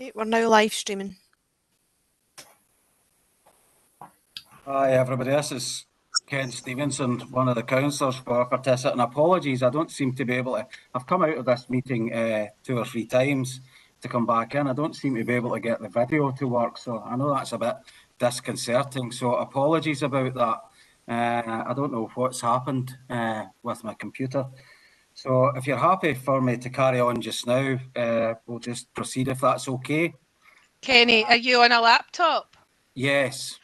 Okay, we're now live streaming. Hi everybody, this is Ken Stevenson, one of the councillors for Fertissa, and apologies, I don't seem to be able to, I've come out of this meeting 2 or 3 times to come back in. I don't seem to be able to get the video to work, so I know that's a bit disconcerting, so apologies about that. I don't know what's happened with my computer. So if you're happy for me to carry on just now, we'll just proceed if that's okay. Kenny, are you on a laptop? Yes.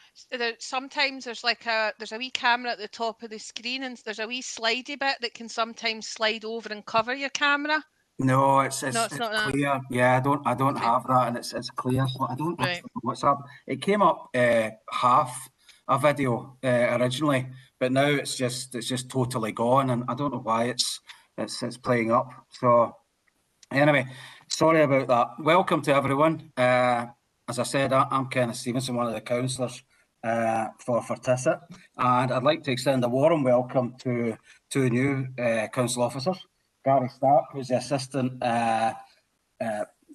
Sometimes there's a wee camera at the top of the screen, and there's a wee slidey bit that can sometimes slide over and cover your camera. No, it's not clear. that. Yeah, I don't have that, and it's clear. So I don't know what's up. It came up half a video originally, but now it's just totally gone, and I don't know why it's playing up. So anyway, sorry about that. Welcome to everyone. As I said, I'm Kenneth Stevenson, one of the councillors for Fertissa, and I'd like to extend a warm welcome to 2 new council officers. Gary Stark, who's the Assistant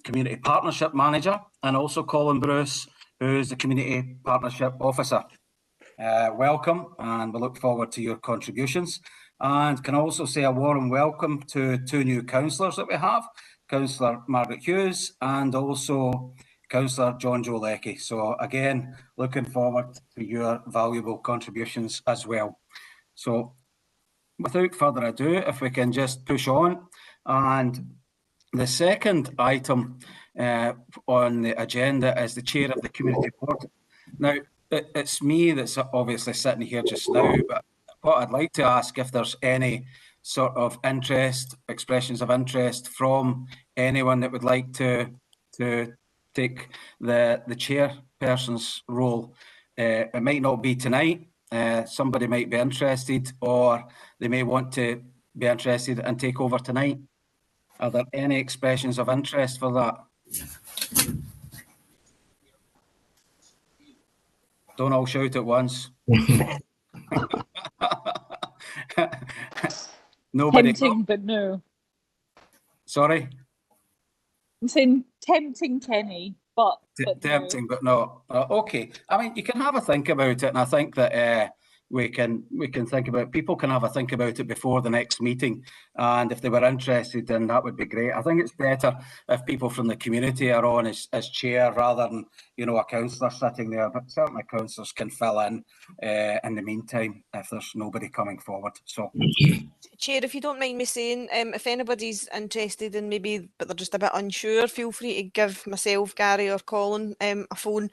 Community Partnership Manager, and also Colin Bruce, who's the Community Partnership Officer. Welcome, and we look forward to your contributions. And can also say a warm welcome to 2 new councillors that we have, Councillor Margaret Hughes and also Councillor John Joe Leckie. So again, looking forward to your valuable contributions as well. So without further ado, if we can just push on. And the second item on the agenda is the chair of the community board. Now, it's me that's obviously sitting here just now, but what I'd like to ask, if there's any sort of interest, expressions of interest from anyone that would like to take the chairperson's role. It might not be tonight. Somebody might be interested, or they may want to be interested and take over tonight. Are there any expressions of interest for that? Don't all shout at once. Nobody. Tempting, but no. Sorry? I'm saying tempting, Kenny, but tempting, but no. Okay. I mean, you can have a think about it, and I think that we can think about. People can have a think about it before the next meeting, and if they were interested, then that would be great. I think it's better if people from the community are on as chair rather than a councillor sitting there. But certainly councillors can fill in the meantime if there's nobody coming forward. So. Chair, if you don't mind me saying, if anybody's interested and maybe but they're just a bit unsure, feel free to give myself, Gary or Colin a phone.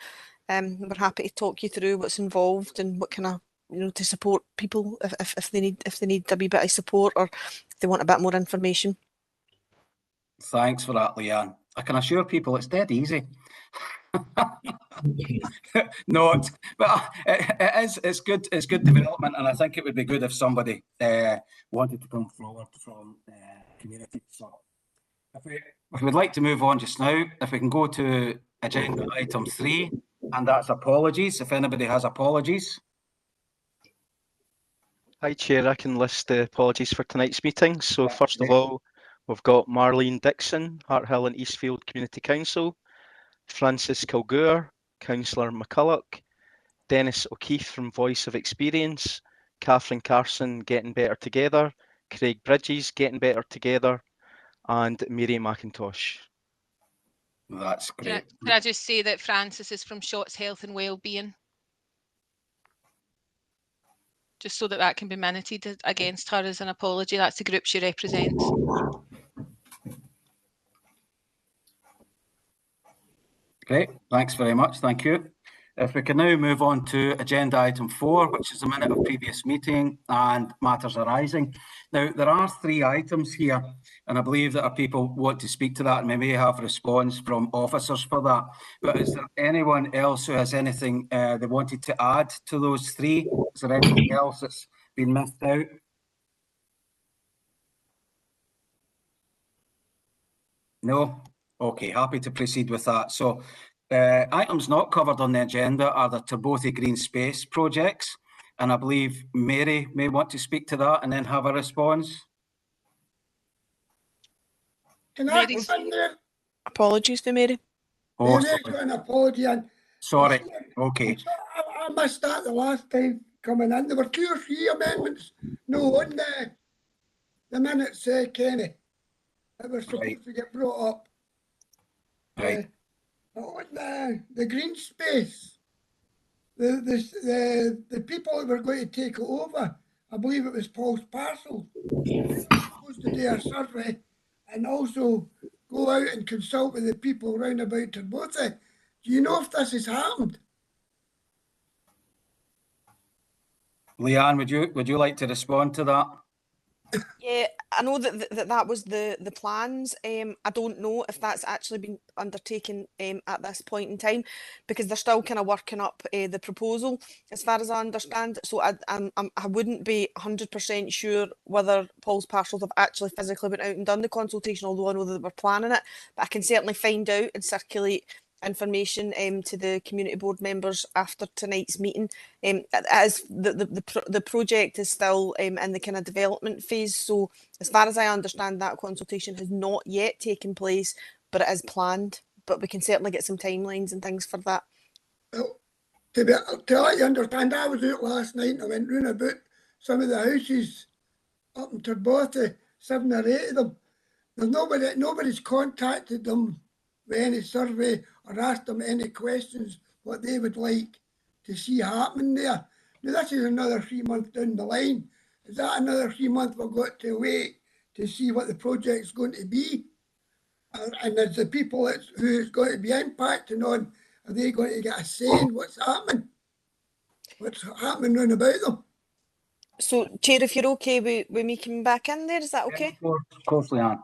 We're happy to talk you through what's involved and what kind of to support people if they need a wee bit of support, or if they want a bit more information. Thanks for that, Leanne. I can assure people it's dead easy. No, but it's good development, and I think it would be good if somebody wanted to come forward from community. So if we'd like to move on just now, if we can go to agenda item 3, and that's apologies, if anybody has apologies. Hi Chair, I can list the apologies for tonight's meeting. So first of all, we've got Marlene Dixon, Harthill and Eastfield Community Council, Francis Kilgour, Councillor McCulloch, Dennis O'Keefe from Voice of Experience, Catherine Carson, Getting Better Together, Craig Bridges, Getting Better Together, and Mary McIntosh. That's great. Can I just say that Francis is from Shots Health and Wellbeing? Just so that can be minuted against her as an apology. That's the group she represents. Great, thanks very much, thank you. If we can now move on to agenda item 4, which is a minute of previous meeting and matters arising. Now, there are 3 items here, and I believe that our people want to speak to that, and we may have a response from officers for that. But is there anyone else who has anything they wanted to add to those 3? Is there anything else that's been missed out? No? Okay, happy to proceed with that. So, items not covered on the agenda are the Turbothy Green Space projects, and I believe Mary may want to speak to that and then have a response. Apologies for Mary. Oh, They've sorry. got an apology and Sorry. Okay. I missed that the last time coming in. There were 2 or 3 amendments. No, on the minutes, Kenny. It was supposed Right. to get brought up. Right. On the green space, the people that were going to take it over, I believe it was Paul's Parcel, they were supposed to do a survey and also go out and consult with the people round about Torbotha. Do you know if this has happened? Leanne, would you like to respond to that? Yeah, I know that was the plans. I don't know if that's actually been undertaken at this point in time, because they're still kind of working up the proposal, as far as I understand. So I wouldn't be 100% sure whether Paul's Parcels have actually physically went out and done the consultation, although I know that they were planning it. But I can certainly find out and circulate information to the community board members after tonight's meeting. As the project is still in the kind of development phase, so as far as I understand, that consultation has not yet taken place, but it is planned. But we can certainly get some timelines and things for that. Well, to let you understand, I was out last night and I went round about some of the houses up in Torbotha, 7 or 8 of them. There's nobody's contacted them with any survey or asked them any questions what they would like to see happening there. Now this is another 3 months down the line. Is that another 3 months we've got to wait to see what the project's going to be? And as the people who it's going to be impacting on, are they going to get a say in what's happening? What's happening round about them? So, Chair, if you're okay with me coming back in there, is that okay? Yeah, of course, Leanne.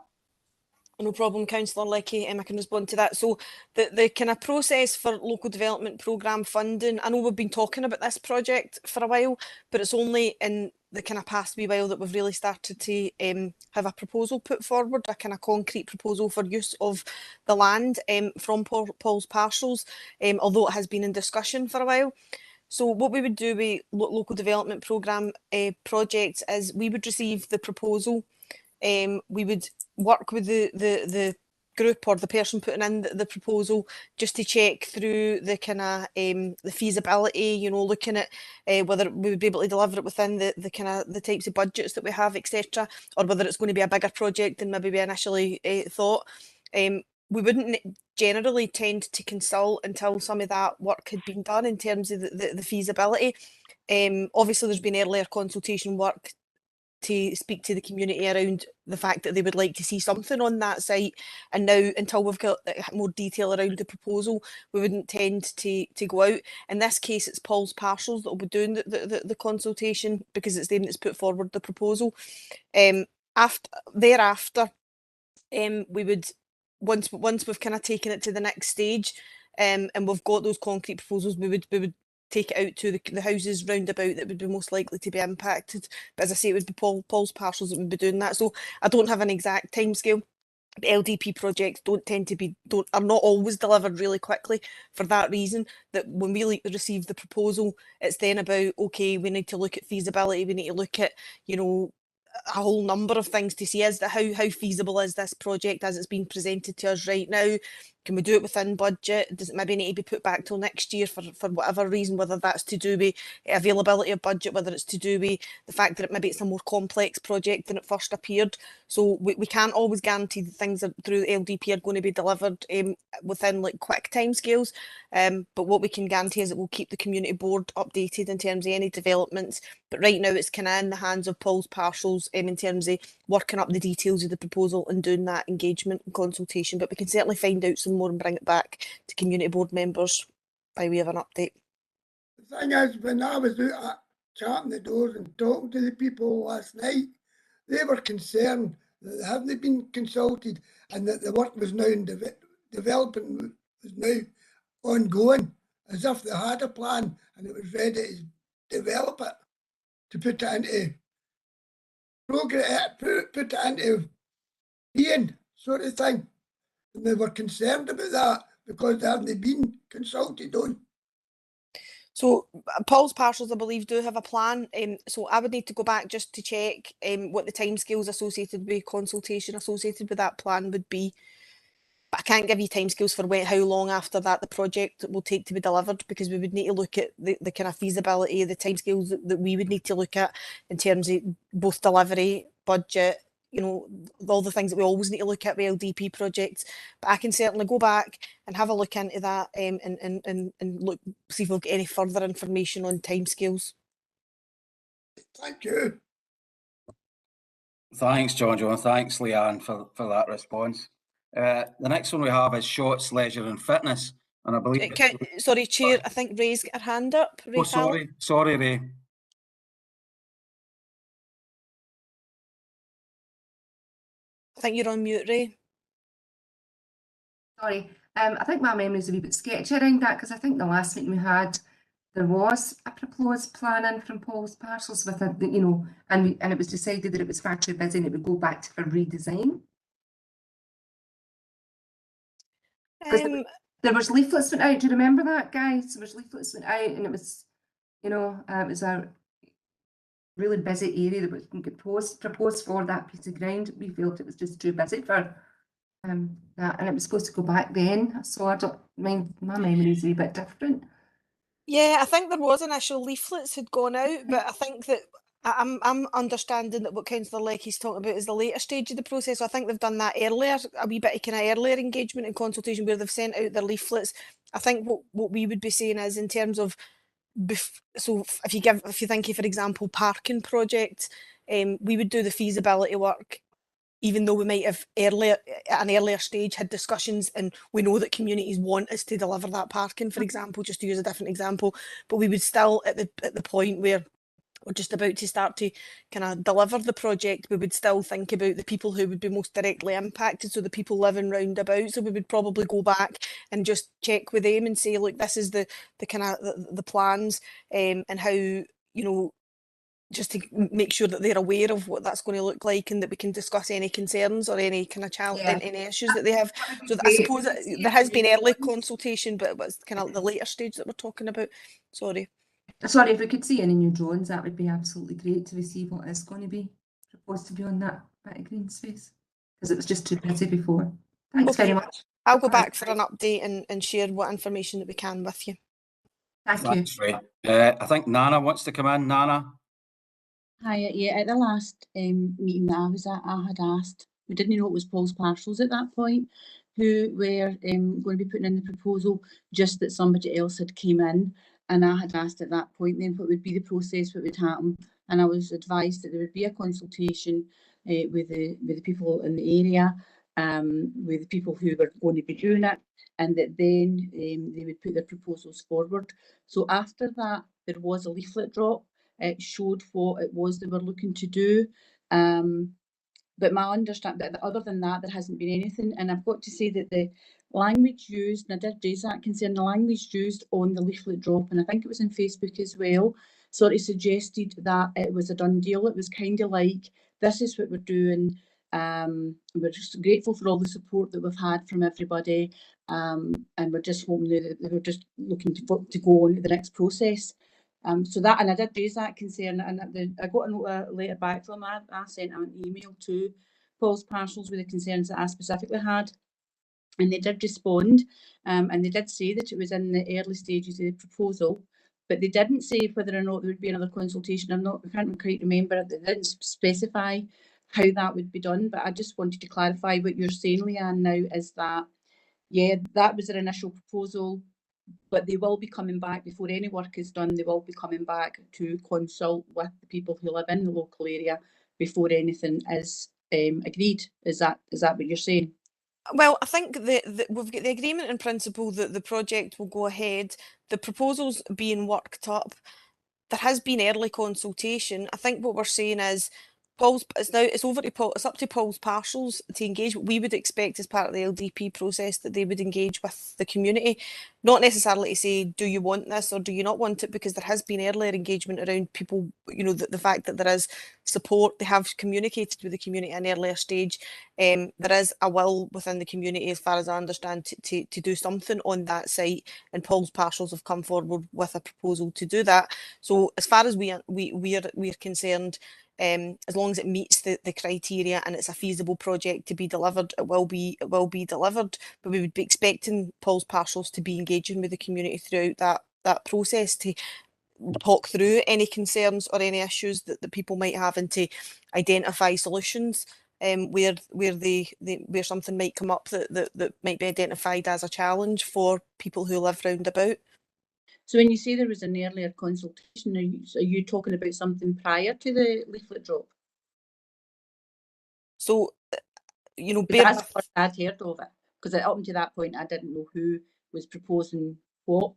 No problem, Councillor Leckie, I can respond to that. So the kind of process for local development programme funding, I know we've been talking about this project for a while, but it's only in the kind of past wee while that we've really started to have a proposal put forward, a kind of concrete proposal for use of the land from Paul's Parcels, although it has been in discussion for a while. So what we would do with local development programme projects is we would receive the proposal, we would work with the group or the person putting in the proposal just to check through the kind of the feasibility, you know, looking at whether we would be able to deliver it within the kind of the types of budgets that we have, etc., or whether it's going to be a bigger project than maybe we initially thought. We wouldn't generally tend to consult until some of that work had been done in terms of the feasibility. Obviously there's been earlier consultation work to speak to the community around the fact that they would like to see something on that site, and now until we've got more detail around the proposal, we wouldn't tend to go out. In this case, it's Paul's Parcels that will be doing the consultation, because it's them that's put forward the proposal. Thereafter, we would, once we've kind of taken it to the next stage, and we've got those concrete proposals, we would take it out to the houses round about that would be most likely to be impacted. But as I say, it would be Paul's Parcels that would be doing that. So I don't have an exact timescale. The LDP projects are not always delivered really quickly, for that reason, that when we receive the proposal, it's then about, okay, we need to look at feasibility, we need to look at, you know, a whole number of things to see as to how feasible is this project as it's being presented to us right now. Can we do it within budget? Does it maybe need to be put back till next year for whatever reason, whether that's to do with availability of budget, whether it's to do with the fact that maybe it's a more complex project than it first appeared. So we can't always guarantee that things through the LDP are going to be delivered within like quick timescales. But what we can guarantee is that we'll keep the community board updated in terms of any developments. But right now it's kind of in the hands of Paul's Parcels in terms of working up the details of the proposal and doing that engagement and consultation. But we can certainly find out some more and bring it back to community board members by way of an update. The thing is, when I was out at chapping the doors and talking to the people last night, they were concerned that they hadn't been consulted and that the work was now in development, was now ongoing, as if they had a plan and it was ready to develop it, to put it into progress, put it into being, sort of thing. And they were concerned about that because they hadn't been consulted on. So Paul's Parcels, I believe, do have a plan. So I would need to go back just to check what the timescales associated with consultation associated with that plan would be. But I can't give you timescales for how long after that the project will take to be delivered, because we would need to look at the kind of feasibility, the timescales that we would need to look at in terms of both delivery, budget, you know, all the things that we always need to look at with LDP projects. But I can certainly go back and have a look into that and look, see if we'll get any further information on timescales. Thank you. Thanks, John, and thanks, Leanne, for that response. The next one we have is Shots, Leisure and Fitness. And I believe... Sorry, Chair, I think Ray's got her hand up. Ray Fallon. Sorry, Ray. I think you're on mute, Ray. Sorry, I think my memory's a wee bit sketchy around that, because I think the last meeting we had, there was a proposed plan in from Paul's Parcels with a, you know, and it was decided that it was far too busy and it would go back to a redesign. There was leaflets went out. Do you remember that, guys? There was leaflets went out, and it was, you know, it was a really busy area that was proposed for that piece of ground. We felt it was just too busy for that, and it was supposed to go back then. So I don't mind, my memory's a wee bit different. Yeah, I think there was initial leaflets had gone out, but I think that I'm understanding that what Councillor Leckie's talking about is the later stage of the process. So I think they've done that earlier, a wee bit of kind of earlier engagement and consultation where they've sent out their leaflets. I think what we would be saying is, in terms of, so if you think of, for example, parking projects, we would do the feasibility work, even though we might have at an earlier stage had discussions and we know that communities want us to deliver that parking, for example, just to use a different example, but we would still, at the point where we're just about to start to kind of deliver the project, we would still think about the people who would be most directly impacted, so the people living round about. So we would probably go back and just check with them and say, look, this is the kind of the plans, and how, you know, just to make sure that they're aware of what that's going to look like, and that we can discuss any concerns or any kind of any issues that they have. So I suppose there has been early consultation, but it was kind of the later stage that we're talking about. Sorry, if we could see any new drawings, that would be absolutely great to receive what is going to be proposed to be on that bit of green space, because it was just too busy before. Thanks very much. I'll go back for an update and share what information that we can with you. Thanks you. Ray. I think Nana wants to come in. Nana. Hi, yeah, at the last meeting that I was at, I had asked, we didn't know it was Paul's Parcels at that point, who were going to be putting in the proposal, just that somebody else had came in, and I had asked at that point then what would be the process, what would happen, and I was advised that there would be a consultation with the people in the area, with the people who were going to be doing it, and that then they would put their proposals forward. So after that, there was a leaflet drop. It showed what it was they were looking to do. But my understanding, that other than that, there hasn't been anything. And I've got to say that the language used, and I did raise that concern, the language used on the leaflet drop, and I think it was on Facebook as well, sort of suggested that it was a done deal. It was kind of like, this is what we're doing. We're just grateful for all the support that we've had from everybody. And we're just hoping that we're just looking to go on to the next process. So that, and I did raise that concern, and I got a letter back from them. I sent an email to Paul's Parcels with the concerns that I specifically had, and they did respond, and they did say that it was in the early stages of the proposal, but they didn't say whether or not there would be another consultation. I can't quite remember. They didn't specify how that would be done, but I just wanted to clarify what you're saying, Leanne, now is that, yeah, that was their initial proposal, but they will be coming back before any work is done. They will be coming back to consult with the people who live in the local area before anything is agreed. Is that what you're saying? Well, I think that we've got the agreement in principle that the project will go ahead. The proposal's being worked up. There has been early consultation. I think what we're saying is it's up to Paul's Parcels to engage. We would expect as part of the LDP process that they would engage with the community, not necessarily to say, do you want this or do you not want it, because there has been earlier engagement around people, you know, the fact that there is support. They have communicated with the community at an earlier stage. There is a will within the community, as far as I understand, to do something on that site, and Paul's Parcels have come forward with a proposal to do that. So as far as we're concerned, as long as it meets the criteria and it's a feasible project to be delivered, it will be delivered. But we would be expecting Paul's Partials to be engaging with the community throughout that process to talk through any concerns or any issues that people might have, and to identify solutions where something might come up that might be identified as a challenge for people who live round about. So when you say there was an earlier consultation, are you talking about something prior to the leaflet drop? So, you know, That's what I'd heard of it, because up until that point I didn't know who was proposing what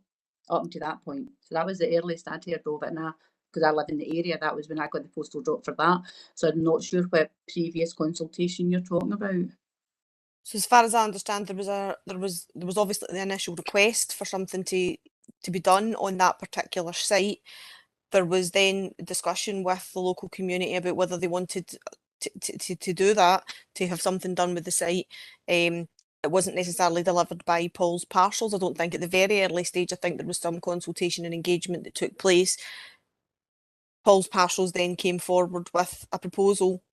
up until that point. So that was the earliest I'd heard of it, and because I live in the area, that was when I got the postal drop for that. So I'm not sure what previous consultation you're talking about. So as far as I understand, there was obviously the initial request for something to be done on that particular site. There was then discussion with the local community about whether they wanted to do that, to have something done with the site. It wasn't necessarily delivered by Paul's Partials. I don't think at the very early stage. I think there was some consultation and engagement that took place. Paul's Partials then came forward with a proposal,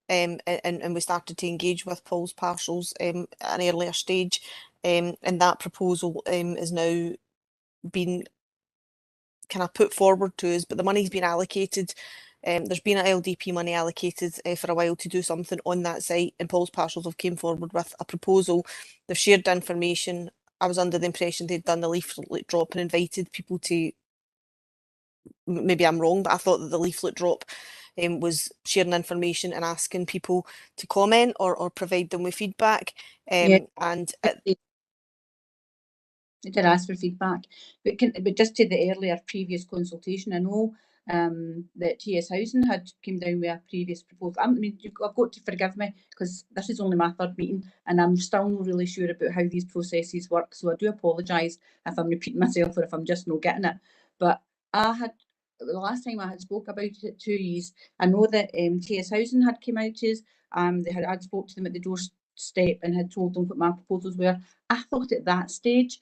and we started to engage with Paul's Partials at an earlier stage, and that proposal is now been kind of put forward to us, but the money's been allocated. There's been an LDP money allocated for a while to do something on that site, and Paul's Partials have came forward with a proposal. They've shared information. I was under the impression they'd done the leaflet drop and invited people to, maybe I'm wrong, but I thought that the leaflet drop was sharing information and asking people to comment or provide them with feedback. Yeah. And I did ask for feedback, but just to the earlier previous consultation, I know that TS Housing had came down with a previous proposal. I mean, I've got to forgive me because this is only my third meeting and I'm still not really sure about how these processes work. So I do apologise if I'm repeating myself or if I'm just not getting it. But the last time I had spoke about it to you, I know that TS Housing had came out to us. I'd spoke to them at the doorstep and had told them what my proposals were. I thought at that stage,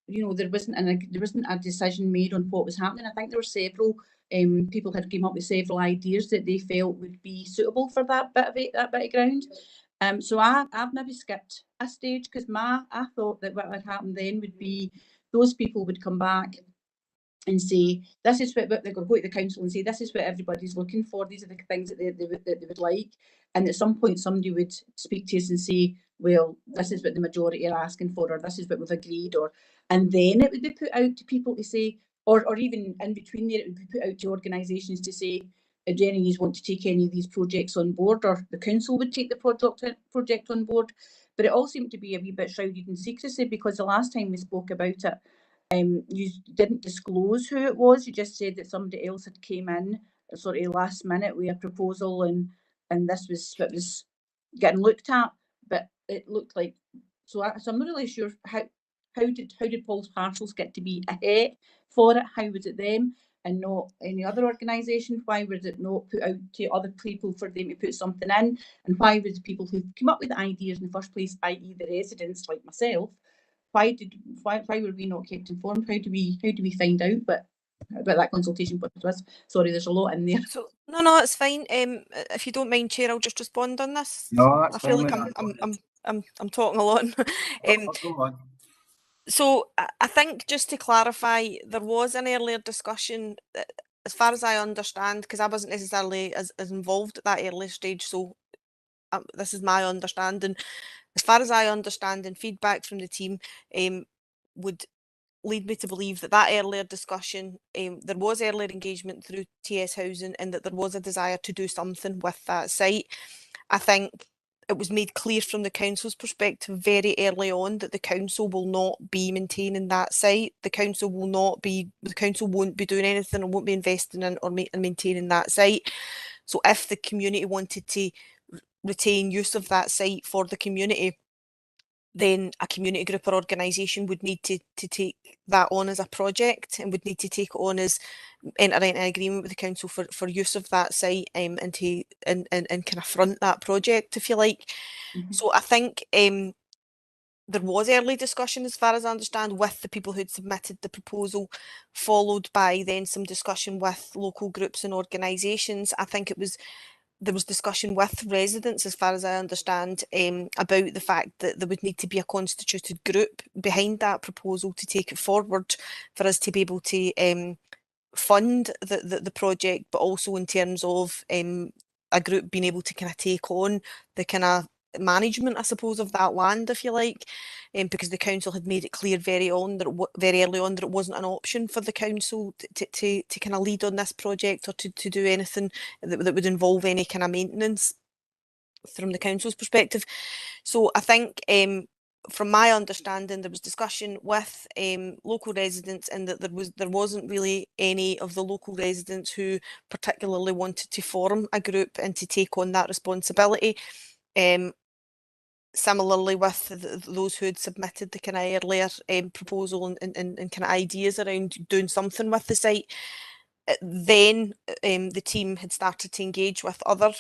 you know, there wasn't a decision made on what was happening. I think there were several people had came up with several ideas that they felt would be suitable for that bit of ground. So I've maybe skipped a stage because I thought that what would happen then would be those people would come back and say, this is what they're going to go to the council and say, this is what everybody's looking for. These are the things that they would like. And at some point, somebody would speak to us and say, well, this is what the majority are asking for, or this is what we've agreed, and then it would be put out to people to say, or even in between there, it would be put out to organisations to say, do any of you want to take any of these projects on board, or the council would take the project on board. But it all seemed to be a wee bit shrouded in secrecy, because the last time we spoke about it, you didn't disclose who it was. You just said that somebody else had came in sort of last minute with a proposal, and this was what was getting looked at. But it looked like so I'm not really sure how did Paul's Partials get to be ahead for it? How was it them and not any other organisation? Why was it not put out to other people for them to put something in? And why was the people who came up with the ideas in the first place, i.e. the residents like myself, why were we not kept informed? How do we find out about that consultation was? Sorry, there's a lot in there. so no, it's fine. If you don't mind, Chair, I'll just respond on this. No, that's I feel fine. like I'm talking a lot. Go on. So I think just to clarify, there was an earlier discussion, as far as I understand, because I wasn't necessarily as involved at that early stage. So this is my understanding. As far as I understand, and feedback from the team would lead me to believe that earlier discussion, there was earlier engagement through TS Housing, and that there was a desire to do something with that site. I think it was made clear from the council's perspective very early on that the council will not be maintaining that site. The council won't be doing anything and won't be investing in or maintaining that site. So if the community wanted to retain use of that site for the community, then a community group or organisation would need to take that on as a project, and would need to take it on as entering an agreement with the council for use of that site, and kind of front that project, if you like. So I think there was early discussion, as far as I understand, with the people who'd submitted the proposal, followed by then some discussion with local groups and organisations. I think there was discussion with residents, as far as I understand, about the fact that there would need to be a constituted group behind that proposal to take it forward for us to be able to fund the project, but also in terms of a group being able to kind of take on the kind of management, I suppose, of that land, if you like, because the council had made it clear very early on that it wasn't an option for the council to kind of lead on this project or to do anything that would involve any kind of maintenance from the council's perspective. So I think from my understanding, there was discussion with local residents, and that there wasn't really any of the local residents who particularly wanted to form a group and to take on that responsibility. Similarly with those who had submitted the kind of earlier proposal and kind of ideas around doing something with the site. Then the team had started to engage with other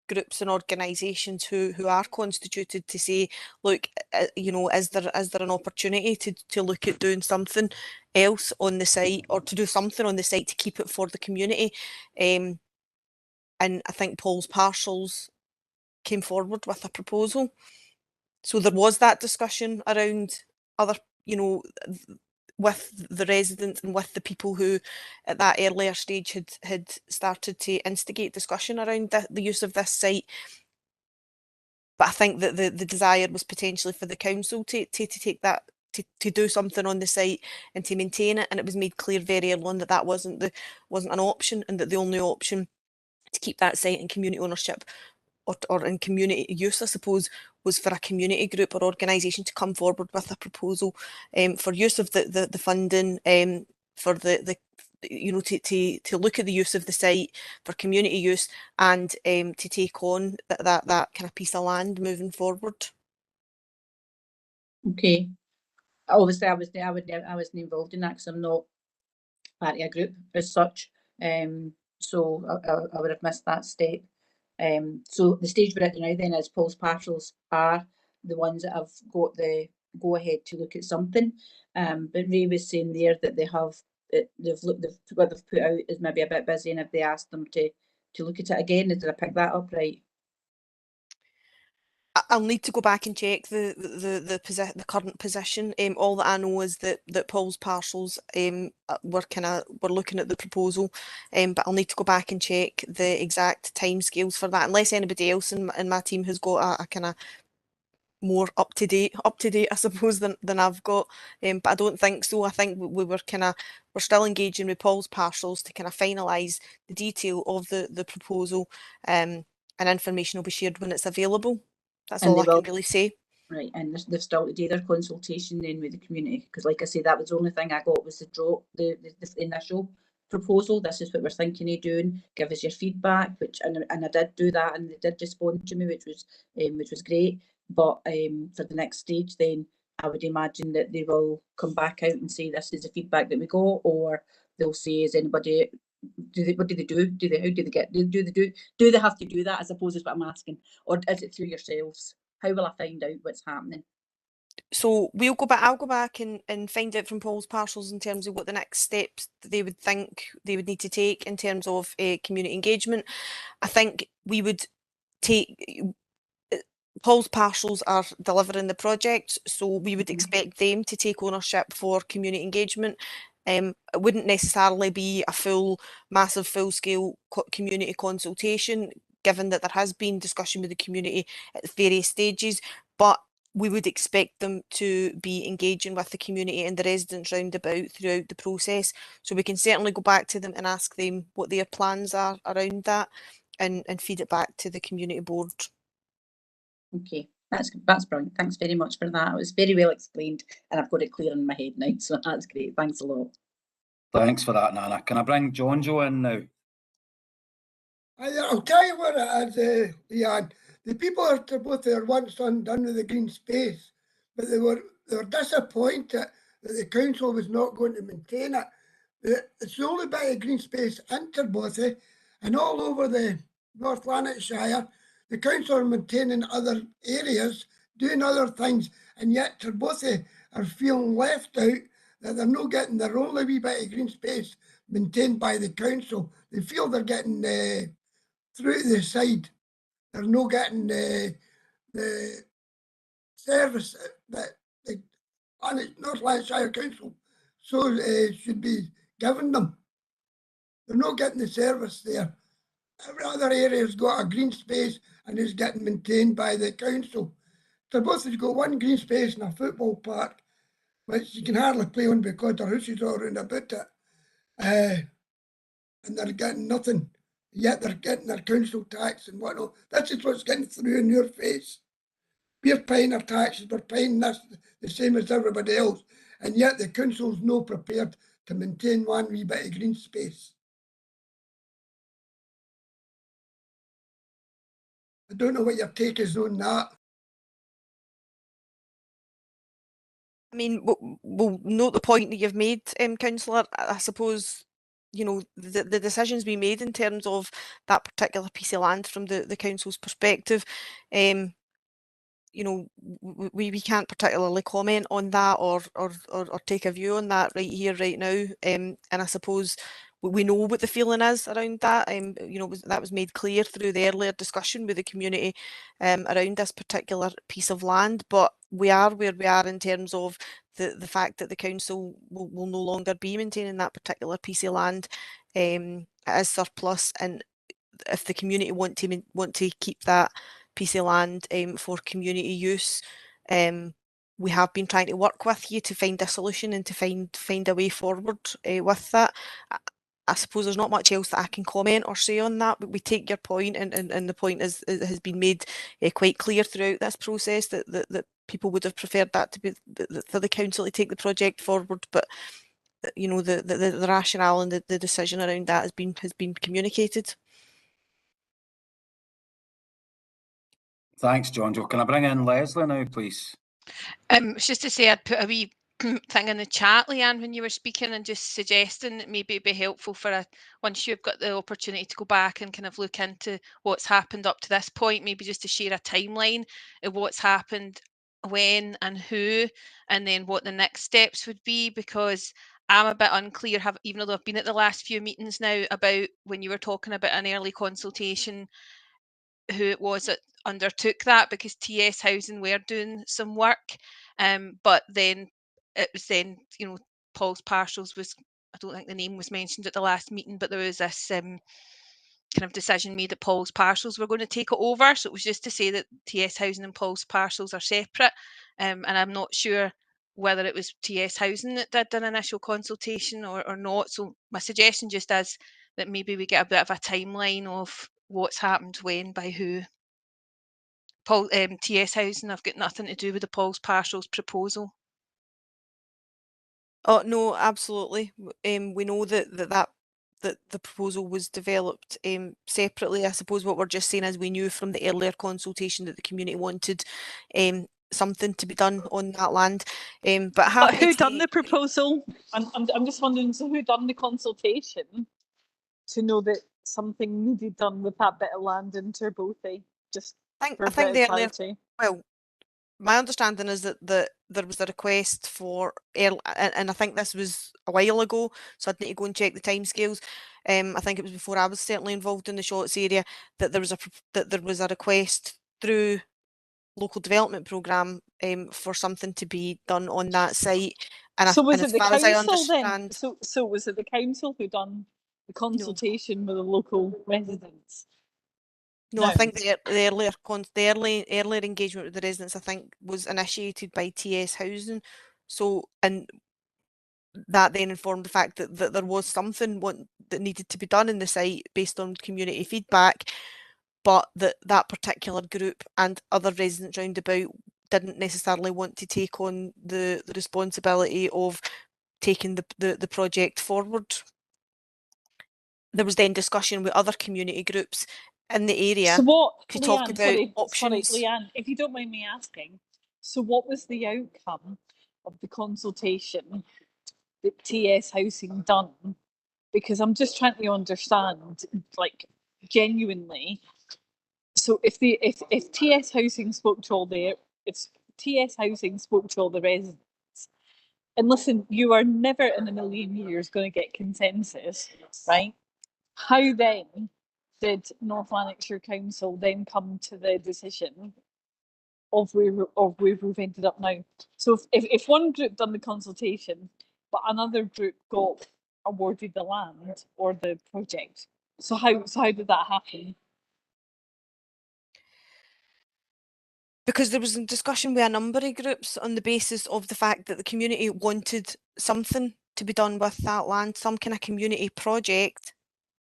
groups and organisations who are constituted to say, look, you know, is there an opportunity to look at doing something else on the site, or to do something on the site to keep it for the community? And I think Paul's Parcels came forward with a proposal. So there was that discussion around other, you know, with the residents and with the people who at that earlier stage had started to instigate discussion around the use of this site. But I think that the desire was potentially for the council to take that, to do something on the site and to maintain it, and it was made clear very early on that that wasn't an option, and that the only option to keep that site in community ownership or in community use, I suppose, was for a community group or organisation to come forward with a proposal for use of the funding, for the you know, to look at the use of the site for community use, and to take on that kind of piece of land moving forward. Okay. Obviously, I wasn't involved in that because I'm not part of a group as such. So I would have missed that step. So the stage we're at now then is Paul's Parcels are the ones that have got the go ahead to look at something. But Ray was saying there that what they've put out is maybe a bit busy, and if they asked them to look at it again, did I pick that up right? I'll need to go back and check the current position. All that I know is that Paul's Parcels were looking at the proposal, but I'll need to go back and check the exact timescales for that, unless anybody else in my team has got a kind of more up to date, I suppose, than I've got. But I don't think so. I think we're still engaging with Paul's Parcels to kind of finalise the detail of the proposal, and information will be shared when it's available. That's all I can really say. Right, and they've still to do their consultation then with the community, because like I say, that was the only thing I got was the initial proposal. This is what we're thinking of doing. Give us your feedback, and I did do that, and they did respond to me, which was great. But for the next stage, then I would imagine that they will come back out and say this is the feedback that we got, or they'll say, is anybody? What do they do? Do they have to do that? I suppose is what I'm asking, or is it through yourselves? How will I find out what's happening? So I'll go back and find out from Paul's Parcels in terms of what the next steps they would think they would need to take in terms of community engagement. I think we would take Paul's Parcels are delivering the project, so we would expect them to take ownership for community engagement. It wouldn't necessarily be a massive full-scale community consultation, given that there has been discussion with the community at various stages, but we would expect them to be engaging with the community and the residents round about throughout the process. So we can certainly go back to them and ask them what their plans are around that, and feed it back to the community board. Okay, that's brilliant. Thanks very much for that. It was very well explained, and I've got it clear in my head now, so that's great. Thanks a lot. Thanks for that, Nana. Can I bring Jonjo in now? I'll tell you what it is, Leanne. The people are supposed to have once done with the green space, but they were disappointed that the council was not going to maintain it. It's the only bit of green space in Terbothy, and all over the North Lanarkshire. The council are maintaining other areas doing other things, and yet Torbothy are feeling left out, that they're not getting their only wee bit of green space maintained by the council. They feel they're getting through to the side. They're not getting the service that the North Lanarkshire Council should be giving them. They're not getting the service there. Every other area's got a green space and is getting maintained by the council. Torbothy's got one green space in a football park, which you can hardly play on because their houses are around about it. And they're getting nothing, yet they're getting their council tax and whatnot. This is what's getting through in your face. We're paying our taxes, we're paying this the same as everybody else, and yet the council's not prepared to maintain one wee bit of green space. I don't know what your take is on that. I mean, we'll note the point that you've made, Councillor. I suppose, you know, the decisions we made in terms of that particular piece of land from the council's perspective, you know, we can't particularly comment on that or take a view on that right here, right now. And I suppose we know what the feeling is around that. You know, that was made clear through the earlier discussion with the community around this particular piece of land. But we are where we are in terms of the fact that the council will no longer be maintaining that particular piece of land as surplus. And if the community want to keep that piece of land for community use, we have been trying to work with you to find a solution and to find a way forward with that. I suppose there's not much else that I can comment or say on that, but we take your point, and the point has been made quite clear throughout this process that people would have preferred that to be for the council to take the project forward. But you know, the rationale and the decision around that has been communicated. Thanks, John Joe. Can I bring in Leslie now, please? It's just to say I'd put a wee thing in the chat, Leanne, when you were speaking, and just suggesting that maybe it'd be helpful for once you've got the opportunity to go back and kind of look into what's happened up to this point, maybe just to share a timeline of what's happened, when and who, and then what the next steps would be, because I'm a bit unclear, even though I've been at the last few meetings now, about when you were talking about an early consultation, who it was that undertook that, because TS Housing were doing some work, but then it was then, you know, Paul's Parcels was, I don't think the name was mentioned at the last meeting, but there was this kind of decision made that Paul's Parcels were going to take it over. So it was just to say that TS Housing and Paul's Parcels are separate, and I'm not sure whether it was TS Housing that did an initial consultation or not. So my suggestion just is that maybe we get a bit of a timeline of what's happened when by who. Paul, TS Housing, I've got nothing to do with the Paul's Parcels proposal. Oh no, absolutely. We know that the proposal was developed separately. I suppose what we're just saying is we knew from the earlier consultation that the community wanted something to be done on that land. But who done the proposal? I'm just wondering, so who done the consultation to know that something needed done with that bit of land in Torbothy? Just I think the earlier, clarity. well, my understanding is that there was a request for, and I think this was a while ago, so I'd need to go and check the timescales. I think it was before I was certainly involved in the Shorts area, that there was a request through local development programme for something to be done on that site. And so was and it as the far council as I understand, then? So was it the council who done the consultation with the local residents? No, I think the earlier engagement with the residents, I think, was initiated by TS Housing. So, and that then informed the fact that there was something that needed to be done in the site based on community feedback, but that particular group and other residents round about didn't necessarily want to take on the responsibility of taking the project forward. There was then discussion with other community groups in the area to talk about options. Sorry, Leanne, if you don't mind me asking, so what was the outcome of the consultation that TS Housing done? Because I'm just trying to understand, like, genuinely. So if TS Housing spoke to all the it's TS Housing spoke to all the residents. And listen, you are never in a million years going to get consensus, right? How then did North Lanarkshire Council then come to the decision of where we've ended up now? So if one group done the consultation, but another group got awarded the land or the project, so how did that happen? Because there was a discussion with a number of groups on the basis of the fact that the community wanted something to be done with that land, some kind of community project.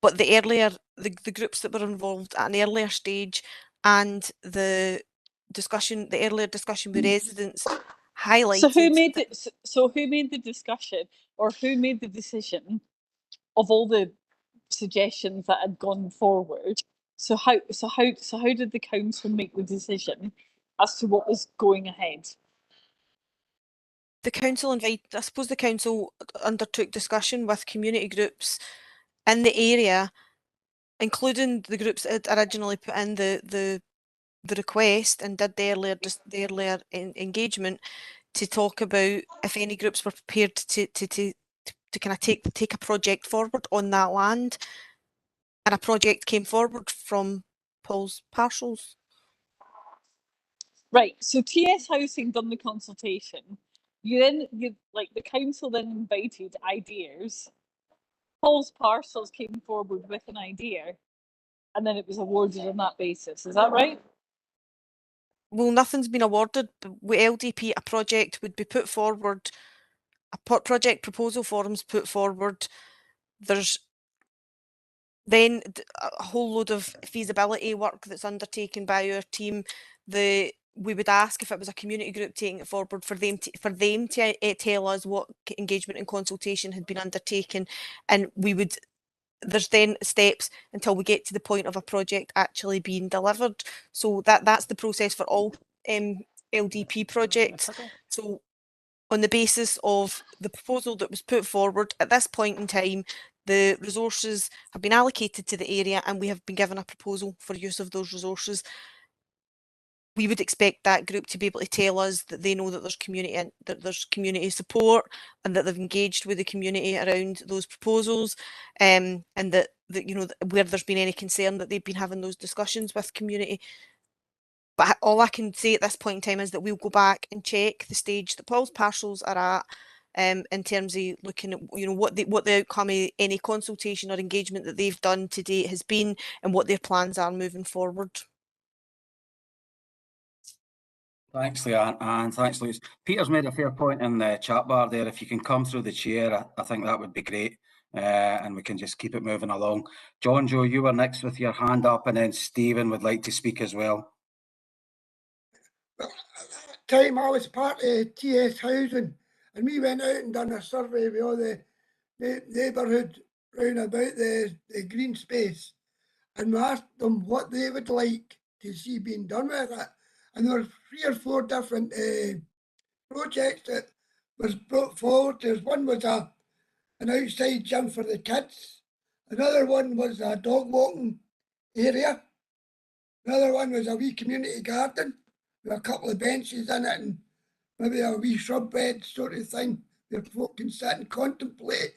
But the groups that were involved at an earlier stage and the earlier discussion with residents highlighted. So who made it? So who made the discussion, or who made the decision of all the suggestions that had gone forward? So how did the council make the decision as to what was going ahead? The council I suppose the council undertook discussion with community groups in the area, including the groups that had originally put in the request and did the earlier engagement to talk about if any groups were prepared to kind of take a project forward on that land, and a project came forward from Paul's Parcels. Right. So TS Housing done the consultation. You the council then invited ideas. Paul's Parcels came forward with an idea, and then it was awarded on that basis. Is that right? Well, nothing's been awarded. But with LDP, a project would be put forward, a project proposal forms put forward. There's then a whole load of feasibility work that's undertaken by our team. We would ask if it was a community group taking it forward for them to tell us what engagement and consultation had been undertaken, and there's then steps until we get to the point of a project actually being delivered. So that's the process for all LDP projects. So on the basis of the proposal that was put forward at this point in time, the resources have been allocated to the area and we have been given a proposal for use of those resources. We would expect that group to be able to tell us that they know that there's community support and that they've engaged with the community around those proposals, and that where there's been any concern that they've been having those discussions with community. But all I can say at this point in time is that we'll go back and check the stage that Paul's Parcels are at, in terms of looking at what the outcome of any consultation or engagement that they've done to date has been and what their plans are moving forward. Thanks, Leanne, and thanks, Louise. Peter's made a fair point in the chat bar there. If you can come through the chair, I think that would be great, and we can just keep it moving along. John Joe, you were next with your hand up, and then Stephen would like to speak as well. Well, at that time I was part of TS Housing, and we went out and done a survey with all the neighbourhood round about the green space, and we asked them what they would like to see being done with it. And there were 3 or 4 different projects that was brought forward. One was an outside gym for the kids. Another one was a dog walking area. Another one was a wee community garden with a couple of benches in it and maybe a wee shrub bed sort of thing where folk can sit and contemplate.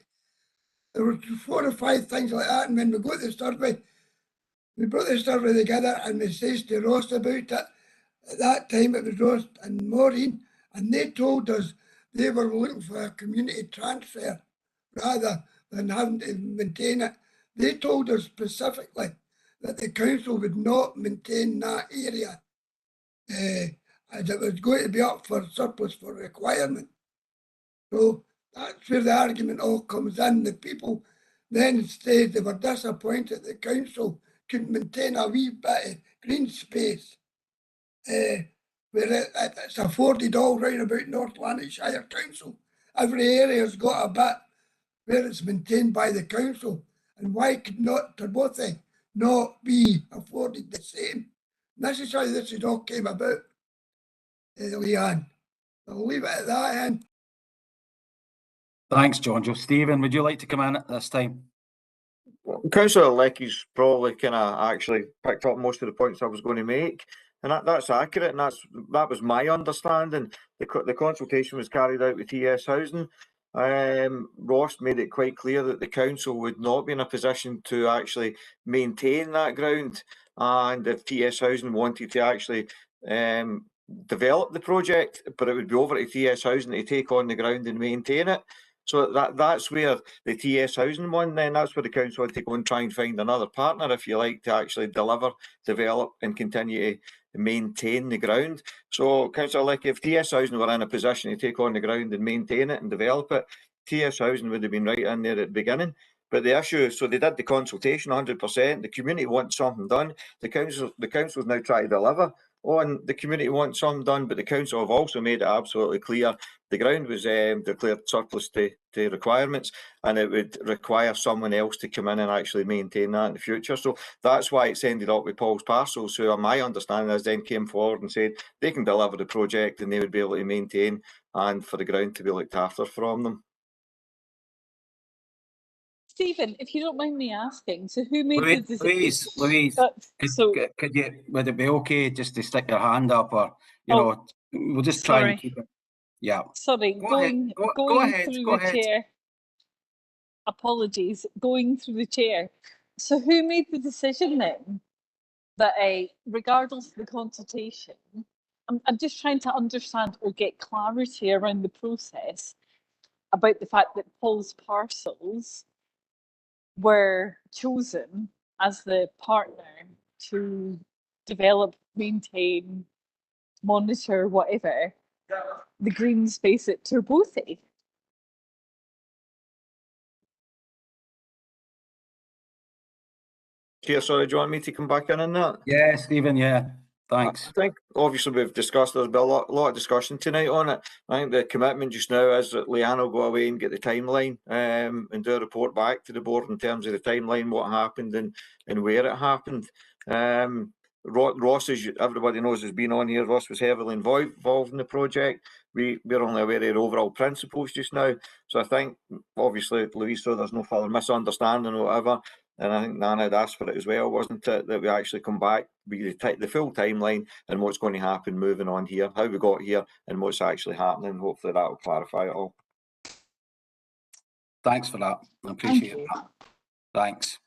There were 4 or 5 things like that, and when we got the survey, we brought the survey together and we says to Ross about it. At that time it was Ross and Maureen, and they told us they were looking for a community transfer rather than having to maintain it. They told us specifically that the council would not maintain that area as it was going to be up for surplus for requirement. So that's where the argument all comes in. The people then said they were disappointed the council couldn't maintain a wee bit of green space where it's afforded all round about North Lanarkshire Council. Every area's got a bit where it's maintained by the council, and why could not Tarbothy not be afforded the same? And this is how this all came about, Leanne. I'll leave it at that end. Thanks, John Joe. Stephen, would you like to come in at this time? Well, Councillor Leckie's probably kind of actually picked up most of the points I was going to make. And that's accurate, and that was my understanding. The consultation was carried out with TS Housing. Ross made it quite clear that the council would not be in a position to actually maintain that ground, and if TS Housing wanted to actually develop the project, but it would be over to TS Housing to take on the ground and maintain it. So that's where the TS Housing one, then that's where the council had to go and try and find another partner, if you like, to actually deliver, develop and continue to maintain the ground. So, Councillor, like if TS Housing were in a position to take on the ground and maintain it and develop it, TS Housing would have been right in there at the beginning. But the issue, so they did the consultation 100%. The community wants something done. The council's now trying to deliver on the community wants something done, but the council have also made it absolutely clear the ground was declared surplus to requirements, and it would require someone else to come in and actually maintain that in the future. So that's why it's ended up with Paul's Parcels, who, my understanding is, then came forward and said they can deliver the project and they would be able to maintain and for the ground to be looked after from them. Stephen, if you don't mind me asking, so who made the decision? Louise, could you, would it be okay just to stick your hand up, or we'll just try and keep it. Yeah. Sorry, going through the chair. Apologies, going through the chair. So who made the decision then that, regardless of the consultation, I'm just trying to understand or get clarity around the process about the fact that Paul's Parcels were chosen as the partner to develop, maintain, monitor, whatever, the green space at Turbothy. Chair, sorry, do you want me to come back in on that? Yeah, Stephen, yeah. Thanks. I think obviously we've discussed, there's been a lot of discussion tonight on it. I think the commitment just now is that Leanne will go away and get the timeline and do a report back to the board in terms of the timeline, what happened and where it happened. Ross, as everybody knows, has been on here. Ross was heavily involved in the project. We're only aware of the overall principles just now. So I think, obviously, Louise, so there's no further misunderstanding or whatever. And I think Nana had asked for it as well, wasn't it? That we actually come back, the full timeline and what's going to happen moving on here, how we got here and what's actually happening. Hopefully that will clarify it all. Thanks for that. I appreciate that. Thanks.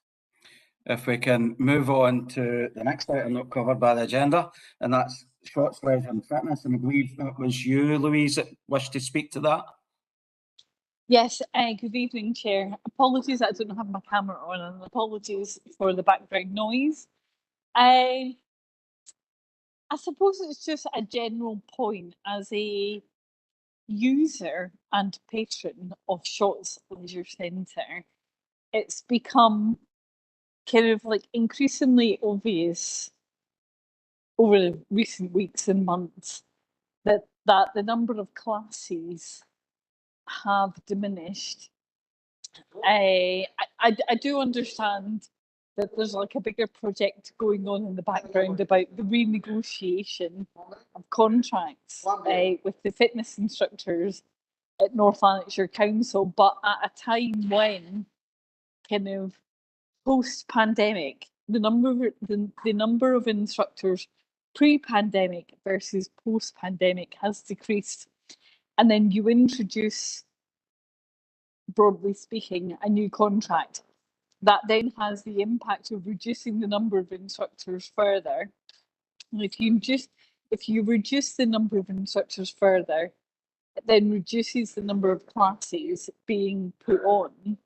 If we can move on to the next item not covered by the agenda, and that's Shots, Leisure and Fitness. And I believe that was you, Louise, that wished to speak to that. Yes, good evening, Chair. Apologies that I don't have my camera on, and apologies for the background noise. I suppose it's just a general point as a user and patron of Shots Leisure Centre. It's become kind of like increasingly obvious over the recent weeks and months that the number of classes have diminished. I do understand that there's like a bigger project going on in the background about the renegotiation of contracts with the fitness instructors at North Lanarkshire Council, but at a time when kind of post-pandemic, the number of instructors pre-pandemic versus post-pandemic has decreased, and then you introduce, broadly speaking, a new contract that then has the impact of reducing the number of instructors further. And if you reduce the number of instructors further, it then reduces the number of classes being put on.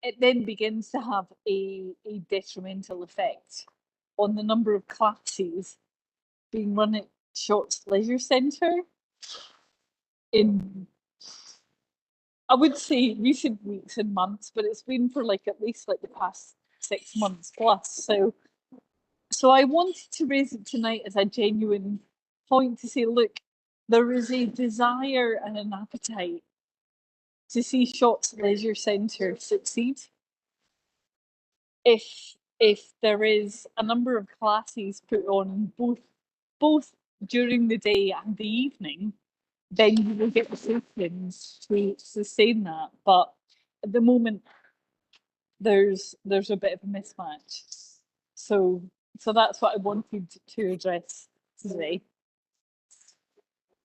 It then begins to have a detrimental effect on the number of classes being run at Shots Leisure Centre in, I would say, recent weeks and months, but it's been for at least the past 6 months plus. So I wanted to raise it tonight as a genuine point to say, look, there is a desire and an appetite to see Shots Leisure Centre succeed. If there is a number of classes put on both during the day and the evening, then you will get the savings to sustain that. But at the moment, there's a bit of a mismatch. So that's what I wanted to address today.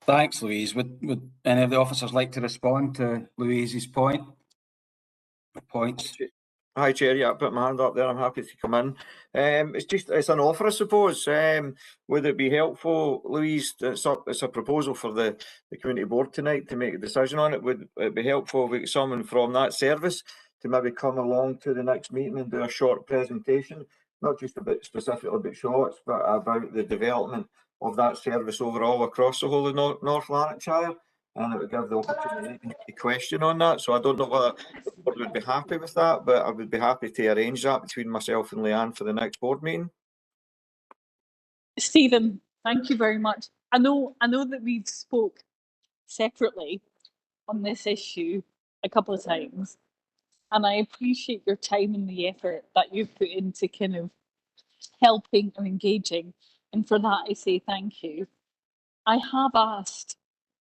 Thanks, Louise. Would any of the officers like to respond to Louise's point? Points? Hi, Chair. Yeah, I put my hand up there. I'm happy to come in. It's an offer, I suppose. Would it be helpful, Louise? It's a proposal for the community board tonight to make a decision on it. Would it be helpful if we get someone from that service to maybe come along to the next meeting and do a short presentation, not just specifically about Shorts, but about the development of that service overall across the whole of North Lanarkshire? And it would give the opportunity to question on that. So I don't know whether the board would be happy with that, but I would be happy to arrange that between myself and Leanne for the next board meeting. Stephen, thank you very much. I know that we've spoke separately on this issue a couple of times, and I appreciate your time and the effort that you've put into kind of helping and engaging, and for that I say thank you. I have asked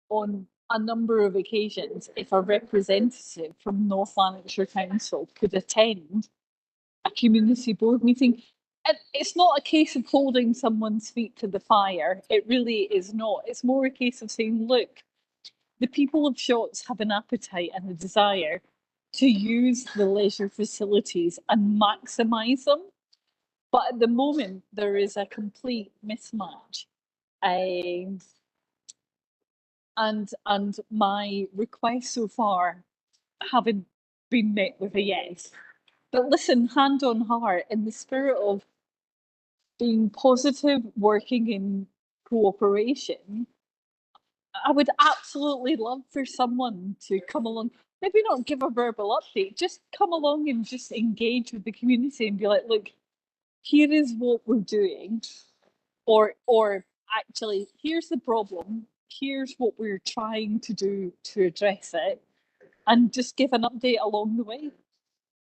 on a number of occasions if a representative from North Lanarkshire Council could attend a community board meeting. And it's not a case of holding someone's feet to the fire. It really is not. It's more a case of saying, look, the people of Shotts have an appetite and a desire to use the leisure facilities and maximise them. But at the moment, there is a complete mismatch. And my requests so far haven't been met with a yes. But listen, hand on heart, in the spirit of being positive, working in cooperation, I would absolutely love for someone to come along, maybe not give a verbal update, just come along and just engage with the community and be like, look, here is what we're doing, or actually, here's the problem, here's what we're trying to do to address it, and just give an update along the way.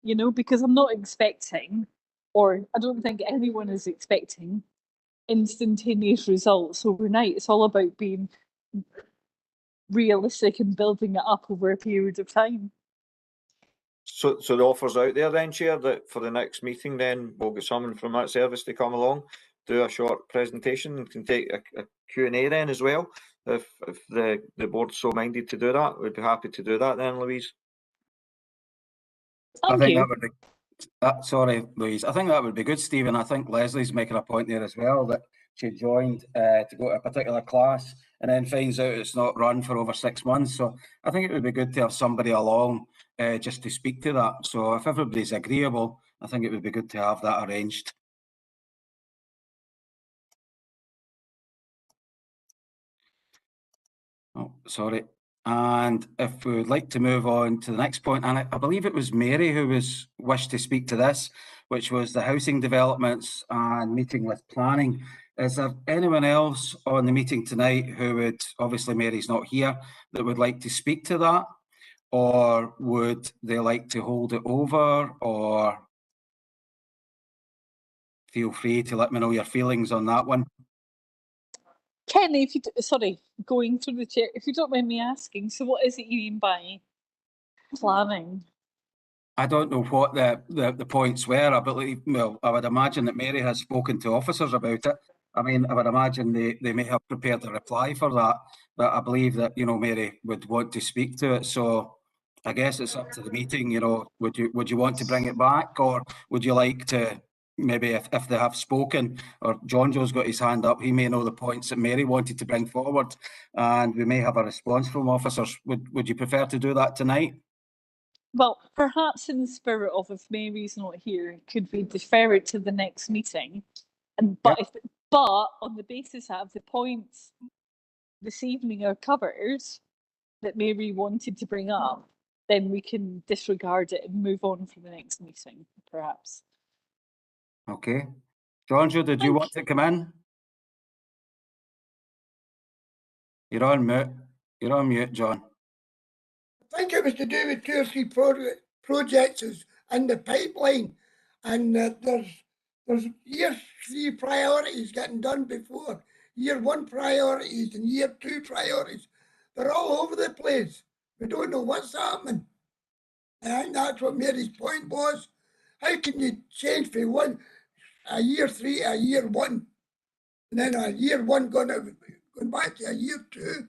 You know, because I'm not expecting, or I don't think anyone is expecting, instantaneous results overnight. It's all about being realistic and building it up over a period of time. So the offer's out there then, Chair, that for the next meeting then we'll get someone from that service to come along, do a short presentation, and can take a Q&A then as well. If the board's so minded to do that, we'd be happy to do that then, Louise. Thank I think you. that would be. Sorry, Louise. I think that would be good, Stephen. I think Leslie's making a point there as well, that she joined to go to a particular class and then finds out it's not run for over 6 months. So I think it would be good to have somebody along just to speak to that. So if everybody's agreeable, I think it would be good to have that arranged. Oh, sorry. And if we would like to move on to the next point, and I believe it was Mary who wished to speak to this, which was the housing developments and meeting with planning. Is there anyone else on the meeting tonight who would, obviously Mary's not here, that would like to speak to that? Or would they like to hold it over? Or feel free to let me know your feelings on that one. Kenny, if you sorry, going through the chair, if you don't mind me asking, so what is it you mean by planning? I don't know what the points were. I believe, well, I would imagine that Mary has spoken to officers about it. I mean, I would imagine they may have prepared a reply for that, but I believe that, you know, Mary would want to speak to it. So I guess it's up to the meeting, you know, would you want to bring it back, or would you like to, maybe if they have spoken, or John Joe's got his hand up, he may know the points that Mary wanted to bring forward, and we may have a response from officers. Would you prefer to do that tonight? Well, perhaps in the spirit of, if Mary's not here, could we defer it to the next meeting? And but on the basis of the points this evening are covered that Mary wanted to bring up, then we can disregard it and move on for the next meeting, perhaps. Okay. John Joe, did you want to come in? You're on mute. You're on mute, John. I think it was to do with 2 or 3 projects in the pipeline, and there's year 3 priorities getting done before year 1 priorities and year 2 priorities. They're all over the place. We don't know what's happening. And I think that's what Mary's point was. How can you change from one a year 3 to a year 1. And then a year 1 going back to a year 2.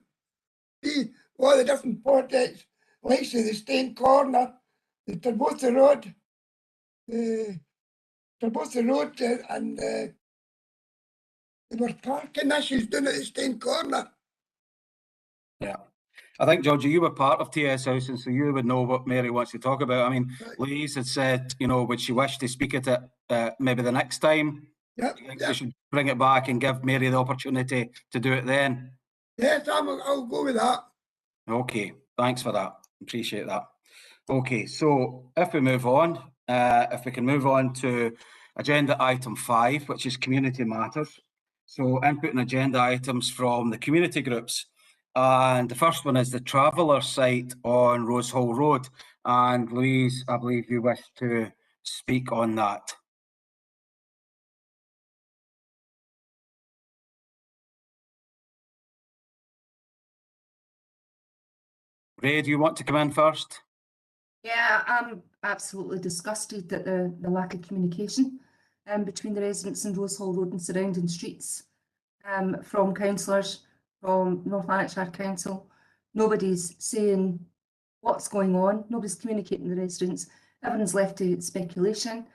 See all the different projects, like say the Stain Corner, the Torbotha Road, and there were parking issues down at the Stain Corner. Yeah. I think, Georgie, you were part of TS Housing, so you would know what Mary wants to talk about. I mean, Louise had said, you know, would she wish to speak at it maybe the next time? Yep, We should bring it back and give Mary the opportunity to do it then. Yes, I'll go with that. Okay, thanks for that. Appreciate that. Okay, so if we move on, if we can move on to agenda item 5, which is community matters. So input and agenda items from the community groups. And the first one is the Traveller site on Rose Hall Road. And Louise, I believe you wish to speak on that. Ray, do you want to come in first? Yeah, I'm absolutely disgusted at the lack of communication between the residents in Rose Hall Road and surrounding streets from councillors, from North Lanarkshire Council. Nobody's saying what's going on. Nobody's communicating with the residents. Everyone's left to speculation.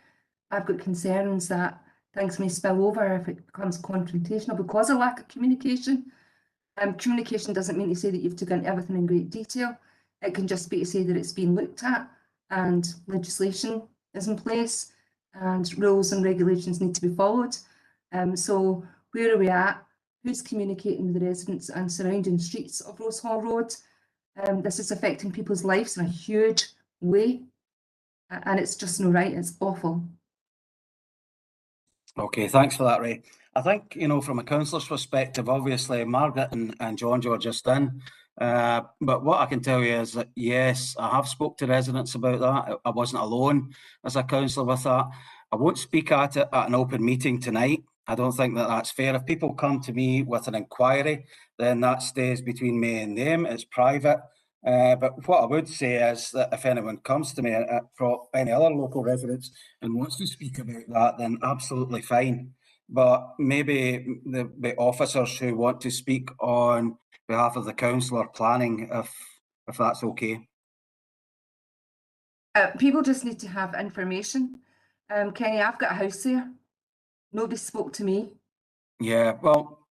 I've got concerns that things may spill over if it becomes confrontational because of lack of communication. Communication doesn't mean to say that you've taken everything in great detail. It can just be to say that it's been looked at and legislation is in place and rules and regulations need to be followed. So where are we at? Who's communicating with the residents and surrounding streets of Rose Hall Road? This is affecting people's lives in a huge way, and it's just no right. It's awful. Okay, thanks for that, Ray. I think, you know, from a councillor's perspective, obviously Margaret and John are just in. But what I can tell you is that, yes, I have spoke to residents about that. I wasn't alone as a councillor with that. I won't speak at it at an open meeting tonight. I don't think that that's fair. If people come to me with an inquiry, then that stays between me and them. It's private. But what I would say is that if anyone comes to me from any other local residents and wants to speak about that, then absolutely fine. But maybe the officers who want to speak on behalf of the council or planning, if that's okay. People just need to have information. Kenny, I've got a house there. Nobody spoke to me. Yeah, well,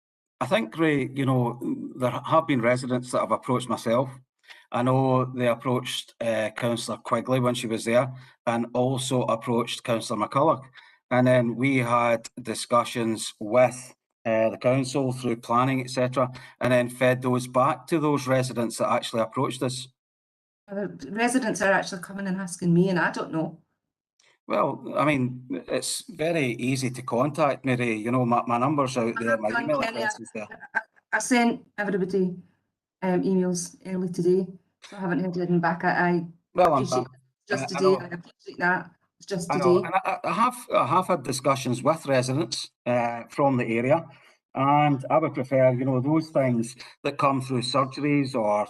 I think, Ray, you know, there have been residents that have approached myself. I know they approached Councillor Quigley when she was there and also approached Councillor McCulloch. And then we had discussions with the council through planning, etc., and then fed those back to those residents that actually approached us. Residents are actually coming and asking me, and I don't know. Well, I mean, it's very easy to contact me, Ray. You know, my number's out there, my email address is there. I sent everybody emails early today, so I haven't heard anything back. I appreciate just today. I appreciate that. It's just today. I know, and I have had discussions with residents from the area, and I would prefer, you know, those things that come through surgeries or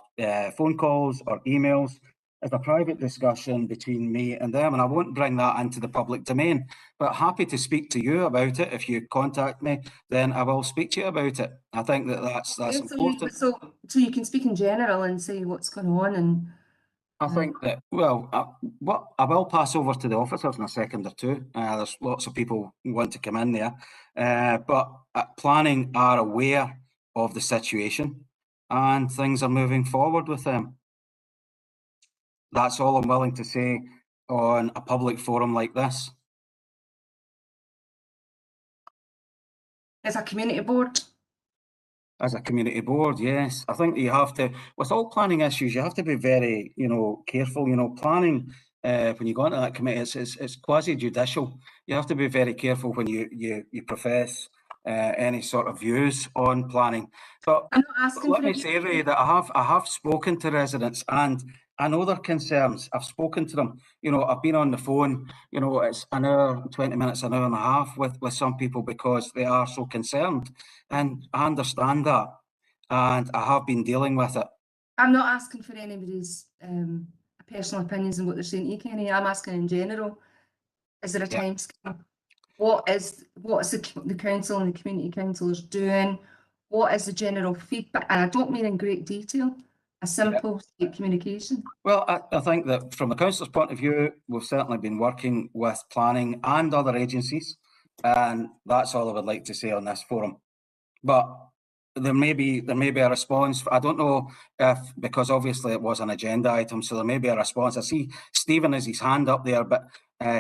phone calls or emails as a private discussion between me and them, and I won't bring that into the public domain. But happy to speak to you about it. If you contact me, then I will speak to you about it. I think that that's important. So you can speak in general and say what's going on, and I think that, well, what I will pass over to the officers in a second or two. There's lots of people who want to come in there, but planning are aware of the situation and things are moving forward with them. That's all I'm willing to say on a public forum like this. As a community board? As a community board, yes. I think you have to, with all planning issues, you have to be very, you know, careful. You know, planning, when you go into that committee, it's quasi-judicial. You have to be very careful when you profess any sort of views on planning. But let me say, Ray, that I have spoken to residents and I know their concerns. I've spoken to them. You know, I've been on the phone, you know, it's an hour, 20 minutes, an hour and a half with some people because they are so concerned. And I understand that. And I have been dealing with it. I'm not asking for anybody's personal opinions on what they're saying to you, Kenny. I'm asking in general, is there a time scale? what is the council and the community councillors doing? What is the general feedback? And I don't mean in great detail, a simple communication. Well, I think that from the council's point of view, we've certainly been working with planning and other agencies, and that's all I would like to say on this forum. But there may be a response. I don't know if, because obviously it was an agenda item, so there may be a response. I see Stephen has his hand up there, but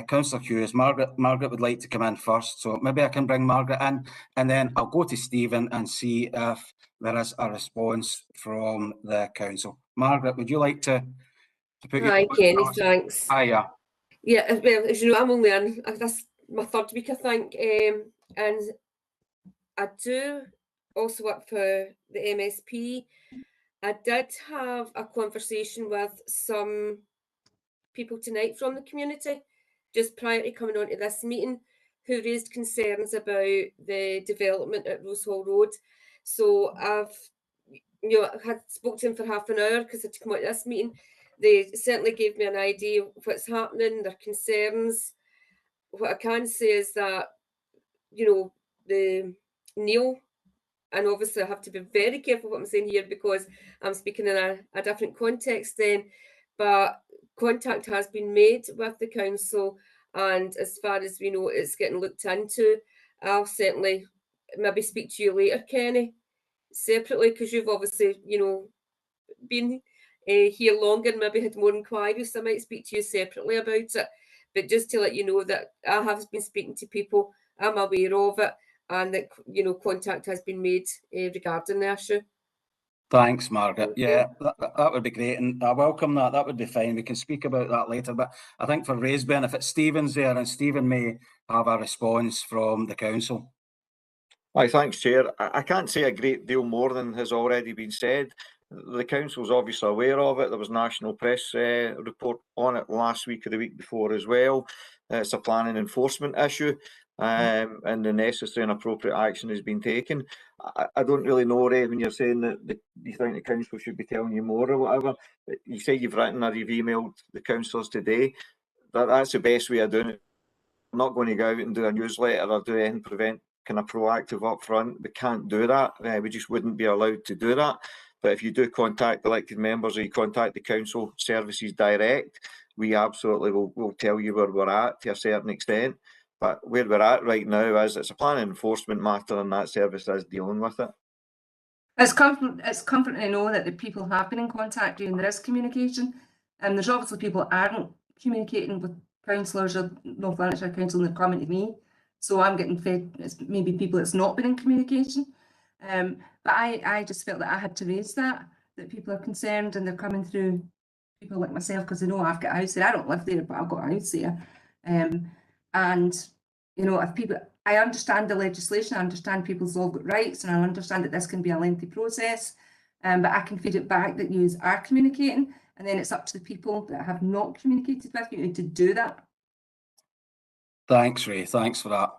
Councillor Hughes, Margaret would like to come in first, so maybe I can bring Margaret in, and then I'll go to Stephen and see if there is a response from the council. Margaret, would you like to put your Hi, thoughts Kenny, across? thanks. Hiya. Yeah, well, as you know, I'm only in, that's my third week, I think, and I do also work for the MSP. I did have a conversation with some people tonight from the community, just prior to coming on to this meeting, who raised concerns about the development at Rose Hall Road. So I've had spoke to them for half an hour because I had to come out to this meeting. They certainly gave me an idea of what's happening, their concerns. What I can say is that, the Neil, and obviously I have to be very careful what I'm saying here because I'm speaking in a different context then, but contact has been made with the council, and as far as we know, it's getting looked into. I'll certainly maybe speak to you later, Kenny, separately, because you've obviously, been here longer and maybe had more inquiries, so I might speak to you separately about it. But just to let you know that I have been speaking to people, I'm aware of it, and that, contact has been made regarding the issue. Thanks, Margaret. Yeah, that would be great, and I welcome that. That would be fine. We can speak about that later, but I think for Ray's benefit, Stephen's there, and Stephen may have a response from the council. Aye, thanks, Chair. I can't say a great deal more than has already been said. The council's obviously aware of it. There was a national press report on it last week or the week before as well. It's a planning enforcement issue, and the necessary and appropriate action has been taken. I don't really know, Ray, when you're saying that you think the council should be telling you more or whatever. You say you've written or you've emailed the councillors today. That's the best way of doing it. I'm not going to go out and do a newsletter or do anything prevent kind of proactive up front. We can't do that. We just wouldn't be allowed to do that. But if you do contact elected members or you contact the council services direct, we absolutely will tell you where we're at to a certain extent. But where we're at right now is it's a planning enforcement matter, and that service is dealing with it. It's comforting to know that the people have been in contact and there is communication. And there's obviously people aren't communicating with councillors or North Lanarkshire Council and they're coming to me. So I'm getting fed, it's maybe people that's not been in communication. But I just felt that I had to raise that people are concerned and they're coming through people like myself because they know I've got a house there. I don't live there, but I've got a house there. And, if people, I understand the legislation, I understand people's all got rights, and I understand that this can be a lengthy process, but I can feed it back that you are communicating, and then it's up to the people that have not communicated with you to do that. Thanks, Ray. Thanks for that.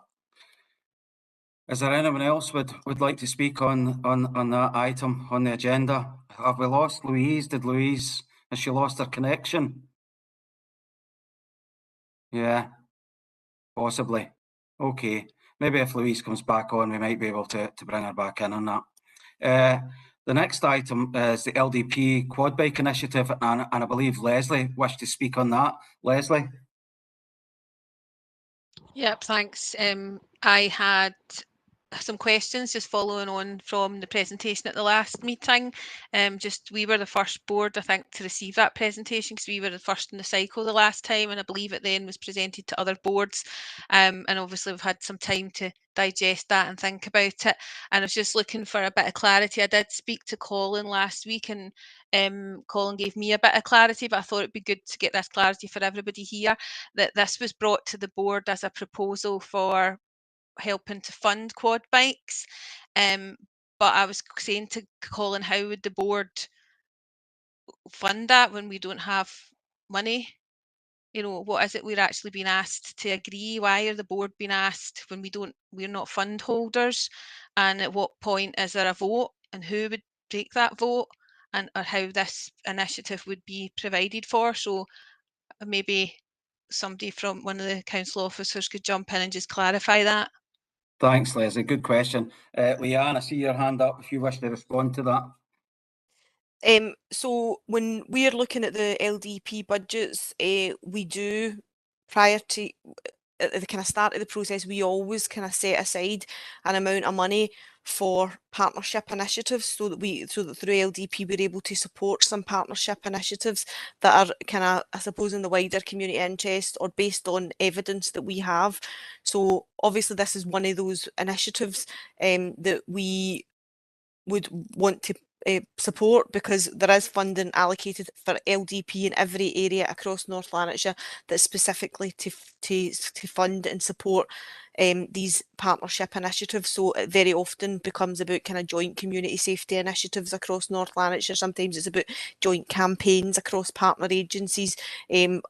Is there anyone else would like to speak on that item on the agenda? Have we lost Louise? Has she lost her connection? Yeah, possibly. Okay, maybe if Louise comes back on, we might be able to bring her back in on that. The next item is the LDP Quad Bike Initiative, and I believe Leslie wished to speak on that. Leslie? Yep, thanks. I had some questions just following on from the presentation at the last meeting. We were the first board, I think, to receive that presentation because we were the first in the cycle the last time, and I believe it then was presented to other boards. And obviously we've had some time to digest that and think about it. And I was just looking for a bit of clarity. I did speak to Colin last week, and Colin gave me a bit of clarity, but I thought it'd be good to get this clarity for everybody here, that this was brought to the board as a proposal for helping to fund quad bikes. But I was saying to Colin, how would the board fund that when we don't have money? What is it we're actually being asked to agree? Why are the board being asked when we're not fund holders? And at what point is there a vote, and who would take that vote, or how this initiative would be provided for? So maybe somebody from one of the council officers could jump in and just clarify that. Thanks, Leslie. Good question. Leanne, I see your hand up if you wish to respond to that. So when we're looking at the LDP budgets, we do, prior to at the kind of start of the process, we always kind of set aside an amount of money for partnership initiatives, so that through LDP we're able to support some partnership initiatives that are kind of, I suppose, in the wider community interest or based on evidence that we have. So obviously this is one of those initiatives that we would want to support, because there is funding allocated for LDP in every area across North Lanarkshire that's specifically to fund and support these partnership initiatives. So it very often becomes about kind of joint community safety initiatives across North Lanarkshire. Sometimes it's about joint campaigns across partner agencies,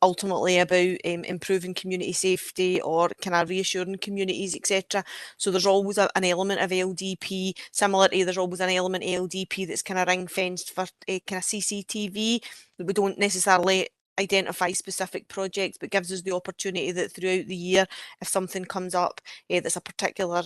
ultimately about improving community safety or kind of reassuring communities, etc. So there's always an element of LDP. Similarly, there's always an element of LDP that's kind of ring fenced for kind of CCTV. We don't necessarily identify specific projects, but gives us the opportunity that throughout the year, if something comes up that's a particular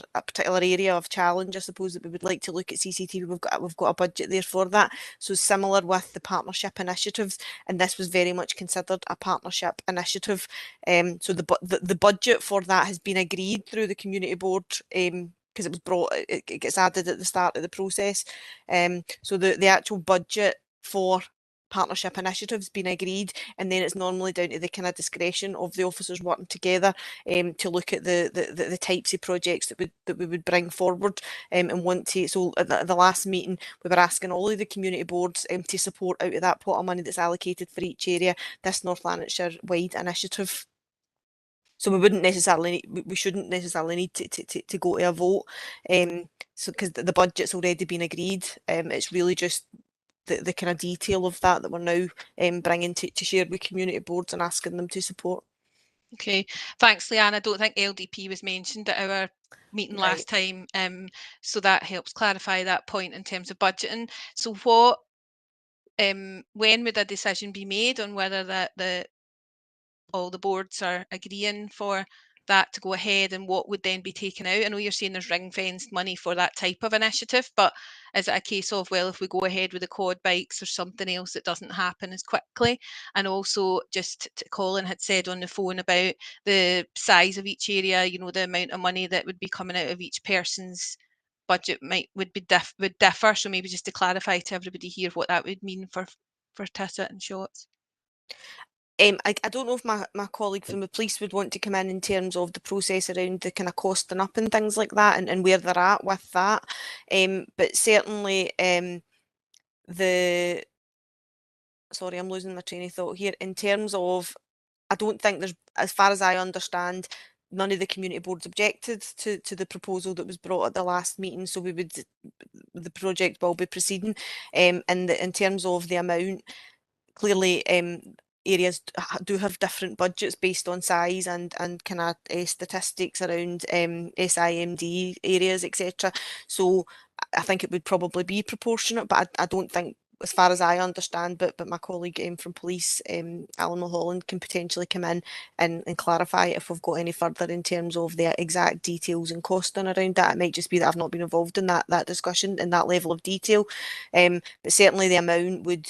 area of challenge, I suppose, that we would like to look at CCTV, we've got a budget there for that. So similar with the partnership initiatives, and this was very much considered a partnership initiative. So the budget for that has been agreed through the community board, because it gets added at the start of the process. So the actual budget for partnership initiatives been agreed, and then it's normally down to the kind of discretion of the officers working together to look at the types of projects that we would bring forward and want to. So at the last meeting, we were asking all of the community boards to support out of that pot of money that's allocated for each area this North Lanarkshire wide initiative. So we shouldn't necessarily need to go to a vote, so because the budget's already been agreed. It's really just the kind of detail of that we're now bringing to share with community boards and asking them to support. Okay, thanks, Leanne. I don't think LDP was mentioned at our meeting last time, so that helps clarify that point in terms of budgeting. So what, when would a decision be made on whether all the boards are agreeing for that to go ahead, and what would then be taken out? I know you're saying there's ring-fenced money for that type of initiative, but is it a case of, well, if we go ahead with the quad bikes or something else, it doesn't happen as quickly? And also, just Colin had said on the phone about the size of each area, you know, the amount of money that would be coming out of each person's budget would differ. So maybe just to clarify to everybody here what that would mean for Tissot and Shotts. I don't know if my colleague from the police would want to come in terms of the process around the kind of costing up and things like that, and where they're at with that. But certainly sorry, I'm losing my train of thought here. In terms of, I don't think there's, as far as I understand, none of the community boards objected to the proposal that was brought at the last meeting, so the project will be proceeding. And in terms of the amount, clearly areas do have different budgets based on size and kind of statistics around SIMD areas, etc. So I think it would probably be proportionate, but I don't think, as far as I understand, but my colleague from police, Alan Mulholland, can potentially come in and clarify if we've got any further in terms of the exact details and costing around that. It might just be that I've not been involved in that discussion in that level of detail, but certainly the amount would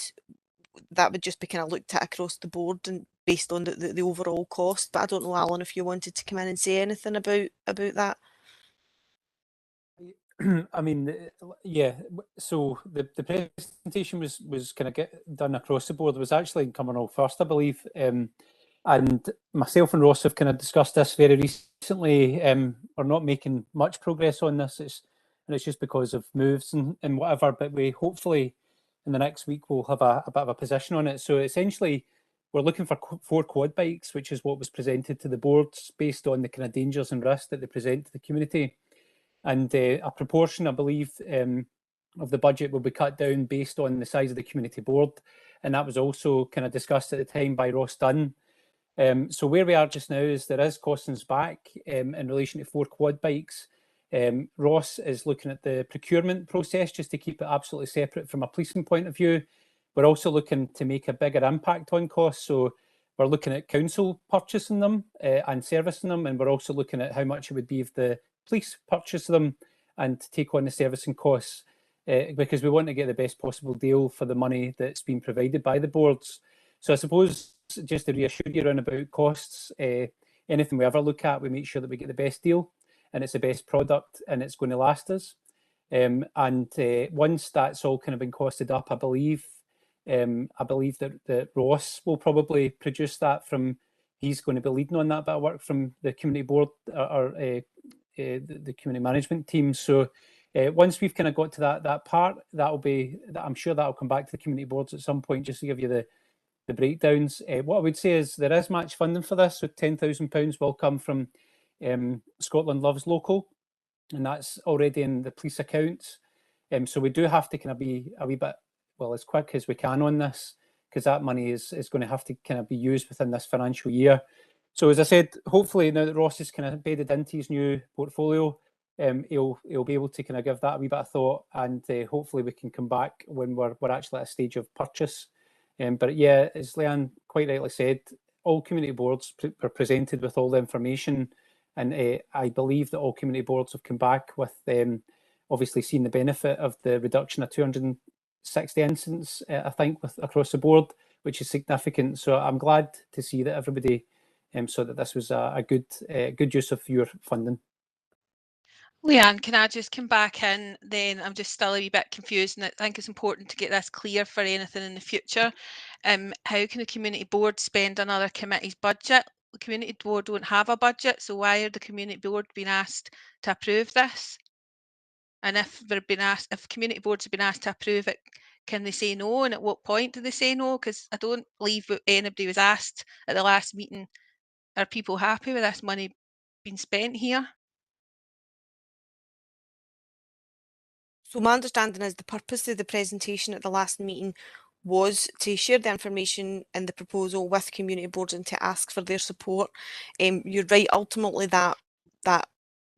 just be kind of looked at across the board and based on the overall cost. But I don't know, Alan, if you wanted to come in and say anything about that. I mean, yeah. So the presentation was kind of done across the board. It was actually in Cumbernauld first, I believe, and myself and Ross have kind of discussed this very recently. We're not making much progress on this. It's just because of moves and whatever. But we hopefully in the next week we'll have a bit of a position on it. So essentially, we're looking for 4 quad bikes, which is what was presented to the boards based on the kind of dangers and risks that they present to the community. And a proportion, I believe, of the budget will be cut down based on the size of the community board. And that was also kind of discussed at the time by Ross Dunn. So where we are just now is there is costings back in relation to 4 quad bikes. Ross is looking at the procurement process just to keep it absolutely separate from a policing point of view. We're also looking to make a bigger impact on costs. So we're looking at council purchasing them and servicing them, and we're also looking at how much it would be if the police purchase them and take on the servicing costs, because we want to get the best possible deal for the money that's been provided by the boards. So I suppose just to reassure you around about costs, anything we ever look at, we make sure that we get the best deal and it's the best product and it's going to last us. And once that's all kind of been costed up, I believe that Ross will probably produce that from, he's going to be leading on that bit of work from the community board or the community management team. So once we've kind of got to that part, I'm sure that'll come back to the community boards at some point just to give you the breakdowns. What I would say is there is match funding for this, so £10,000 will come from Scotland Loves Local, and that's already in the police accounts. So we do have to kind of be a wee bit, well, as quick as we can on this, because that money is going to have to kind of be used within this financial year. So as I said, hopefully now that Ross is kind of bedded into his new portfolio, he'll be able to kind of give that a wee bit of thought, and hopefully we can come back when we're actually at a stage of purchase. But yeah, as Leanne quite rightly said, all community boards are presented with all the information, and I believe that all community boards have come back with obviously seeing the benefit of the reduction of 260 incidents, I think, across the board, which is significant. So I'm glad to see that everybody saw that this was a good use of your funding. Leanne, can I just come back in then? I'm just still a wee bit confused, and I think it's important to get this clear for anything in the future. How can the community board spend another committee's budget? The community board don't have a budget, so why are the community board being asked to approve this? And if they've been asked, if community boards have been asked to approve it, can they say no? And at what point do they say no? Because I don't believe anybody was asked at the last meeting, are people happy with this money being spent here? So my understanding is the purpose of the presentation at the last meeting was to share the information in the proposal with community boards and to ask for their support. You're right, ultimately that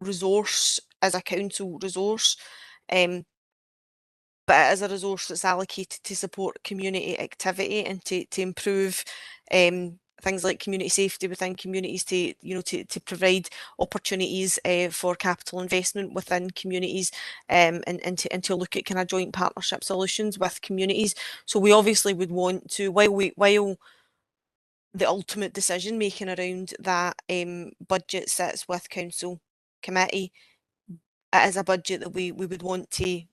resource is a council resource, but it is a resource that's allocated to support community activity and to improve things like community safety within communities, to provide opportunities for capital investment within communities, and to look at kind of joint partnership solutions with communities. So we obviously would want to, while the ultimate decision making around that budget sits with council committee, it is a budget that we would want to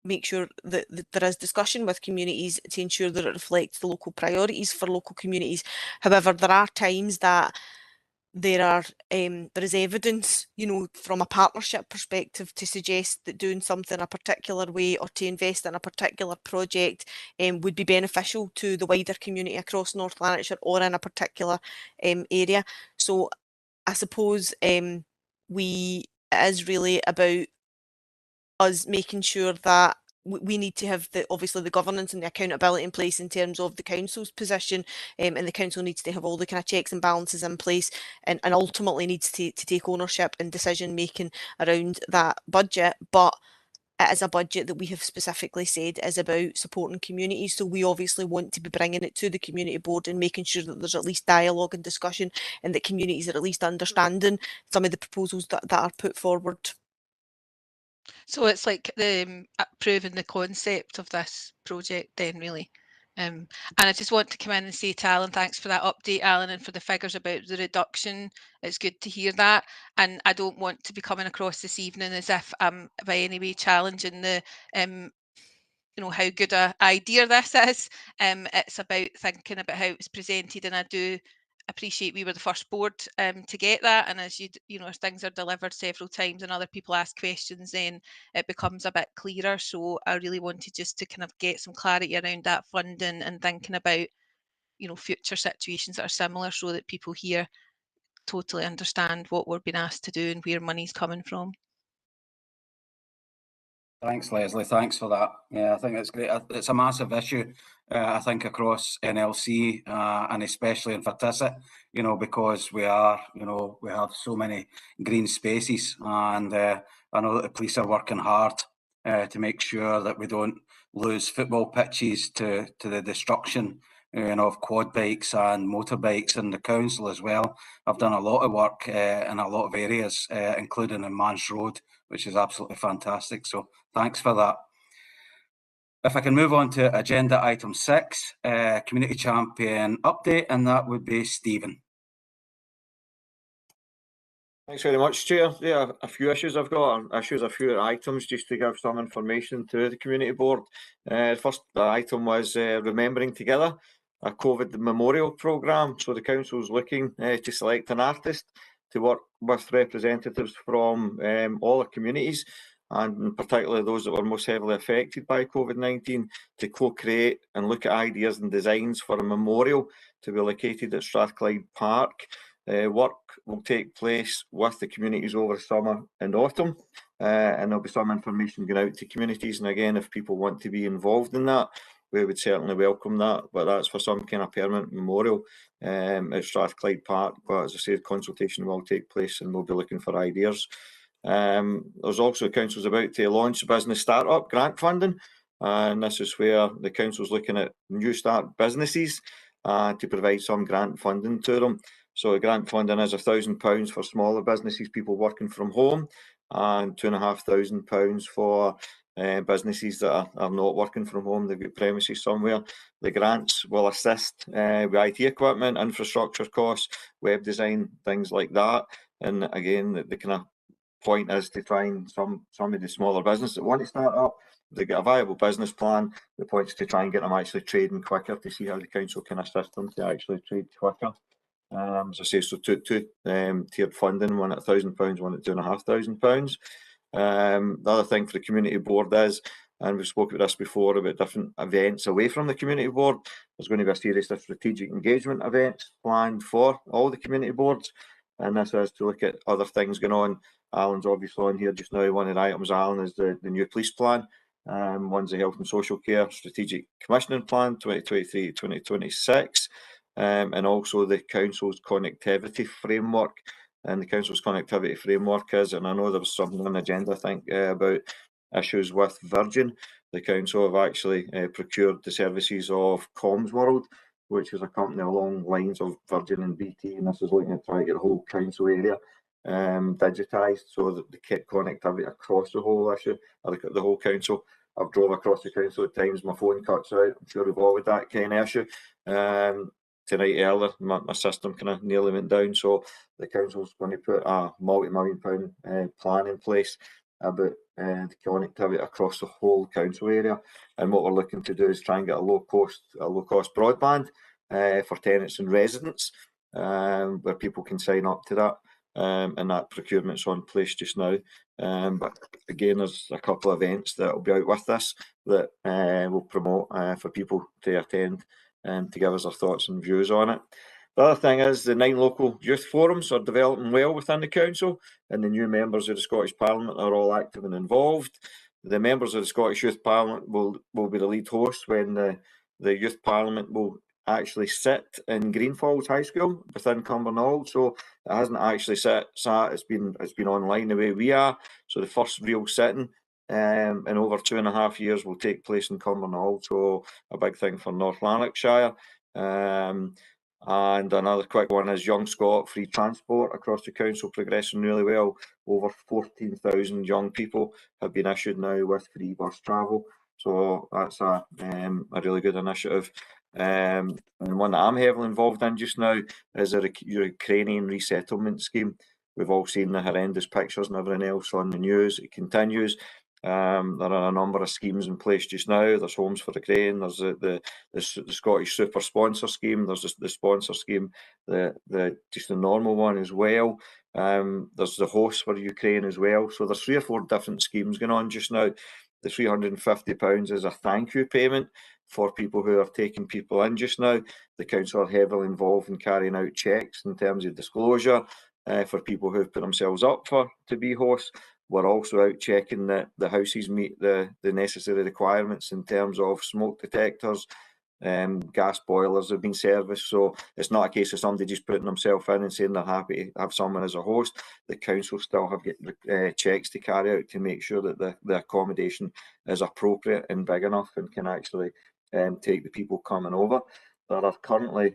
make sure that there is discussion with communities to ensure that it reflects the local priorities for local communities. However, there are times that there is evidence, from a partnership perspective to suggest that doing something a particular way or to invest in a particular project would be beneficial to the wider community across North Lanarkshire or in a particular area. So I suppose it is really about us making sure that we need to have obviously the governance and the accountability in place in terms of the council's position, and the council needs to have all the kind of checks and balances in place, and ultimately needs to take ownership and decision making around that budget. But it is a budget that we have specifically said is about supporting communities, so we obviously want to be bringing it to the community board and making sure that there's at least dialogue and discussion, and that communities are at least understanding some of the proposals that are put forward. So it's like proving the concept of this project then, really. And I just want to come in and say to Alan, thanks for that update, Alan, and for the figures about the reduction. It's good to hear that. And I don't want to be coming across this evening as if I'm by any way challenging the how good a idea this is. It's about thinking about how it's presented, and I do appreciate we were the first board to get that, and as as things are delivered several times and other people ask questions, then it becomes a bit clearer. So I really wanted just to kind of get some clarity around that funding and thinking about future situations that are similar, so that people here totally understand what we're being asked to do and where money's coming from. Thanks, Leslie. Thanks for that. Yeah, I think it's great. It's a massive issue, I think, across NLC and especially in Fertisset, because we have so many green spaces, and I know that the police are working hard to make sure that we don't lose football pitches to the destruction of quad bikes and motorbikes in the council as well. I've done a lot of work in a lot of areas, including in Manse Road, which is absolutely fantastic. So thanks for that. If I can move on to agenda item 6, community champion update, and that would be Stephen. Thanks very much, Chair. Yeah, a few issues I've got, a few items just to give some information to the community board. First item was Remembering Together, a COVID memorial programme. So the council is looking to select an artist to work with representatives from all the communities, and particularly those that were most heavily affected by COVID-19, to co-create and look at ideas and designs for a memorial to be located at Strathclyde Park. Work will take place with the communities over summer and autumn, and there'll be some information going out to communities. And again, if people want to be involved in that, we would certainly welcome that. But that's for some kind of permanent memorial at Strathclyde Park. But as I say, the consultation will take place, and we'll be looking for ideas. There's also the council's about to launch business startup grant funding, and this is where the council's looking at new start businesses to provide some grant funding to them. So the grant funding is £1,000 for smaller businesses, people working from home, and £2,500 for businesses that are not working from home. They've got premises somewhere. The grants will assist with IT equipment, infrastructure costs, web design, things like that. And again, the kind of point is to try and some of the smaller businesses that want to start up, they get a viable business plan. The point is to try and get them actually trading quicker, to see how the council can assist them to actually trade quicker. As I say, so two tiered funding, one at £1,000, one at £2,500. The other thing for the community board is, and we've spoken about this before, about different events away from the community board. There's going to be a series of strategic engagement events planned for all the community boards, and this is to look at other things going on. Alan's obviously on here just now. One of the items, Alan, is the new police plan. One's the health and social care strategic commissioning plan 2023-2026. And also the council's connectivity framework. And the council's connectivity framework is, and I know there was something on the agenda, I think, about issues with Virgin. The council have actually procured the services of ComsWorld, which is a company along lines of Virgin and BT, and this is looking at trying to get the whole council area digitised, so that they get connectivity across the whole issue, or the whole council. I've drove across the council at times, my phone cuts out. I'm sure we've all had that kind of issue. Tonight earlier, my system kind of nearly went down, so the council's going to put a multi-million-pound plan in place about the connectivity across the whole council area. And what we're looking to do is try and get a low-cost broadband for tenants and residents, where people can sign up to that. And that procurement's on place just now. But again, there's a couple of events that will be out with this that will promote for people to attend and to give us their thoughts and views on it. The other thing is the 9 local youth forums are developing well within the council, and the new members of the Scottish Parliament are all active and involved. The members of the Scottish Youth Parliament will be the lead hosts when the Youth Parliament will actually sit in Greenfalls High School within Cumbernauld. So it hasn't actually sat, it's been online the way we are. So the first real sitting in over 2.5 years will take place in Cumbernauld, so a big thing for North Lanarkshire. And another quick one is Young Scot free transport across the council, progressing really well. Over 14,000 young people have been issued now with free bus travel, so that's a really good initiative. And one that I'm heavily involved in just now is the Ukrainian resettlement scheme. We've all seen the horrendous pictures and everything else on the news. It continues. There are a number of schemes in place just now. There's Homes for Ukraine, there's the Scottish Super Sponsor Scheme, there's the sponsor scheme, just the normal one as well. There's the Host for Ukraine as well. So there's 3 or 4 different schemes going on just now. The £350 is a thank you payment for people who are taking people in just now. The council are heavily involved in carrying out checks in terms of disclosure for people who have put themselves up to be hosts. We're also out checking that the houses meet the necessary requirements in terms of smoke detectors. Gas boilers have been serviced, so it's not a case of somebody just putting themselves in and saying they're happy to have someone as a host. The council still have checks to carry out to make sure that the accommodation is appropriate and big enough and can actually take the people coming over. there are currently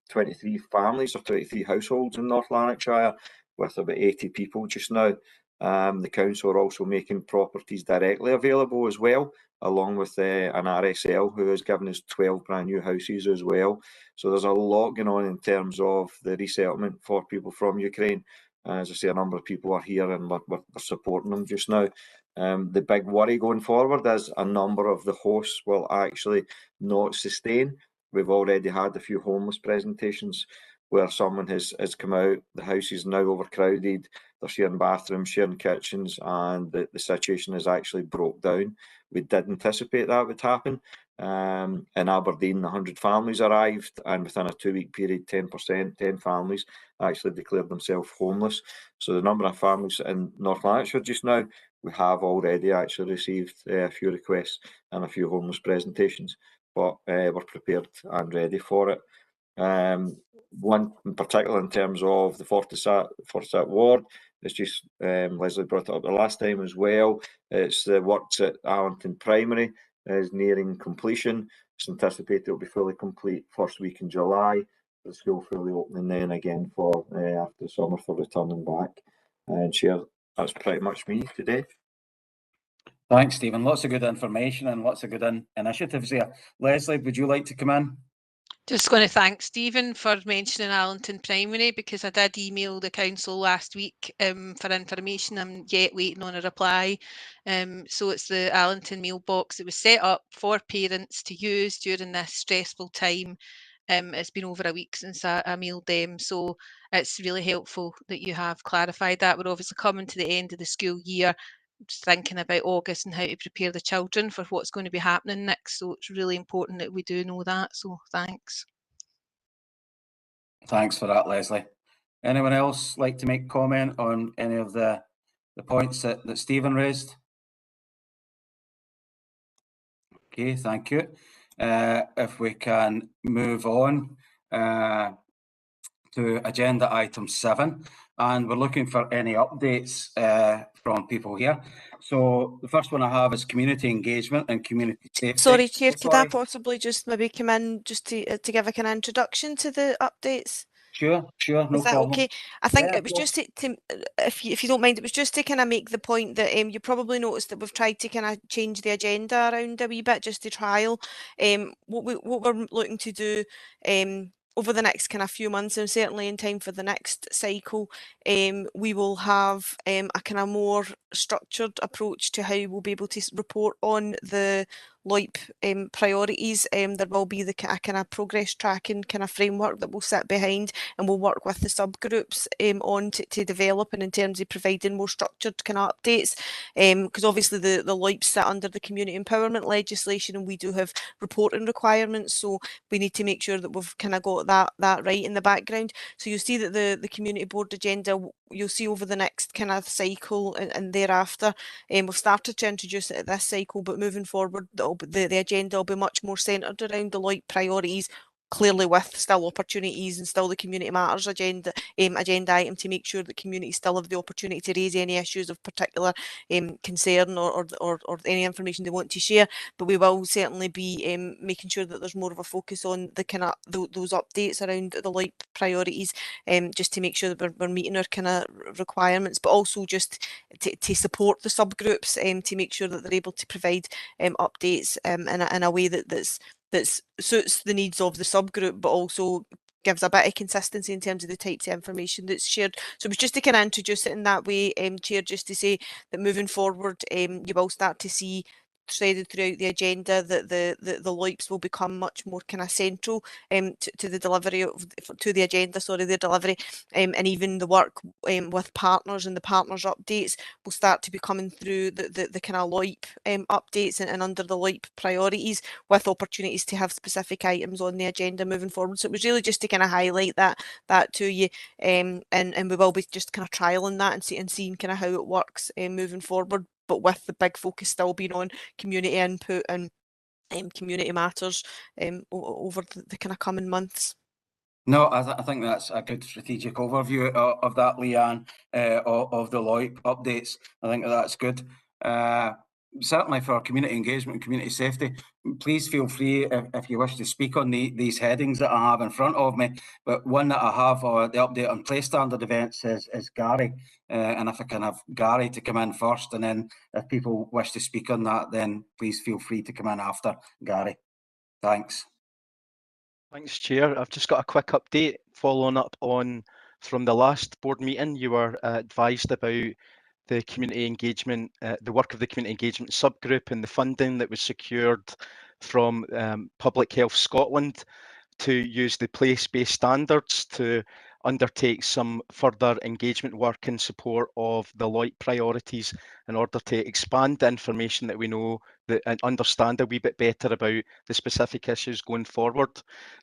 23 families or 23 households in North Lanarkshire with about 80 people just now. The council are also making properties directly available as well, along with an RSL who has given us 12 brand new houses as well. So there's a lot going on in terms of the resettlement for people from Ukraine. As I say, a number of people are here and we're supporting them just now. The big worry going forward is a number of the hosts will actually not sustain. We've already had a few homeless presentations where someone has come out, the house is now overcrowded, they're sharing bathrooms, sharing kitchens, and the situation is actually broke down. We did anticipate that would happen. In Aberdeen, 100 families arrived, and within a 2-week period, 10 families actually declared themselves homeless. So the number of families in North Lanarkshire just now, we have already actually received a few requests and a few homeless presentations, but we're prepared and ready for it. One in particular in terms of the Fortissat ward, it's just Leslie brought it up the last time as well. It's the works at Allington Primary is nearing completion. It's anticipated it will be fully complete first week in July. The school fully opening then again for after the summer for returning back. And Chair, that's pretty much me today. Thanks, Stephen. Lots of good information and lots of good initiatives there. Leslie, would you like to come in? Just going to thank Stephen for mentioning Allington Primary, because I did email the council last week for information. I'm yet waiting on a reply. So it's the Allington mailbox. It was set up for parents to use during this stressful time. It's been over a week since I mailed them, so it's really helpful that you have clarified that. We're obviously coming to the end of the school year, just thinking about August and how to prepare the children for what's going to be happening next. So it's really important that we do know that. So thanks. Thanks for that, Leslie. Anyone else like to make comment on any of the points that Stephen raised? Okay, thank you. If we can move on to agenda item 7, and we're looking for any updates from people here. So the first one I have is community engagement and community safety. Sorry, Chair, could I possibly just maybe come in just to give like an introduction to the updates? Sure, no Is that problem. okay? I think Yeah, it was just to if you don't mind, it was just to kind of make the point that you probably noticed that we've tried to kind of change the agenda around a wee bit just to trial what we're looking to do over the next kind of few months, and certainly in time for the next cycle, we will have a kind of more structured approach to how we'll be able to report on the LOIP priorities. There will be the kind of progress tracking kind of framework that will sit behind, and we'll work with the subgroups on to develop, and in terms of providing more structured kind of updates, because obviously the LOIPs sit under the community empowerment legislation, and we do have reporting requirements, so we need to make sure that we've kind of got that right in the background. So you'll see that the community board agenda, you'll see over the next kind of cycle and thereafter, we've started to introduce it at this cycle, but moving forward the agenda will be much more centred around the LOIP priorities, clearly with still opportunities and still the community matters agenda item to make sure that communities still have the opportunity to raise any issues of particular concern or any information they want to share. But we will certainly be making sure that there's more of a focus on the kind of those updates around the LOIP priorities, just to make sure that we're meeting our kind of requirements, but also just to support the subgroups, to make sure that they're able to provide updates in a way that suits the needs of the subgroup, but also gives a bit of consistency in terms of the types of information that's shared. So it was just to kind of introduce it in that way, Chair, just to say that moving forward, you will start to see threaded throughout the agenda that the LOIPs will become much more kind of central to the delivery to the agenda, the delivery, and even the work with partners and the partners updates will start to be coming through the kind of LOIP updates and under the LOIP priorities, with opportunities to have specific items on the agenda moving forward. So it was really just to kind of highlight that to you, and we will be just kind of trialing that and seeing kind of how it works moving forward, but with the big focus still being on community input and community matters over the kind of coming months. No, I think that's a good strategic overview of that, Leanne, of the LOIP updates. I think that's good. certainly for community engagement and community safety, please feel free if you wish to speak on these headings that I have in front of me. But one that I have, the update on place standard events, is Gary. And if I can have Gary to come in first, and then if people wish to speak on that, then please feel free to come in after Gary. Thanks. Thanks, Chair. I've just got a quick update following up on from the last board meeting. You were advised about the community engagement, the work of the community engagement subgroup and the funding that was secured from Public Health Scotland to use the place-based standards to undertake some further engagement work in support of the LOIT priorities in order to expand the information that we know and understand a wee bit better about the specific issues going forward.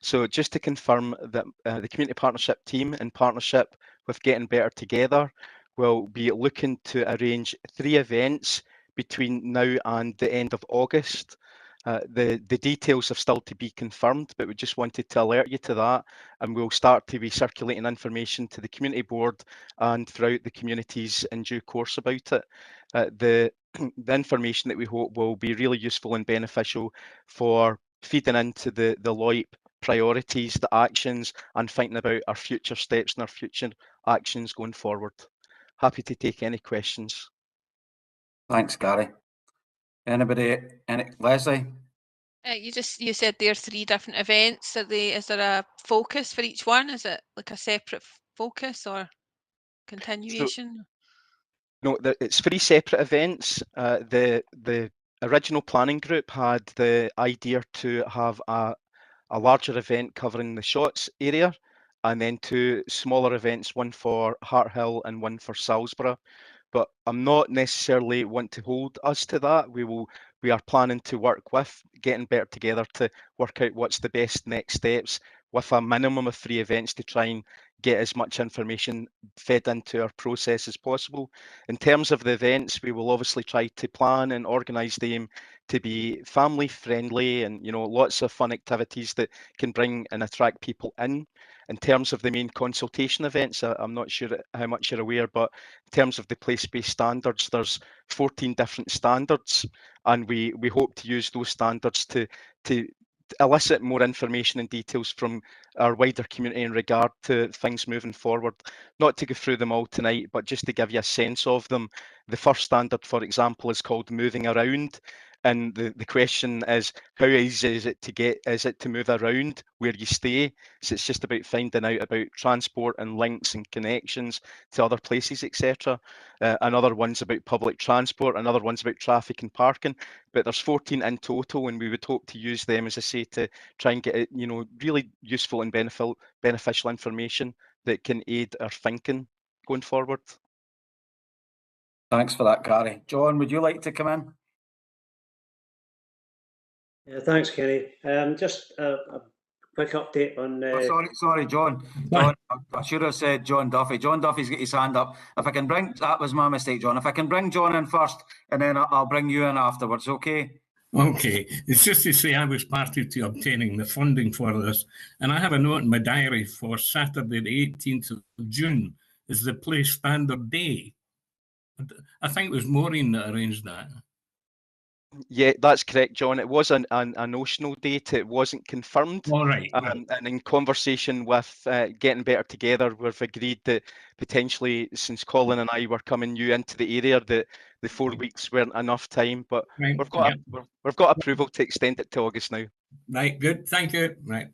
So just to confirm that the Community Partnership team, in partnership with Getting Better Together, will be looking to arrange 3 events between now and the end of August. The details have still to be confirmed, but we just wanted to alert you to that, and we'll start to be circulating information to the community board and throughout the communities in due course about it. The information that we hope will be really useful and beneficial for feeding into the LOIT priorities, the actions, and thinking about our future steps and our future actions going forward. Happy to take any questions. Thanks, Gary. Anybody? Leslie? You said there are 3 different events. Is there a focus for each one? Is it like a separate focus or continuation? No, it's 3 separate events. The original planning group had the idea to have a larger event covering the Shotts area, and then 2 smaller events, one for Harthill and one for Salisbury. But I'm not necessarily want to hold us to that. We are planning to work with Getting Better Together to work out what's the best next steps with a minimum of 3 events to try and get as much information fed into our process as possible. In terms of the events, we will obviously try to plan and organise them to be family friendly and, you know, lots of fun activities that can bring and attract people in. In terms of the main consultation events, I'm not sure how much you're aware, but in terms of the place-based standards, there's 14 different standards, and we hope to use those standards to elicit more information and details from our wider community in regard to things moving forward. Not to go through them all tonight, but just to give you a sense of them. The first standard, for example, is called moving around. And the question is, how easy is it to move around where you stay? So it's just about finding out about transport and links and connections to other places, etc. Another one's about public transport, another one's about traffic and parking. But there's 14 in total, and we would hope to use them, as I say, to try and get, you know, really useful and beneficial information that can aid our thinking going forward. Thanks for that, Gary. John, would you like to come in? Yeah, thanks, Kenny. Just a quick update on. Sorry, John. John, I should have said John Duffy. John Duffy's got his hand up. If I can bring, that was my mistake, John. If I can bring John in first, and then I'll bring you in afterwards. Okay. Okay, it's just to say I was party to obtaining the funding for this, and I have a note in my diary for Saturday the 18th of June is the Place Standard Day. I think it was Maureen that arranged that. Yeah, that's correct, John. It was a notional date. It wasn't confirmed. All right. And in conversation with Getting Better Together, we've agreed that potentially, since Colin and I were coming new into the area, that the 4 weeks weren't enough time. But right. we've got approval to extend it to August now. Right. Good. Thank you. Right.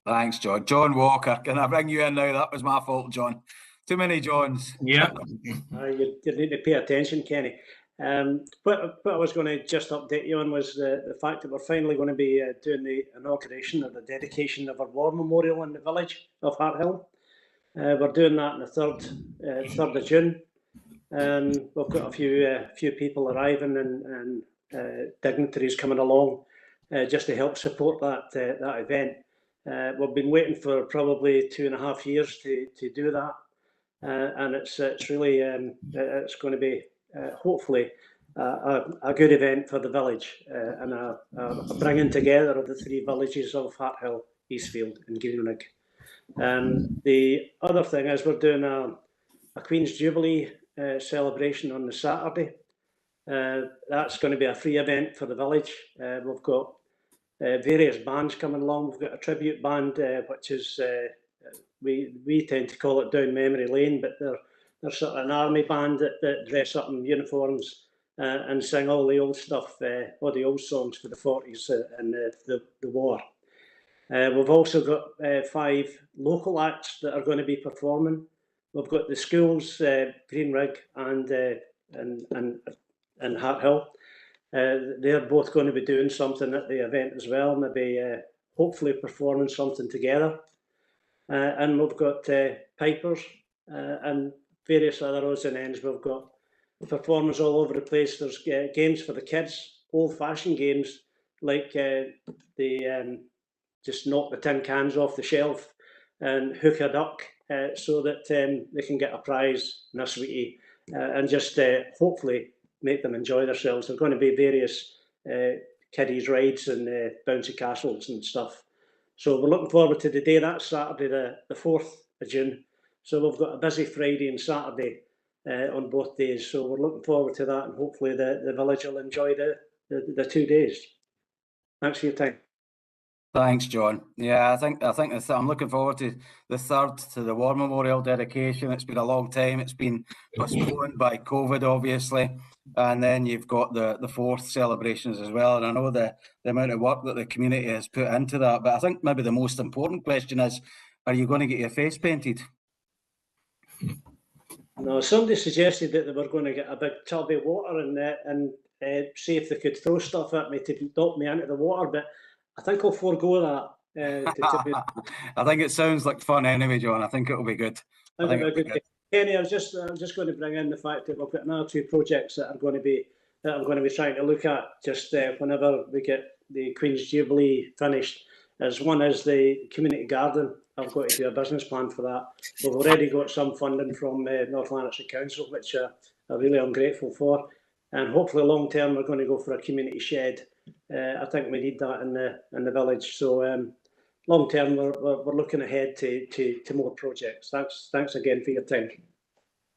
Thanks, John. John Walker, can I bring you in now? That was my fault, John. Too many Johns. Yeah. You need to pay attention, Kenny. What I was going to just update you on was the fact that we're finally going to be doing the inauguration of the dedication of our war memorial in the village of Harthill. We're doing that on the 3rd of June. We've got a few people arriving and dignitaries coming along just to help support that event. We've been waiting for probably 2.5 years to do that, and it's really it's going to be hopefully a good event for the village and a bringing together of the 3 villages of Harthill, Eastfield and Greenwich. The other thing is we're doing a Queen's Jubilee celebration on the Saturday. That's going to be a free event for the village. We've got various bands coming along. We've got a tribute band, which is, we tend to call it Down Memory Lane, but they're sort of an army band that dress up in uniforms and sing all the old stuff, all the old songs for the 40s and the war. We've also got 5 local acts that are going to be performing. We've got the schools, Greenrig and Hart Hill. They're both going to be doing something at the event as well, maybe hopefully performing something together. And we've got pipers and various other odds and ends. We've got performers all over the place. There's games for the kids, old-fashioned games like just knock the tin cans off the shelf and hook a duck so that they can get a prize and a sweetie and just hopefully make them enjoy themselves. There are going to be various kiddies rides and bouncy castles and stuff. So we're looking forward to the day. That's Saturday the 4th of June. So we've got a busy Friday and Saturday on both days. So we're looking forward to that, and hopefully the village will enjoy the 2 days. Thanks for your time. Thanks, John. Yeah, I think I'm looking forward to the 3rd, to the War Memorial dedication. It's been a long time. It's been postponed by COVID, obviously, and then you've got the 4th celebrations as well. And I know the amount of work that the community has put into that. But I think maybe the most important question is, are you going to get your face painted? No, somebody suggested that they were going to get a big tub of water and see if they could throw stuff at me to knock me into the water, but I think I'll forego that. I think it sounds like fun anyway, John. I think it'll be good. I think it'll be good. Kenny, I'm just going to bring in the fact that we've got another 2 projects that I'm going to be trying to look at just whenever we get the Queen's Jubilee finished. As one is the community garden. I've got to do a business plan for that. We've already got some funding from North Lanarkshire Council, which I really am grateful for. And hopefully long term, we're going to go for a community shed. I think we need that in the village. So long term, we're looking ahead to more projects. Thanks again for your time.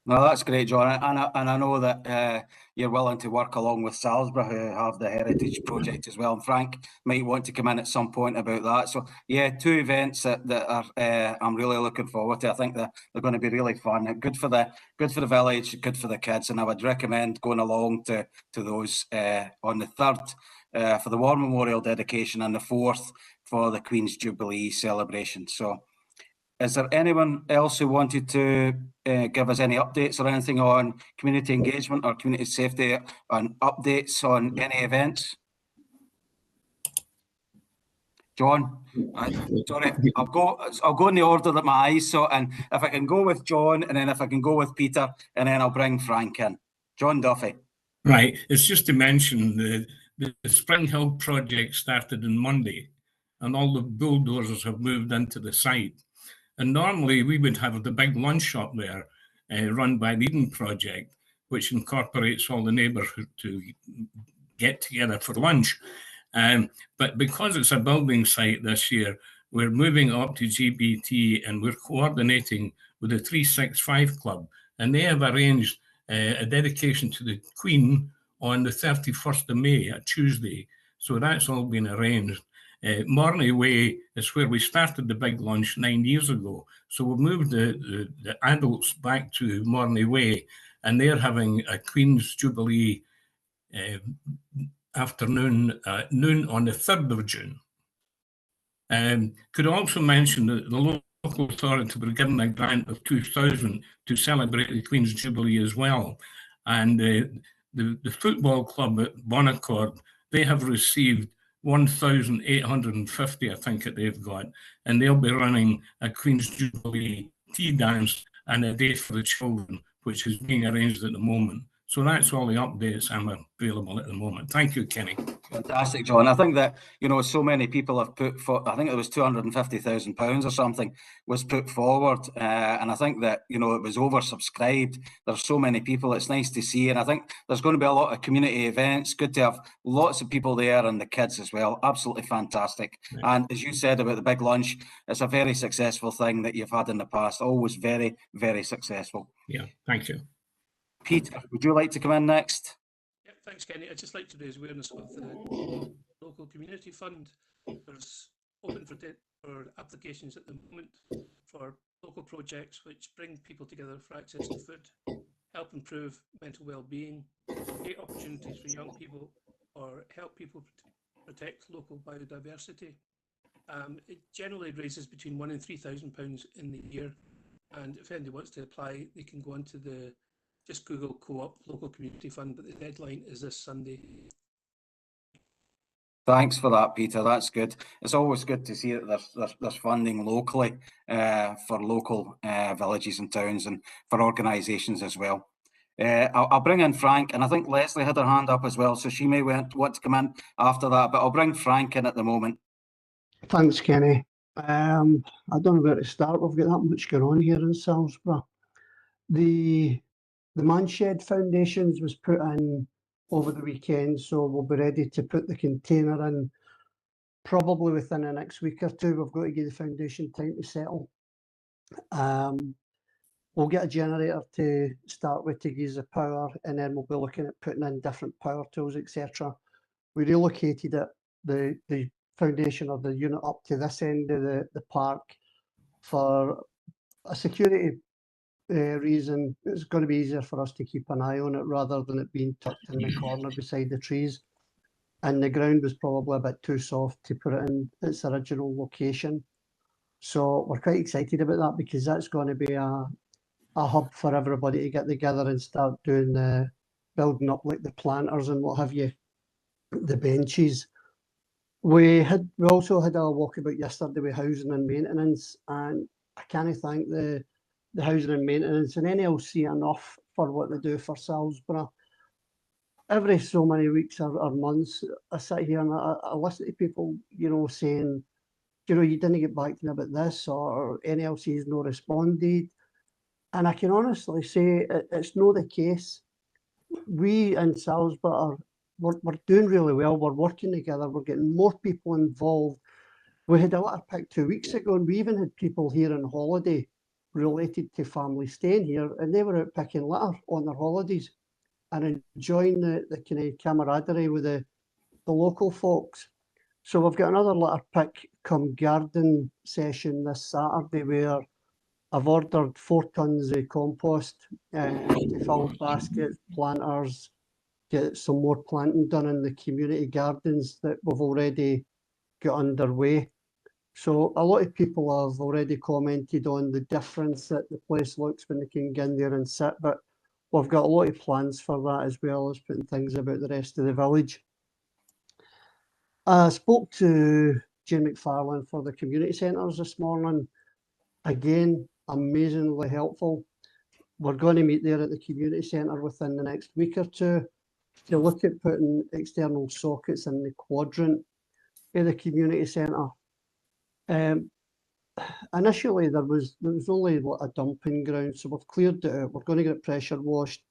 No, that's great, John. And I know that you're willing to work along with Salisbury, who have the Heritage Project as well. And Frank might want to come in at some point about that. So yeah, 2 events that are I'm really looking forward to. I think that they're going to be really fun. Good for the village, good for the kids, and I would recommend going along to those on the 3rd for the War Memorial dedication and the 4th for the Queen's Jubilee celebration. So is there anyone else who wanted to give us any updates or anything on community engagement or community safety and updates on any events? John, sorry, I'll go in the order that my eyes saw, and if I can go with John, and then if I can go with Peter, and then I'll bring Frank in. John Duffy. Right, it's just to mention the Spring Hill project started on Monday, and all the bulldozers have moved into the site. And normally we would have the big lunch shop there run by the Eden Project, which incorporates all the neighbourhood to get together for lunch. But because it's a building site this year, we're moving up to GBT and we're coordinating with the 365 Club. And they have arranged a dedication to the Queen on the 31st of May, a Tuesday. So that's all been arranged. Mornay Way is where we started the big lunch 9 years ago. So we've moved the adults back to Mornay Way, and they're having a Queen's Jubilee afternoon, noon on the 3rd of June. Could also mention that the local authority were given a grant of $2,000 to celebrate the Queen's Jubilee as well. And the football club at Bonaccord, they have received 1,850, I think that they've got, and they'll be running a Queen's Jubilee tea dance and a day for the children, which is being arranged at the moment. So that's all the updates I'm available at the moment. Thank you, Kenny. Fantastic, John. I think that, so many people have put for, I think it was £250,000 or something was put forward. And I think that, it was oversubscribed. There's so many people. It's nice to see. And I think there's going to be a lot of community events. Good to have lots of people there and the kids as well. Absolutely fantastic. Right. And as you said about the big lunch, it's a very successful thing that you've had in the past. Always very, very successful. Yeah, thank you. Peter, would you like to come in next? Yep. thanks, Kenny. I'd just like to raise awareness of the local community fund. There's open for applications at the moment for local projects which bring people together for access to food, help improve mental well-being, create opportunities for young people, or help people protect local biodiversity. It generally raises between £1,000 and £3,000 in the year, and if anybody wants to apply, they can go onto just Google Co-op Local Community Fund, but the deadline is this Sunday. Thanks for that, Peter. That's good. It's always good to see that there's funding locally for local villages and towns, and for organisations as well. I'll bring in Frank, and I think Leslie had her hand up as well, so she may want to come in after that, but I'll bring Frank in at the moment. Thanks, Kenny. I don't know where to start. We've got that much going on here in Salisbury. The Manshed Foundations was put in over the weekend, so we'll be ready to put the container in probably within the next week or two. We've got to give the foundation time to settle. We'll get a generator to start with to give the power, and then we'll be looking at putting in different power tools, etc. We relocated the foundation or the unit up to this end of the park for a security reason. It's going to be easier for us to keep an eye on it rather than it being tucked in the corner beside the trees. And the ground was probably a bit too soft to put it in its original location. So we're quite excited about that, because that's going to be a hub for everybody to get together and start doing building up like the planters and what have you, the benches. We also had a walkabout yesterday with housing and maintenance, and I can't thank the housing and maintenance and NLC enough for what they do for Salisbury. Every so many weeks or months, I sit here and I listen to people, saying, you didn't get back to me about this, or NLC's not responded. And I can honestly say it's not the case. We in Salisbury we're doing really well. We're working together. We're getting more people involved. We had a litter pick 2 weeks ago, and we even had people here on holiday related to family staying here, and they were out picking litter on their holidays and enjoying the kind of camaraderie with the local folks. So we've got another litter pick come garden session this Saturday, where I've ordered 4 tons of compost to fill baskets, planters, get some more planting done in the community gardens that we've already got underway. So a lot of people have already commented on the difference that the place looks when they can get in there and sit, but we've got a lot of plans for that, as well as putting things about the rest of the village. I spoke to Jane McFarlane for the community centres this morning. Again, amazingly helpful. We're going to meet there at the community centre within the next week or two to look at putting external sockets in the quadrant of the community centre. Initially, there was only a dumping ground, so we've cleared it out. We're going to get it pressure washed,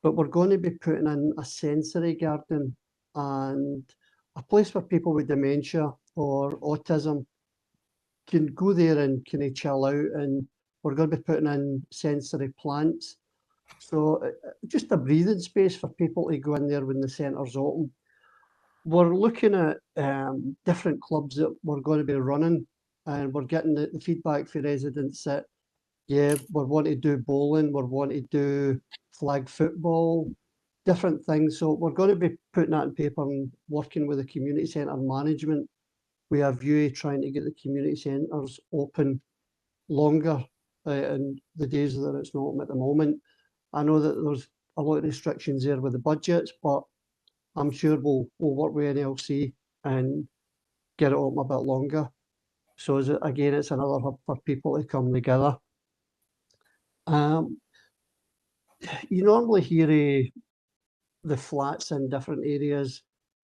but we're going to be putting in a sensory garden and a place where people with dementia or autism can go there and kind of chill out, and we're going to be putting in sensory plants. So just a breathing space for people to go in there when the centre's open. We're looking at different clubs that we're going to be running, and we're getting the feedback for residents that, yeah, we want to do bowling, we want to do flag football, different things. So we're going to be putting that in paper and working with the community centre management. We have view trying to get the community centres open longer in the days that it's not open at the moment. I know that there's a lot of restrictions there with the budgets, but I'm sure we'll work with NLC and get it open a bit longer. So again, it's another hub for people to come together. You normally hear the flats in different areas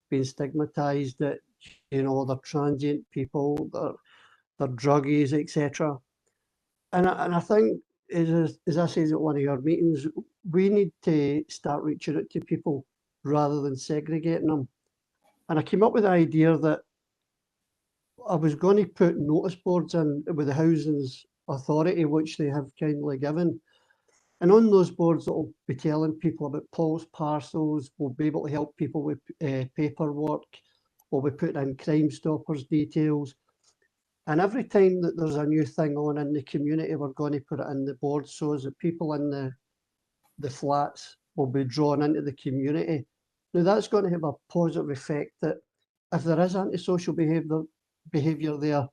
being stigmatised, that they're transient people, they're druggies, etc. And I think, as I said at one of your meetings, we need to start reaching out to people rather than segregating them. And I came up with the idea that I was going to put notice boards in with the Housing Authority, which they have kindly given, And on those boards, it'll be telling people about Paul's parcels. We'll be able to help people with paperwork. We'll be putting in Crime Stoppers details. And every time that there's a new thing on in the community, we're going to put it in the board so that people in the flats will be drawn into the community. Now, that's going to have a positive effect that if there is antisocial behaviour there,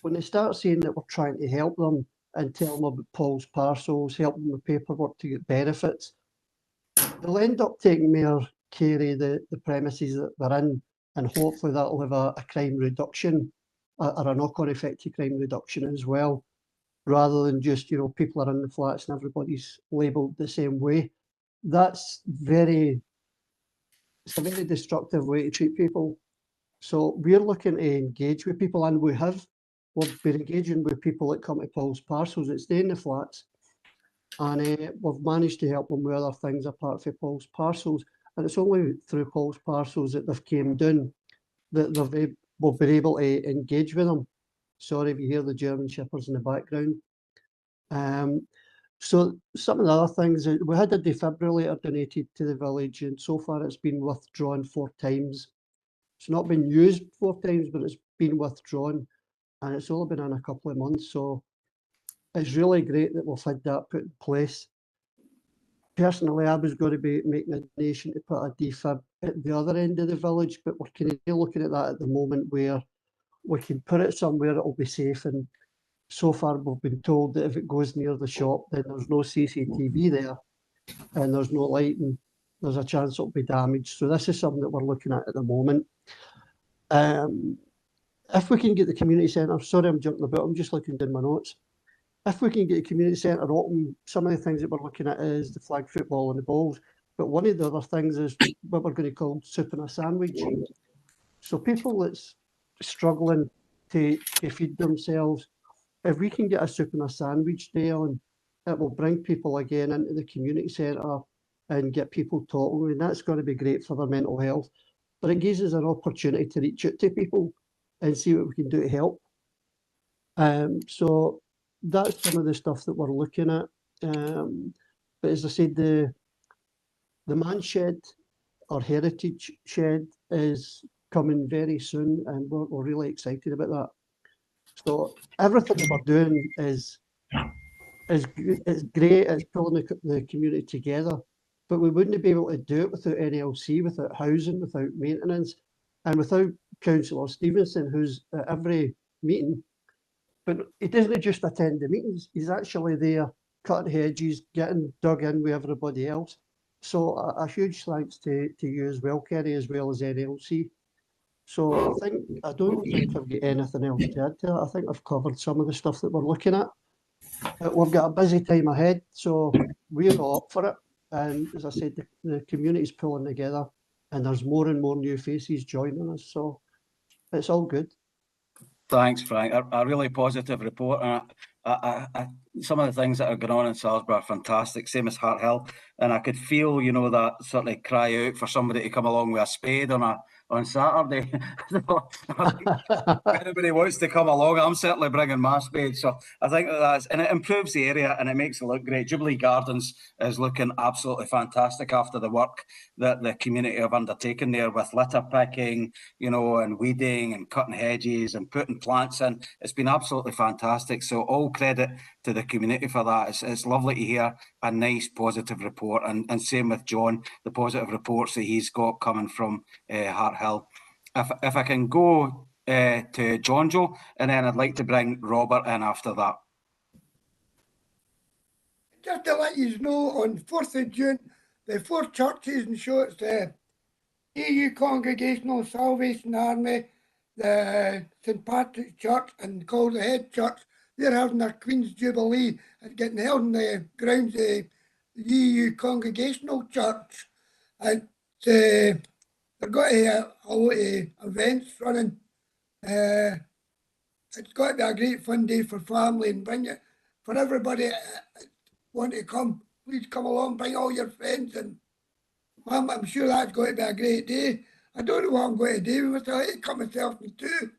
when they start saying that we're trying to help them and tell them about Paul's parcels, help them with paperwork to get benefits, they'll end up taking more care of the premises that they're in, and hopefully that'll have a crime reduction or a knock-on effect to crime reduction as well, rather than just, you know, people are in the flats and everybody's labelled the same way. It's a very destructive way to treat people. So we're looking to engage with people, and we've been engaging with people that come to Paul's parcels that stay in the flats, and we've managed to help them with other things apart from Paul's parcels. And it's only through Paul's parcels that they've came down that we've been able to engage with them. Sorry if you hear the German shepherds in the background. So some of the other things, we had a defibrillator donated to the village, and so far it's been withdrawn 4 times. It's not been used 4 times, but it's been withdrawn, and it's only been in a couple of months. So it's really great that we've had that put in place. Personally, I was going to be making a donation to put a defib at the other end of the village, but we're kind of looking at that at the moment where we can put it somewhere it'll be safe. And so far we've been told that if it goes near the shop, then there's no CCTV there and there's no lighting, there's a chance it'll be damaged. So this is something that we're looking at the moment. If we can get the community centre, sorry I'm jumping about, I'm just looking down my notes. If we can get the community centre open, some of the things that we're looking at is the flag football and the balls. But one of the other things is what we're going to call soup and a sandwich. So people that's struggling to feed themselves, if we can get a soup and a sandwich day on, it will bring people again into the community centre and get people talking, and that's going to be great for their mental health. But it gives us an opportunity to reach out to people and see what we can do to help. So that's some of the stuff that we're looking at. But as I said, the man shed, or heritage shed, is coming very soon, and we're really excited about that. So everything that we're doing is great. It's pulling the community together, but we wouldn't be able to do it without NLC, without housing, without maintenance, and without Councillor Stevenson, who's at every meeting. But he doesn't just attend the meetings, he's actually there cutting hedges, getting dug in with everybody else. So a huge thanks to you as well, Kerry, as well as NLC. So I don't think I've got anything else to add to that. I think I've covered some of the stuff that we're looking at. We've got a busy time ahead, so we're all up for it. And as I said, the community's pulling together, and there's more and more new faces joining us. So it's all good. Thanks, Frank. A really positive report. Some of the things that are going on in Salisbury are fantastic, same as Hart Hill. And I could feel, you know, that certainly cry out for somebody to come along with a spade on Saturday. If anybody wants to come along, I'm certainly bringing my spade. So I think and it improves the area and it makes it look great. Jubilee Gardens is looking absolutely fantastic after the work that the community have undertaken there with litter picking, you know, and weeding and cutting hedges and putting plants in. It's been absolutely fantastic. So all credit to the community for that. It's lovely to hear a nice positive report, and same with John, the positive reports that he's got coming from Hart Hill. If I can go to John Joe, and then I'd like to bring Robert in after that. Just to let you know, on 4th of June, the 4 churches, and so it's the EU Congregational Salvation Army, the St Patrick's Church, and called the Head Church, they're having their Queen's Jubilee. It's getting held in the grounds of the EU Congregational Church. And they've got a lot of events running. It's got to be a great fun day for family, and bring it for everybody want to come. Please come along, bring all your friends, and I'm sure that's going to be a great day. I don't know what I'm going to do with myself. I cut myself in two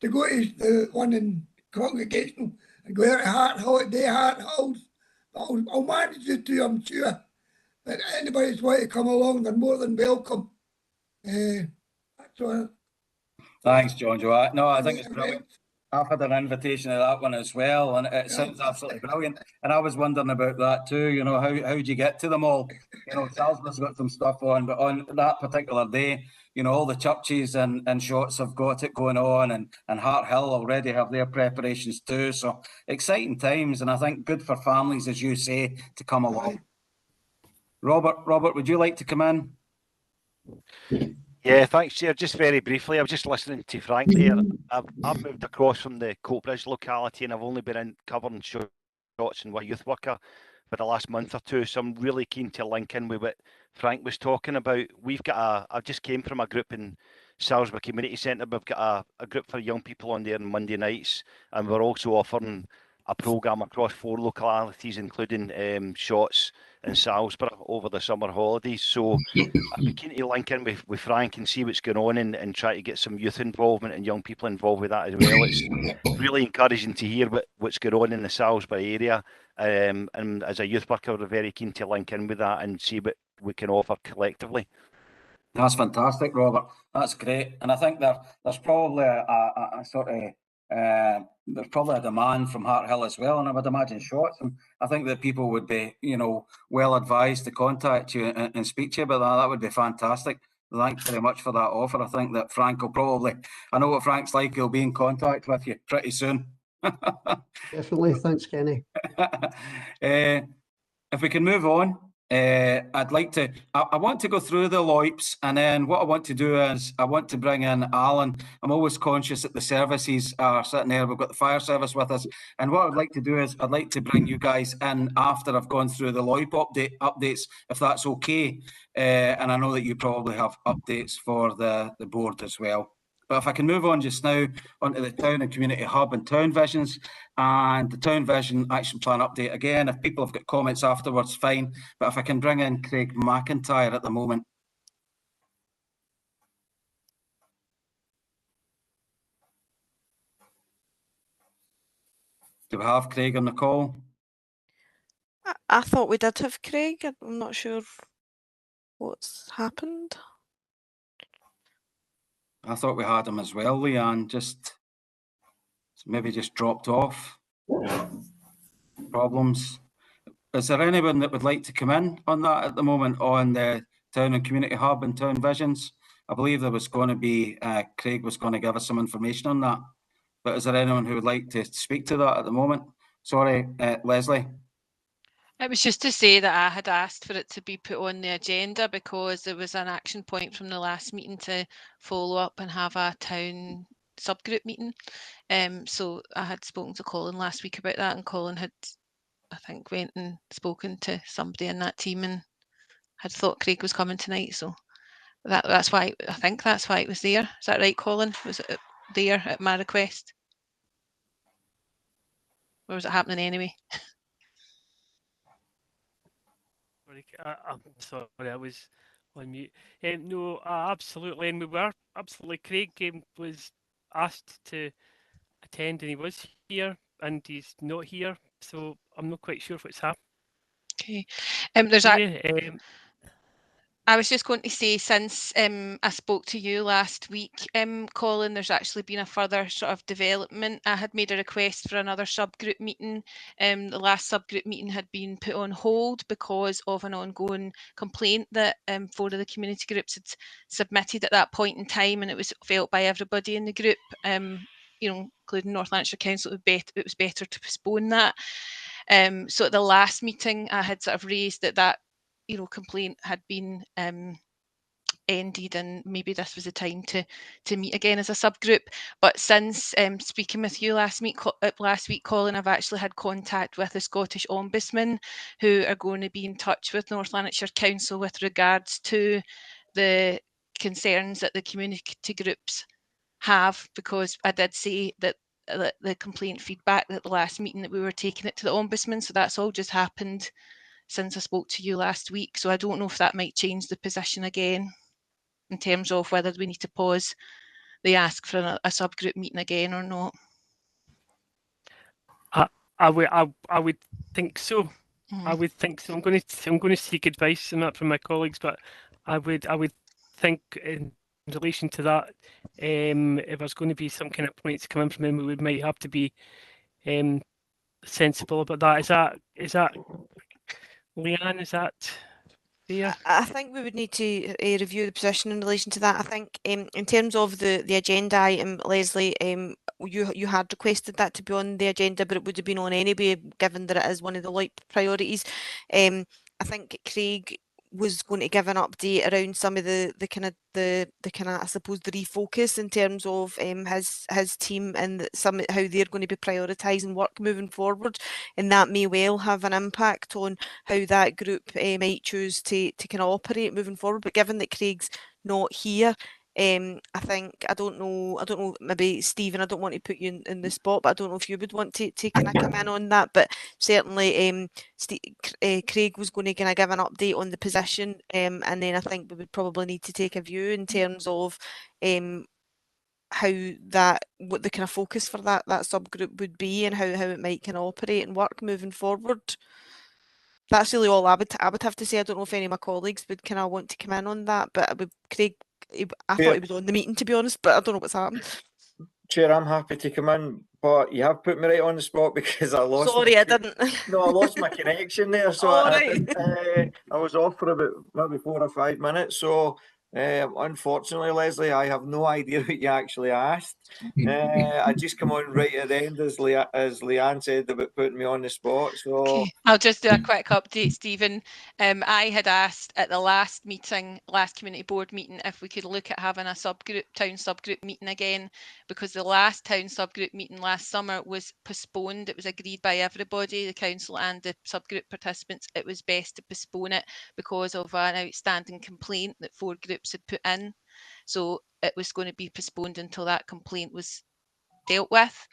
to go to the one in Congregational and go out to Hart Hall, day Hart Halls. I'll manage the two, I'm sure. But anybody's want to come along, they're more than welcome. That's all. Thanks, John Joe. No, I think it's brilliant. I've had an invitation to that one as well, and it sounds absolutely brilliant. And I was wondering about that too. You know, how do you get to them all? You know, Salisbury's got some stuff on, but on that particular day, you know, all the churches and shots have got it going on, and Hart Hill already have their preparations too. So exciting times, and I think good for families, as you say, to come along. Robert, would you like to come in? Yeah, thanks, Chair. Just very briefly, I was just listening to Frank there. I've moved across from the Coatbridge locality, and I've only been in covering shots and with youth worker for the last month or two, so I'm really keen to link in with what Frank was talking about. I just came from a group in Salisbury Community Centre. We've got a group for young people on there on Monday nights, and we're also offering a programme across 4 localities, including shots in Salisbury over the summer holidays. So I'd be keen to link in with Frank and see what's going on and try to get some youth involvement and young people involved with that as well. It's really encouraging to hear what's going on in the Salisbury area. And as a youth worker, we're very keen to link in with that and see what we can offer collectively. That's fantastic, Robert. That's great. And I think there's probably a sort of there's probably a demand from Hart Hill as well, and I would imagine shots. And I think that people would be, you know, well advised to contact you and speak to you about that. That would be fantastic. Thanks very much for that offer. I think that Frank will probably, I know what Frank's like, he'll be in contact with you pretty soon. Definitely. Thanks, Kenny. If we can move on, I'd like to, I want to go through the LOIPs, and then what I want to do is I want to bring in Alan. I'm always conscious that the services are sitting there. We've got the fire service with us. And what I'd like to do is I'd like to bring you guys in after I've gone through the LOIP updates, if that's okay. And I know that you probably have updates for the board as well. But if I can move on just now onto the Town and Community Hub and Town Visions and the Town Vision Action Plan update. Again, if people have got comments afterwards, fine. But if I can bring in Craig McIntyre at the moment. Do we have Craig on the call? I thought we did have Craig. I'm not sure what's happened. I thought we had him as well, Leanne, maybe just dropped off. Problems. Is there anyone that would like to come in on that at the moment on the Town and Community Hub and Town Visions? I believe there was going to be, Craig was going to give us some information on that. But is there anyone who would like to speak to that at the moment? Sorry, Leslie. It was just to say that I had asked for it to be put on the agenda because there was an action point from the last meeting to follow up and have a town subgroup meeting. So I had spoken to Colin last week about that, and Colin had, I think, went and spoken to somebody in that team and had thought Craig was coming tonight. So that's why, I think that's why it was there. Is that right, Colin? Was it there at my request? Or was it happening anyway? I'm sorry, I was on mute. No, absolutely, and we were absolutely. Craig was asked to attend, and he was here, and he's not here, so I'm not quite sure what's happened. Okay. I was just going to say, since I spoke to you last week, Colin, there's actually been a further sort of development. I had made a request for another subgroup meeting. The last subgroup meeting had been put on hold because of an ongoing complaint that 4 of the community groups had submitted at that point in time, and it was felt by everybody in the group, you know, including North Lanarkshire Council, it was better to postpone that. So at the last meeting, I had sort of raised that you know, complaint had been ended, and maybe this was the time to meet again as a subgroup. But since speaking with you last week, Colin, I've actually had contact with the Scottish Ombudsman, who are going to be in touch with North Lanarkshire Council with regards to the concerns that the community groups have, because I did say that the complaint feedback at the last meeting that we were taking it to the Ombudsman. So that's all just happened since I spoke to you last week. So I don't know if that might change the position again in terms of whether we need to pause the ask for a subgroup meeting again or not. I would think so. I would think so. I'm going to seek advice on that from my colleagues, but I would think in relation to that, if there's going to be some kind of points coming from him, we might have to be sensible about that. Is that Leanne? Is that fair? I think we would need to review the position in relation to that. I think in terms of the agenda item, Leslie, you had requested that to be on the agenda, but it would have been on anyway, given that it is one of the light priorities. I think Craig was going to give an update around some of the kind of I suppose the refocus in terms of his team and some how they're going to be prioritising work moving forward, and that may well have an impact on how that group might choose to kind of operate moving forward. But given that Craig's not here, I think I don't know. Maybe Stephen, I don't want to put you in the spot, but I don't know if you would want to kind of come in on that. But certainly, Craig was going to kind of give an update on the position, and then I think we would probably need to take a view in terms of what the kind of focus for that subgroup would be and how it might kind of operate and work moving forward. That's really all I would have to say. I don't know if any of my colleagues would kind of want to come in on that, but with Craig, I thought he was on the meeting, to be honest, but I don't know what's happened. Chair, I'm happy to come in, but you have put me right on the spot because I lost. Sorry, I didn't. No, I lost my connection there, so I was off for about maybe 4 or 5 minutes. So unfortunately, Leslie, I have no idea what you actually asked. I just come on right at the end, as Leanne said, about putting me on the spot. So okay. I'll just do a quick update, Stephen. I had asked at the last community board meeting, if we could look at having a town subgroup meeting again, because the last town subgroup meeting last summer was postponed. It was agreed by everybody, the council and the subgroup participants, it was best to postpone it because of an outstanding complaint that 4 groups had put in. So it was going to be postponed until that complaint was dealt with.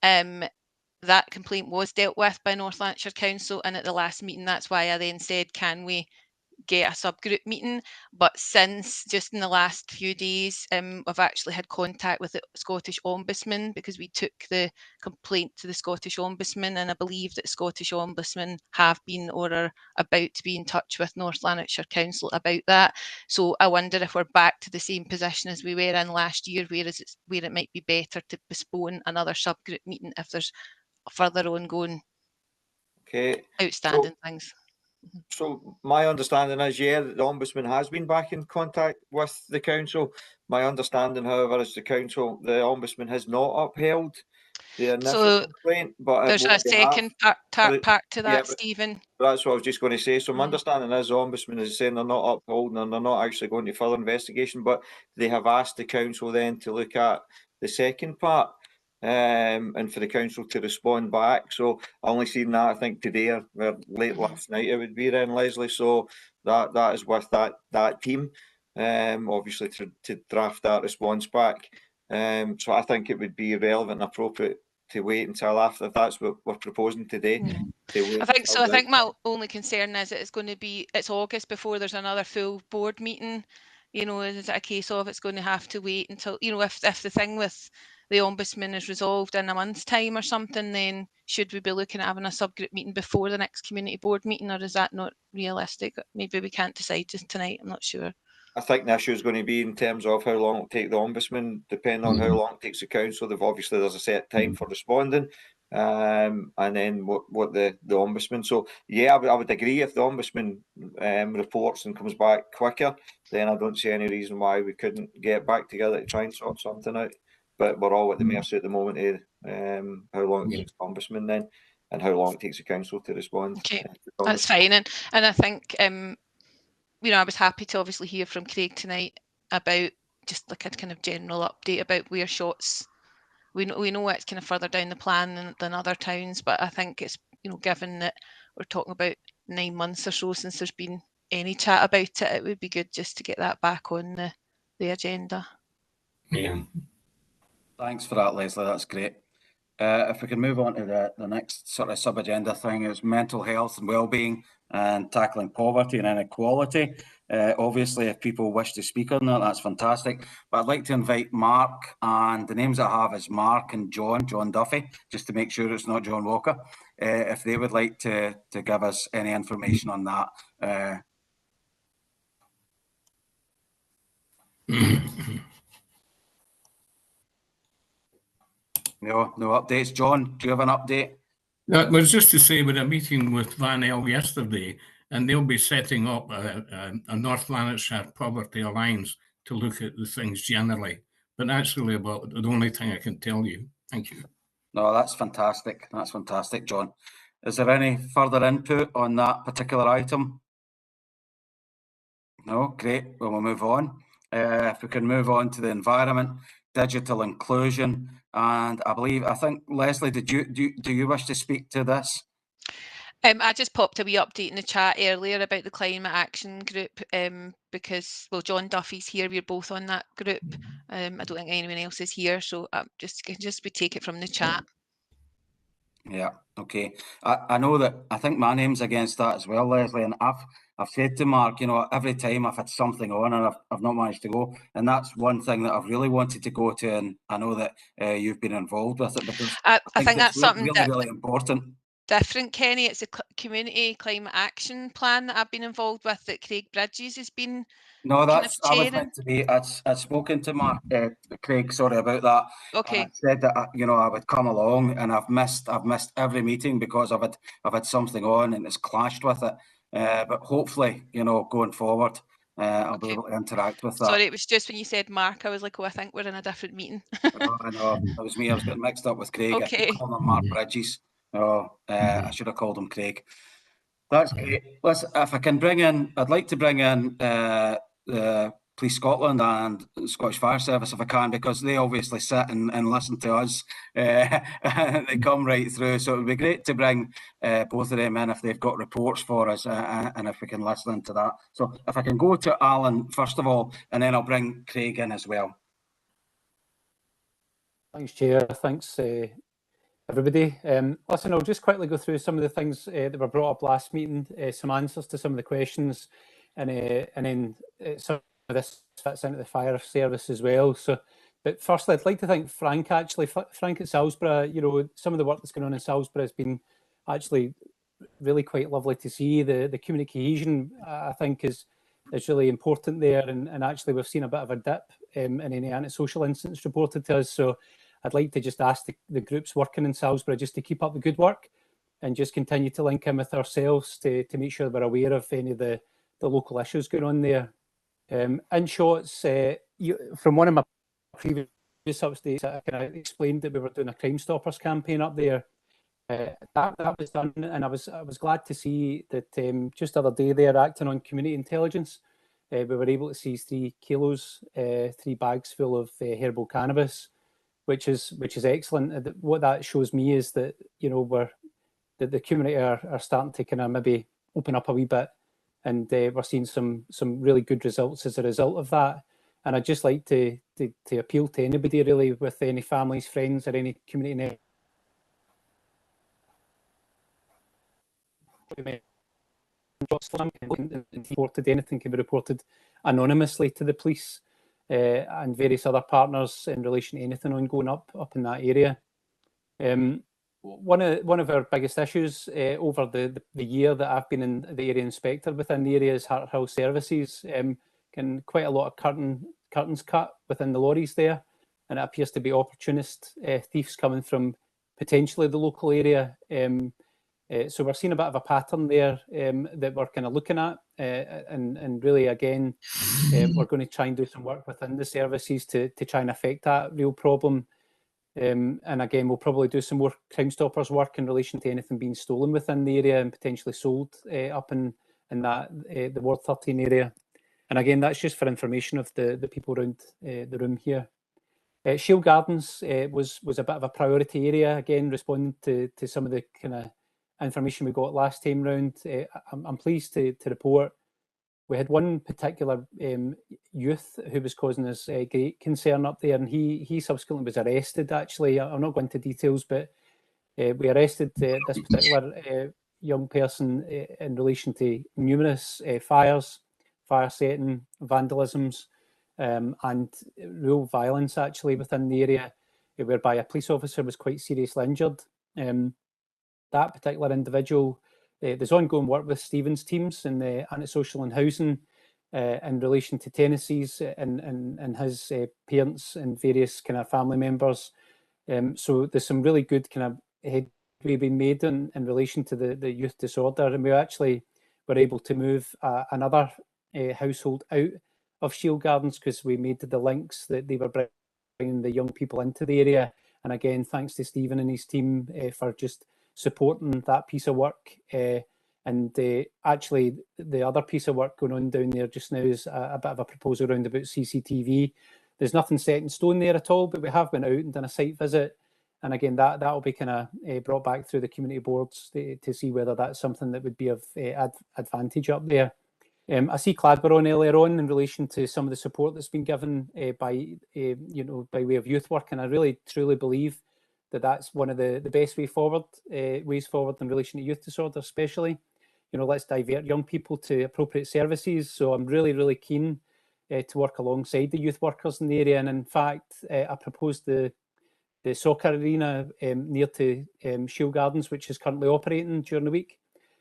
That complaint was dealt with by North Lanarkshire Council, and at the last meeting, that's why I then said, can we get a subgroup meeting? But since just in the last few days, I've actually had contact with the Scottish Ombudsman, because we took the complaint to the Scottish Ombudsman, and I believe that Scottish Ombudsman have been or are about to be in touch with North Lanarkshire Council about that. So I wonder if we're back to the same position as we were in last year, where it might be better to postpone another subgroup meeting if there's further ongoing outstanding things. So my understanding is, yeah, that the Ombudsman has been back in contact with the council. My understanding, however, is the Ombudsman has not upheld the initial complaint. But there's a second part to that, Stephen. That's what I was just going to say. So my understanding is the Ombudsman is saying they're not upholding and they're not actually going to further investigation, but they have asked the council then to look at the second part. And for the council to respond back. So I only seen that, I think, today or late last night it would be then, Leslie. So that is with that team, obviously to draft that response back. So I think it would be relevant and appropriate to wait until after, if that's what we're proposing today. I think so. I think my only concern is that it's August before there's another full board meeting. You know, is it a case of it's going to have to wait until, you know, if the thing with the Ombudsman is resolved in a month's time or something, then should we be looking at having a subgroup meeting before the next community board meeting, or is that not realistic? Maybe we can't decide just tonight, I'm not sure. I think the issue is going to be in terms of how long it'll take the Ombudsman, depending on how long it takes the council. Obviously there's a set time for responding, and then what the Ombudsman. So yeah, I would agree, if the Ombudsman reports and comes back quicker, then I don't see any reason why we couldn't get back together to try and sort something out. But we're all at the mercy at the moment of how long it takes the Ombudsman then, and how long it takes the council to respond. Okay, that's fine. And I think you know, I was happy to obviously hear from Craig tonight about just like a kind of general update about where shots. We know it's kind of further down the plan than other towns, but I think it's, you know, given that we're talking about 9 months or so since there's been any chat about it, it would be good just to get that back on the agenda. Yeah. Thanks for that, Leslie. That's great. If we can move on to the next sort of sub-agenda thing, is mental health and well-being and tackling poverty and inequality. Obviously, if people wish to speak on that, that's fantastic. But I'd like to invite Mark, and the names I have is Mark and John Duffy, just to make sure it's not John Walker, if they would like to give us any information on that. No updates. John, do you have an update? That was just to say, we had a meeting with Van El yesterday, and they'll be setting up a North Lanarkshire Poverty Alliance to look at the things generally. But that's really about the only thing I can tell you. Thank you. No, that's fantastic. That's fantastic, John. Is there any further input on that particular item? No, great. Well, we'll move on. If we can move on to the environment, digital inclusion, and I think Leslie, do you wish to speak to this? I just popped a wee update in the chat earlier about the Climate Action Group because, well, John Duffy's here. We're both on that group. I don't think anyone else is here, so we take it from the chat. Yeah, okay. I know that I think my name's against that as well, Leslie, and I've said to Mark, every time I've had something on and I've not managed to go, and that's one thing that I've really wanted to go to, and I know that you've been involved with it because I think that's something really important. Different, Kenny. It's a community climate action plan that I've been involved with that Craig Bridges has been. No, I was meant to be. I'd spoken to Mark, Craig, sorry about that. Okay. I said that I would come along, and I've missed every meeting because I've had something on and it's clashed with it. But hopefully, going forward, I'll be able to interact with that. Sorry, it was just when you said Mark, I was like, oh, I think we're in a different meeting. I know, it was me. I was getting mixed up with Craig. Okay. I keep calling him Mark Bridges. I should have called him Craig. That's great. Listen, if I can I'd like to bring in the Police Scotland and Scottish Fire Service if I can, because they obviously sit and listen to us. They come right through, so it would be great to bring both of them in if they've got reports for us, and if we can listen to that. So if I can go to Alan first of all, and then I'll bring Craig in as well. Thanks, Chair. Thanks, everybody. Listen, I'll just quickly go through some of the things that were brought up last meeting, some answers to some of the questions, and then some of this fits into the fire service as well. So, but firstly, I'd like to thank Frank, actually. Frank at Salisbury, some of the work that's going on in Salisbury has been actually really quite lovely to see. The community cohesion, I think, is really important there, and actually we've seen a bit of a dip in any antisocial incidents reported to us. So I'd like to just ask the groups working in Salisbury just to keep up the good work and just continue to link in with ourselves to make sure we're aware of any of the local issues going on there. In shots, from one of my previous updates, I kind of explained that we were doing a Crime Stoppers campaign up there. That was done, and I was glad to see that just the other day there, acting on community intelligence, we were able to seize 3 kilos, 3 bags full of herbal cannabis, which is excellent. What that shows me is that that the community are starting to kind of maybe open up a wee bit, and we're seeing some really good results as a result of that. And I'd just like to appeal to anybody really with any families, friends, or any community reported. Anything can be reported anonymously to the police and various other partners in relation to anything ongoing up in that area. One of our biggest issues over the year that I've been in the area inspector within the area is Hart Hill Services. Can quite a lot of curtains cut within the lorries there, and it appears to be opportunist thieves coming from potentially the local area. So we're seeing a bit of a pattern there that we're kind of looking at, and really again, we're going to try and do some work within the services to try and affect that real problem. And again, we'll probably do some more Crime Stoppers work in relation to anything being stolen within the area and potentially sold up in that the Ward 13 area. And again, that's just for information of the people around the room here. Shield Gardens was a bit of a priority area, again, responding to some of the kind of information we got last time round. I'm pleased to report we had one particular youth who was causing us great concern up there, and he subsequently was arrested. Actually, I'll not go into details, but we arrested this particular young person in relation to numerous fires, fire setting, vandalisms, and real violence actually within the area, whereby a police officer was quite seriously injured. That particular individual, there's ongoing work with Stephen's teams in the antisocial and housing in relation to tenancies and his parents and various kind of family members. So there's some really good kind of headway being made in relation to the youth disorder, and we actually were able to move another household out of Shield Gardens because we made the links that they were bringing the young people into the area. And again, thanks to Stephen and his team for just supporting that piece of work. And actually, the other piece of work going on down there just now is a bit of a proposal around about CCTV. There's nothing set in stone there at all, but we have been out and done a site visit. And again, that will be kind of brought back through the community boards to see whether that's something that would be of advantage up there. I see Clad were on earlier on in relation to some of the support that's been given by way of youth work, and I really truly believe that that's one of the best ways forward in relation to youth disorder, especially. Let's divert young people to appropriate services. So I'm really, really keen to work alongside the youth workers in the area. And in fact, I proposed the soccer arena near to Shield Gardens, which is currently operating during the week.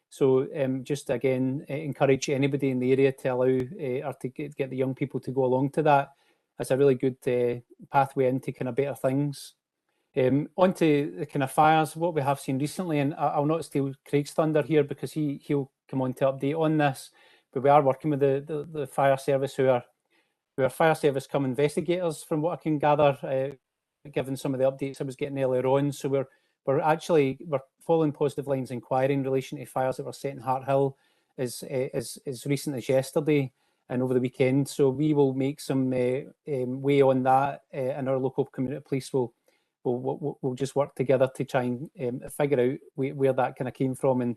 So just again, encourage anybody in the area to allow or to get the young people to go along to that. That's a really good pathway into kind of better things. Onto the kind of fires, what we have seen recently, and I'll not steal Craig's thunder here because he'll come on to update on this, but we are working with the fire service who are fire service come investigators from what I can gather, given some of the updates I was getting earlier on. So we're following positive lines inquiry in relation to fires that were set in Hart Hill as recent as yesterday and over the weekend. So we will make some way on that, and our local community police will just work together to try and figure out where that kind of came from and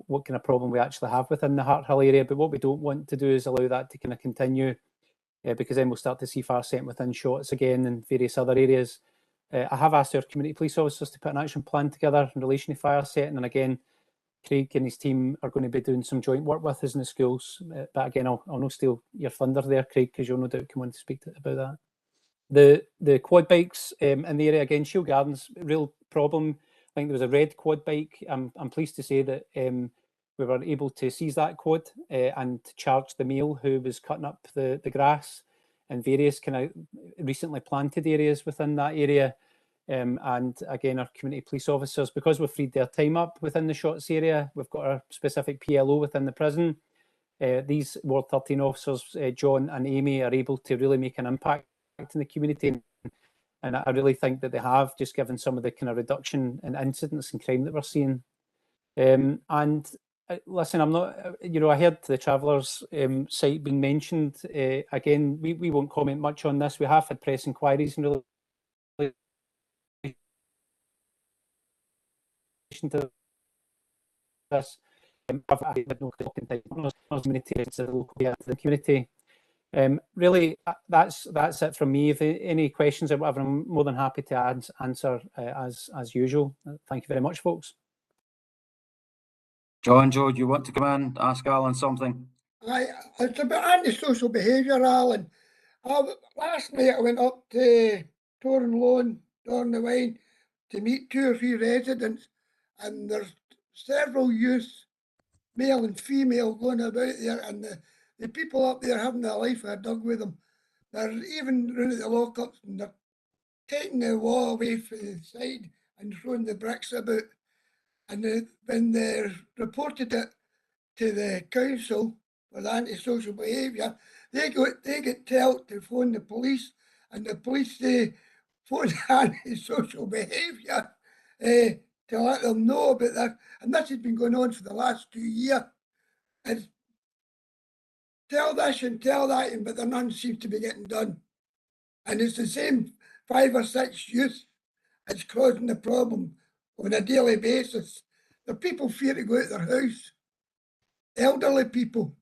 what kind of problem we actually have within the Hart Hill area. But what we don't want to do is allow that to kind of continue, because then we'll start to see fire setting within shots again in various other areas. I have asked our community police officers to put an action plan together in relation to fire setting, and again, Craig and his team are going to be doing some joint work with us in the schools. But again, I'll not steal your thunder there, Craig, because you'll no doubt come on to speak about that. The quad bikes in the area, again, Shield Gardens, real problem. I think there was a red quad bike. I'm pleased to say that we were able to seize that quad and charge the male who was cutting up the grass in various kind of recently planted areas within that area. And again, our community police officers, because we've freed their time up within the shots area, we've got our specific PLO within the prison. These Ward 13 officers, John and Amy, are able to really make an impact in the community, and I really think that they have, just given some of the kind of reduction in incidents and crime that we're seeing. And listen, I'm not, I heard the Travellers site being mentioned. Again, we won't comment much on this. We have had press inquiries in relation to this. The community. Really, that's it from me. If any questions or whatever, I'm more than happy to answer as usual. Thank you very much, folks. Joe, do you want to come in and ask Alan something? It's about antisocial behaviour, Alan. Last night I went up to Torrenlone, Dornawine, to meet 2 or 3 residents, and there's several youth, male and female, going about there, and the people up there having their life of a dog with them. They're even running the lockups and they're taking the wall away from the side and throwing the bricks about. And when they reported it to the council for the antisocial behaviour, they get told to phone the police, and the police say phone antisocial behaviour to let them know about that. And this has been going on for the last 2 years. And tell this and tell that, but none seems to be getting done. And it's the same 5 or 6 youth that's causing the problem on a daily basis. The people fear to go out their house, elderly people.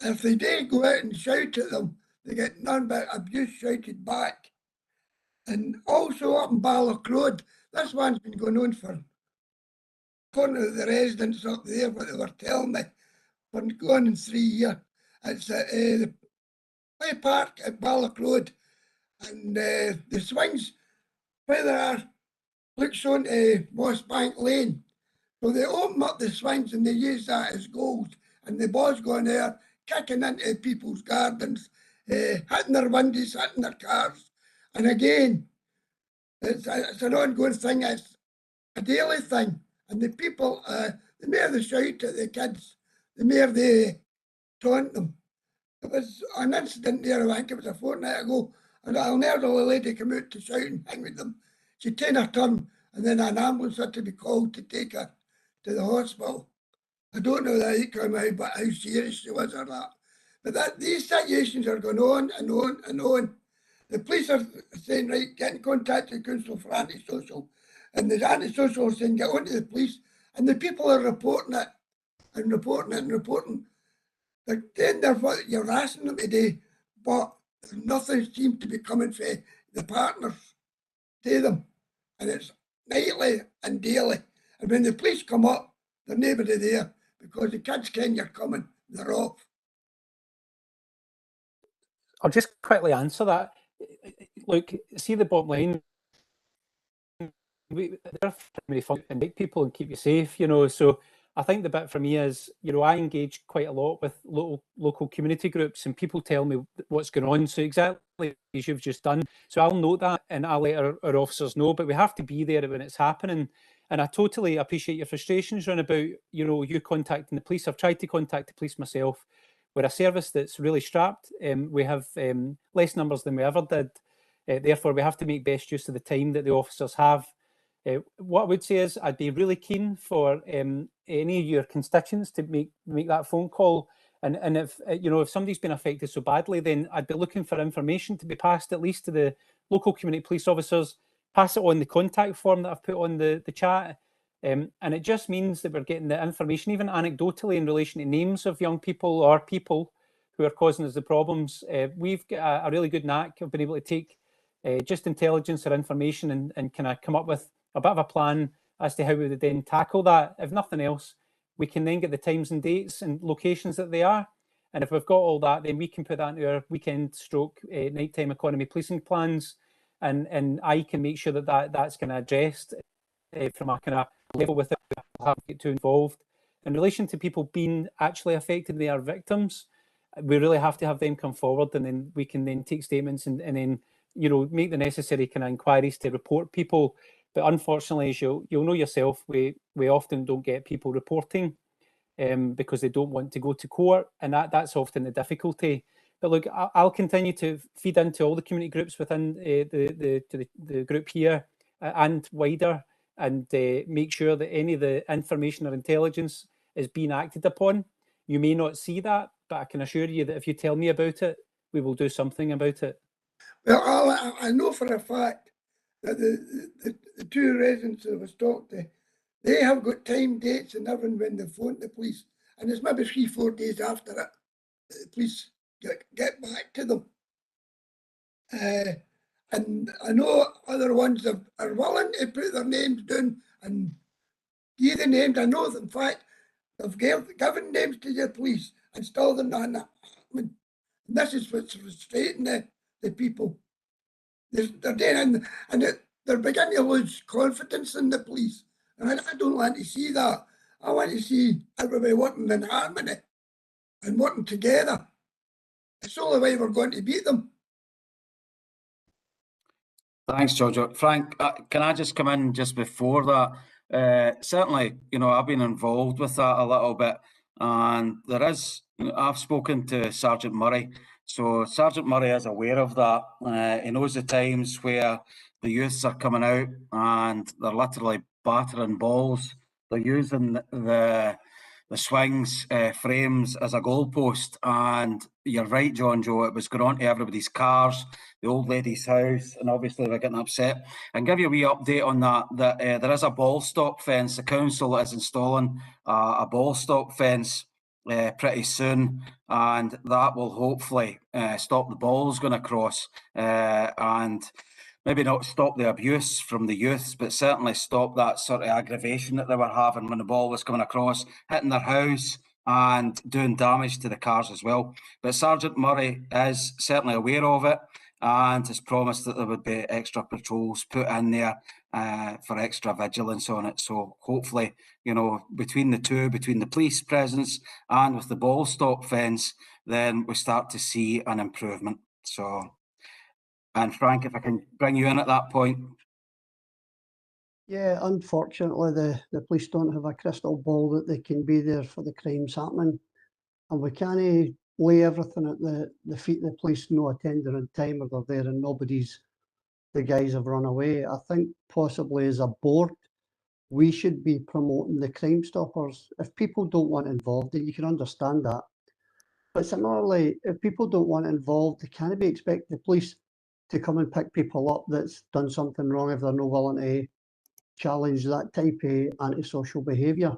If they do go out and shout at them, they get none but abuse shouted back. And also up in Balloch Road, this one's been going on for, according to the residents up there, what they were telling me, for going in 3 years. It's at the play park at Balloch Road, and the swings where they are looks on to Moss Bank Lane. So they open up the swings and they use that as goals, and the boys go in there kicking into people's gardens, hitting their windows, hitting their cars. And again, it's an ongoing thing, it's a daily thing. And the people, the more they shout at the kids, the more they taunt them. There was an incident there, I think it was a fortnight ago, and an elderly lady came out to shout and hang with them. She'd taken her turn, and then an ambulance had to be called to take her to the hospital. I don't know the outcome, but how serious she was or that. But these situations are going on and on and on. The police are saying, right, get in contact with the Council for Antisocial. And the antisocial are saying, get on to the police. And the people are reporting it and reporting it and reporting. They're doing what you're asking them to do, but nothing seems to be coming from the partners to them. And it's nightly and daily. And when the police come up, there's nobody there because the kids ken you're coming, they're off. I'll just quickly answer that. Look, see the bottom line. They're primary function and make people and keep you safe, you know. So I think the bit for me is, you know, I engage quite a lot with local community groups, and people tell me what's going on. So exactly as you've just done. So I'll note that and I'll let our officers know, but we have to be there when it's happening. And I totally appreciate your frustrations around about, you know, you contacting the police. I've tried to contact the police myself. We're a service that's really strapped. We have less numbers than we ever did. Therefore, we have to make best use of the time that the officers have. What I would say is I'd be really keen for any of your constituents to make that phone call. And if, you know, if somebody's been affected so badly, then I'd be looking for information to be passed at least to the local community police officers, pass it on the contact form that I've put on the chat. And it just means that we're getting the information, even anecdotally, in relation to names of young people or people who are causing us the problems. We've got a really good knack of being able to take just intelligence or information and kind of come up with a bit of a plan as to how we would then tackle that. If nothing else, we can then get the times and dates and locations that they are. And if we've got all that, then we can put that into our weekend stroke nighttime economy policing plans. And I can make sure that that's kind of addressed from a kind of level with it, have to get too involved. In relation to people being actually affected, they are victims. We really have to have them come forward, and then we can then take statements and then, you know, make the necessary kind of inquiries to report people. But unfortunately, as you'll know yourself, we often don't get people reporting because they don't want to go to court, and that's often the difficulty. But look, I'll continue to feed into all the community groups within the group here and wider, and make sure that any of the information or intelligence is being acted upon. You may not see that, but I can assure you that if you tell me about it, we will do something about it. Well, I know for a fact that the two residents that was talked to, they have got time, dates and everything when they phone the police. And it's maybe 3-4 days after it, the police get back to them. And I know other ones that are willing to put their names down and give the names. I know, in fact, they've given names to the police and still they're not happening. And this is what's frustrating the people. They're doing, and they're beginning to lose confidence in the police. And I don't want to see that. I want to see everybody working in harmony and working together. It's the only way we're going to beat them. Thanks, Giorgio. Frank, can I just come in just before that? Certainly, you know, I've been involved with that a little bit, and there is, you know, I've spoken to Sergeant Murray, so Sergeant Murray is aware of that. He knows the times where the youths are coming out and they're literally battering balls. They're using the swings frames as a goalpost, and you're right, John Joe, it was going on to everybody's cars, the old lady's house, and obviously they're getting upset. And give you a wee update on that there is a ball stop fence. The council is installing a ball stop fence pretty soon, and that will hopefully stop the balls going across and maybe not stop the abuse from the youths, but certainly stop that sort of aggravation that they were having when the ball was coming across, hitting their house and doing damage to the cars as well. But Sergeant Murray is certainly aware of it and has promised that there would be extra patrols put in there for extra vigilance on it. So hopefully, you know, between the two, between the police presence and with the ball stop fence, then we start to see an improvement. So, and Frank, if I can bring you in at that point. Yeah, unfortunately, the police don't have a crystal ball that they can be there for the crimes happening. And we can't lay everything at the feet of the police, no attending on time, or they're there and the guys have run away. I think possibly as a board, we should be promoting the Crime Stoppers. If people don't want involved, then you can understand that. But similarly, if people don't want involved, they can't be expecting the police to come and pick people up that's done something wrong if they're not willing to challenge that type of antisocial behaviour.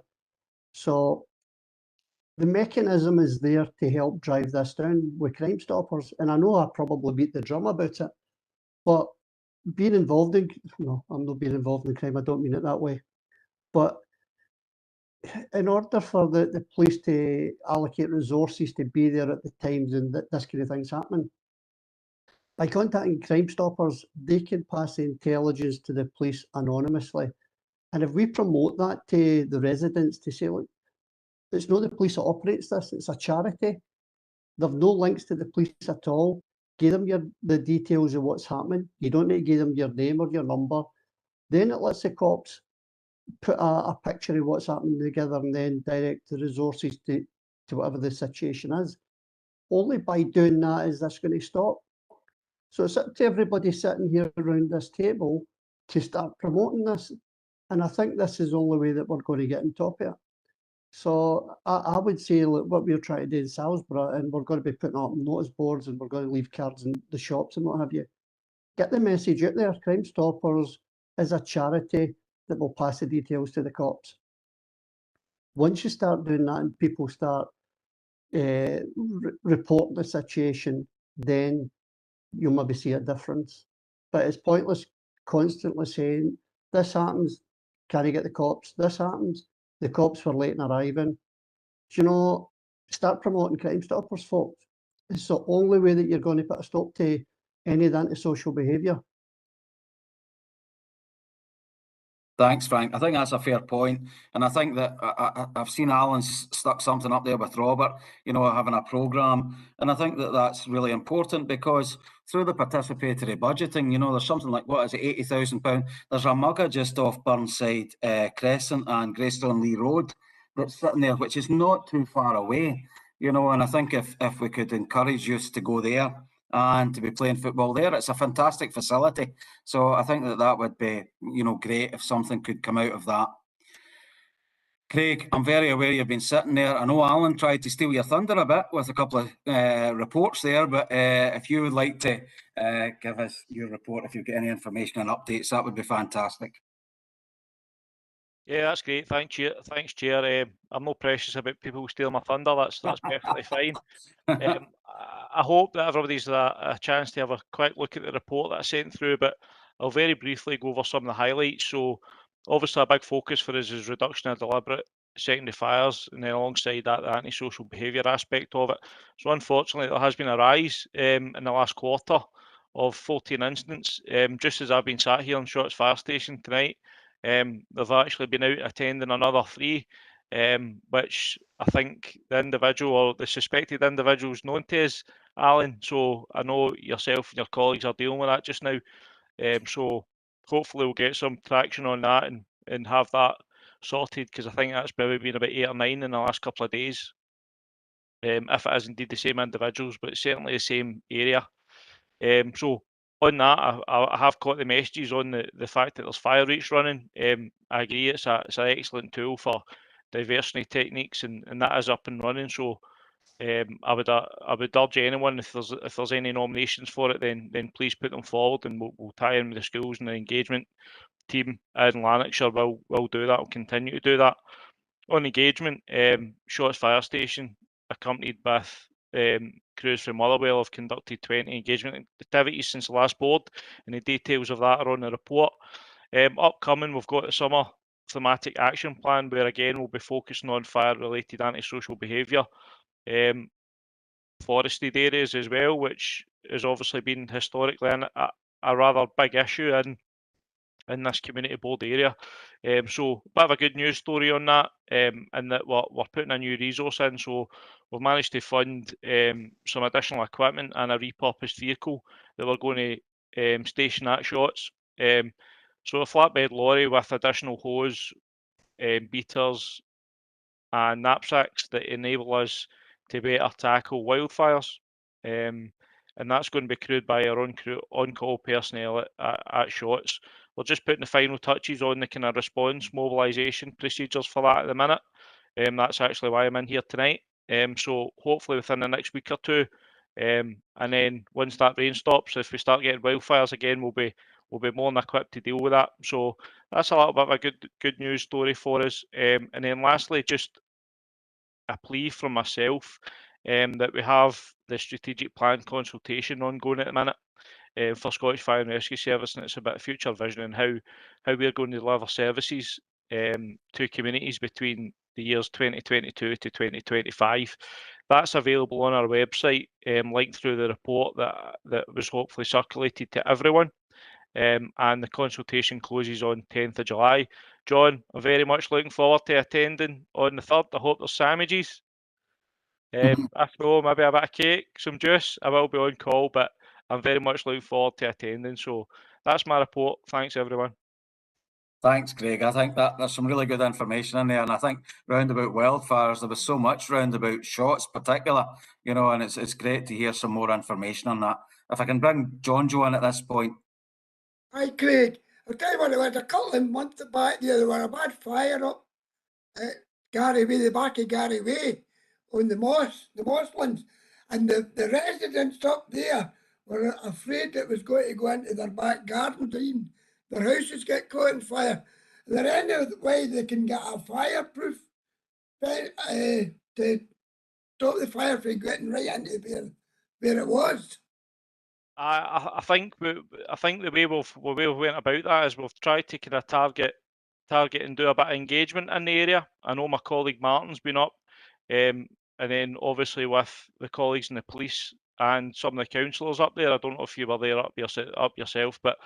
So the mechanism is there to help drive this down with Crime Stoppers. And I know I probably beat the drum about it, but being involved in, no, I'm not being involved in crime, I don't mean it that way. But in order for the police to allocate resources to be there at the times and this kind of thing's happening, by contacting Crime Stoppers, they can pass the intelligence to the police anonymously. And if we promote that to the residents to say, look, it's not the police that operates this, it's a charity. They've no links to the police at all. Give them the details of what's happening. You don't need to give them your name or your number. Then it lets the cops put a picture of what's happening together and then direct the resources to whatever the situation is. Only by doing that is this going to stop. So it's up to everybody sitting here around this table to start promoting this. And I think this is the only way that we're going to get on top of it. So I would say, look, what we're trying to do in Salisbury, and we're going to be putting up notice boards and we're going to leave cards in the shops and what have you. Get the message out there. Crime Stoppers is a charity that will pass the details to the cops. Once you start doing that and people start reporting the situation, then you'll maybe see a difference. But it's pointless constantly saying, this happens, can you get the cops? This happens, the cops were late in arriving. Do you know, start promoting Crime Stoppers, folks. It's the only way that you're going to put a stop to any of the antisocial behaviour. Thanks, Frank. I think that's a fair point. And I think that I've seen Alan stuck something up there with Robert, you know, having a programme. And I think that that's really important because through the participatory budgeting, you know, there's something like, what is it, £80,000? There's a mugger just off Burnside Crescent and Greystone Lee Road that's sitting there, which is not too far away, you know. And I think if we could encourage youth to go there and to be playing football there, it's a fantastic facility. So I think that would be, you know, great if something could come out of that. Craig, I'm very aware you've been sitting there. I know Alan tried to steal your thunder a bit with a couple of reports there, but if you would like to give us your report, if you've got any information and updates, that would be fantastic. Yeah, that's great. Thanks, Chair. I'm not precious about people stealing my thunder. That's perfectly fine. I hope that everybody's had a chance to have a quick look at the report that I sent through, but I'll very briefly go over some of the highlights. So obviously a big focus for us is reduction of deliberate secondary fires, and then alongside that, the antisocial behaviour aspect of it. So unfortunately, there has been a rise in the last quarter of 14 incidents. Just as I've been sat here in Shotts Fire Station tonight, they've actually been out attending another 3, which I think the individual or the suspected individual is known to us, Alan. So I know yourself and your colleagues are dealing with that just now. So hopefully we'll get some traction on that and have that sorted, because I think that's maybe been about 8 or 9 in the last couple of days. If it is indeed the same individuals, but certainly the same area. So on that, I have got the messages on the fact that there's fire rates running. I agree, it's an excellent tool for diversity techniques, and that is up and running. So I would urge anyone, if there's any nominations for it, then please put them forward, and we'll tie in with the schools and the engagement team in Lanarkshire. We'll do that. We'll continue to do that. On engagement, Shotts Fire Station, accompanied with crews from Motherwell, have conducted 20 engagement activities since the last board, and the details of that are on the report. Upcoming, we've got the summer thematic action plan, where again we'll be focusing on fire-related antisocial behaviour, forested areas as well, which has obviously been historically a rather big issue in this community board area. So a bit of a good news story on that, and that we're putting a new resource in. So we've managed to fund some additional equipment and a repurposed vehicle that we're going to station at Shotts. So a flatbed lorry with additional hose, beaters and knapsacks that enable us to better tackle wildfires. And that's going to be crewed by our own on-call personnel at Shotts. We're just putting the final touches on the kind of response mobilisation procedures for that at the minute. That's actually why I'm in here tonight. So hopefully within the next week or two, and then once that rain stops, if we start getting wildfires again, we'll be more than equipped to deal with that. So that's a little bit of a good news story for us. And then lastly, just a plea from myself that we have the strategic plan consultation ongoing at the minute for Scottish Fire and Rescue Service, and it's about future vision and how we're going to deliver services to communities between the years 2022 to 2025. That's available on our website, linked through the report that was hopefully circulated to everyone. And the consultation closes on 10th of July. John, I'm very much looking forward to attending on the 3rd. I hope there's sandwiches. If no, maybe a bit of cake, some juice. I will be on call, but I'm very much looking forward to attending. So that's my report. Thanks, everyone. Thanks, Craig. I think that there's some really good information in there, and I think round about wildfires, there was so much round about Shotts, particular, you know, and it's great to hear some more information on that. If I can bring John in at this point. Hi, Craig. I'll tell you what, it was a couple of months back there were a bad fire up at Gary Way, the back of Gary Way, on the Mosslands, and the residents up there were afraid it was going to go into their back gardens, and their houses get caught in fire. Is there any way they can get a fireproof to stop the fire from getting right into where it was? I think the way we went about that is we've tried to kind of target and do a bit of engagement in the area. I know my colleague Martin's been up, and then obviously with the colleagues in the police and some of the councillors up there. I don't know if you were there up yourself, but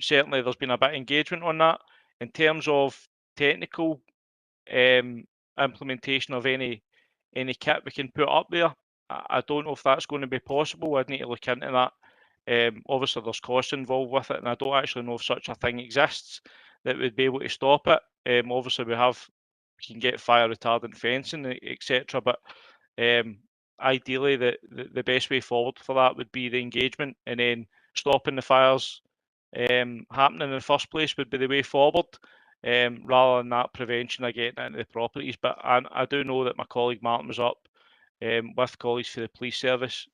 certainly there's been a bit of engagement on that. In terms of technical implementation of any kit we can put up there, I don't know if that's going to be possible. I'd need to look into that. Obviously there's cost involved with it, and I don't actually know if such a thing exists that would be able to stop it. Obviously we can get fire retardant fencing, etc. But ideally the best way forward for that would be the engagement, and then stopping the fires happening in the first place would be the way forward, rather than that prevention of getting into the properties. But I do know that my colleague Martin was up with colleagues for the police service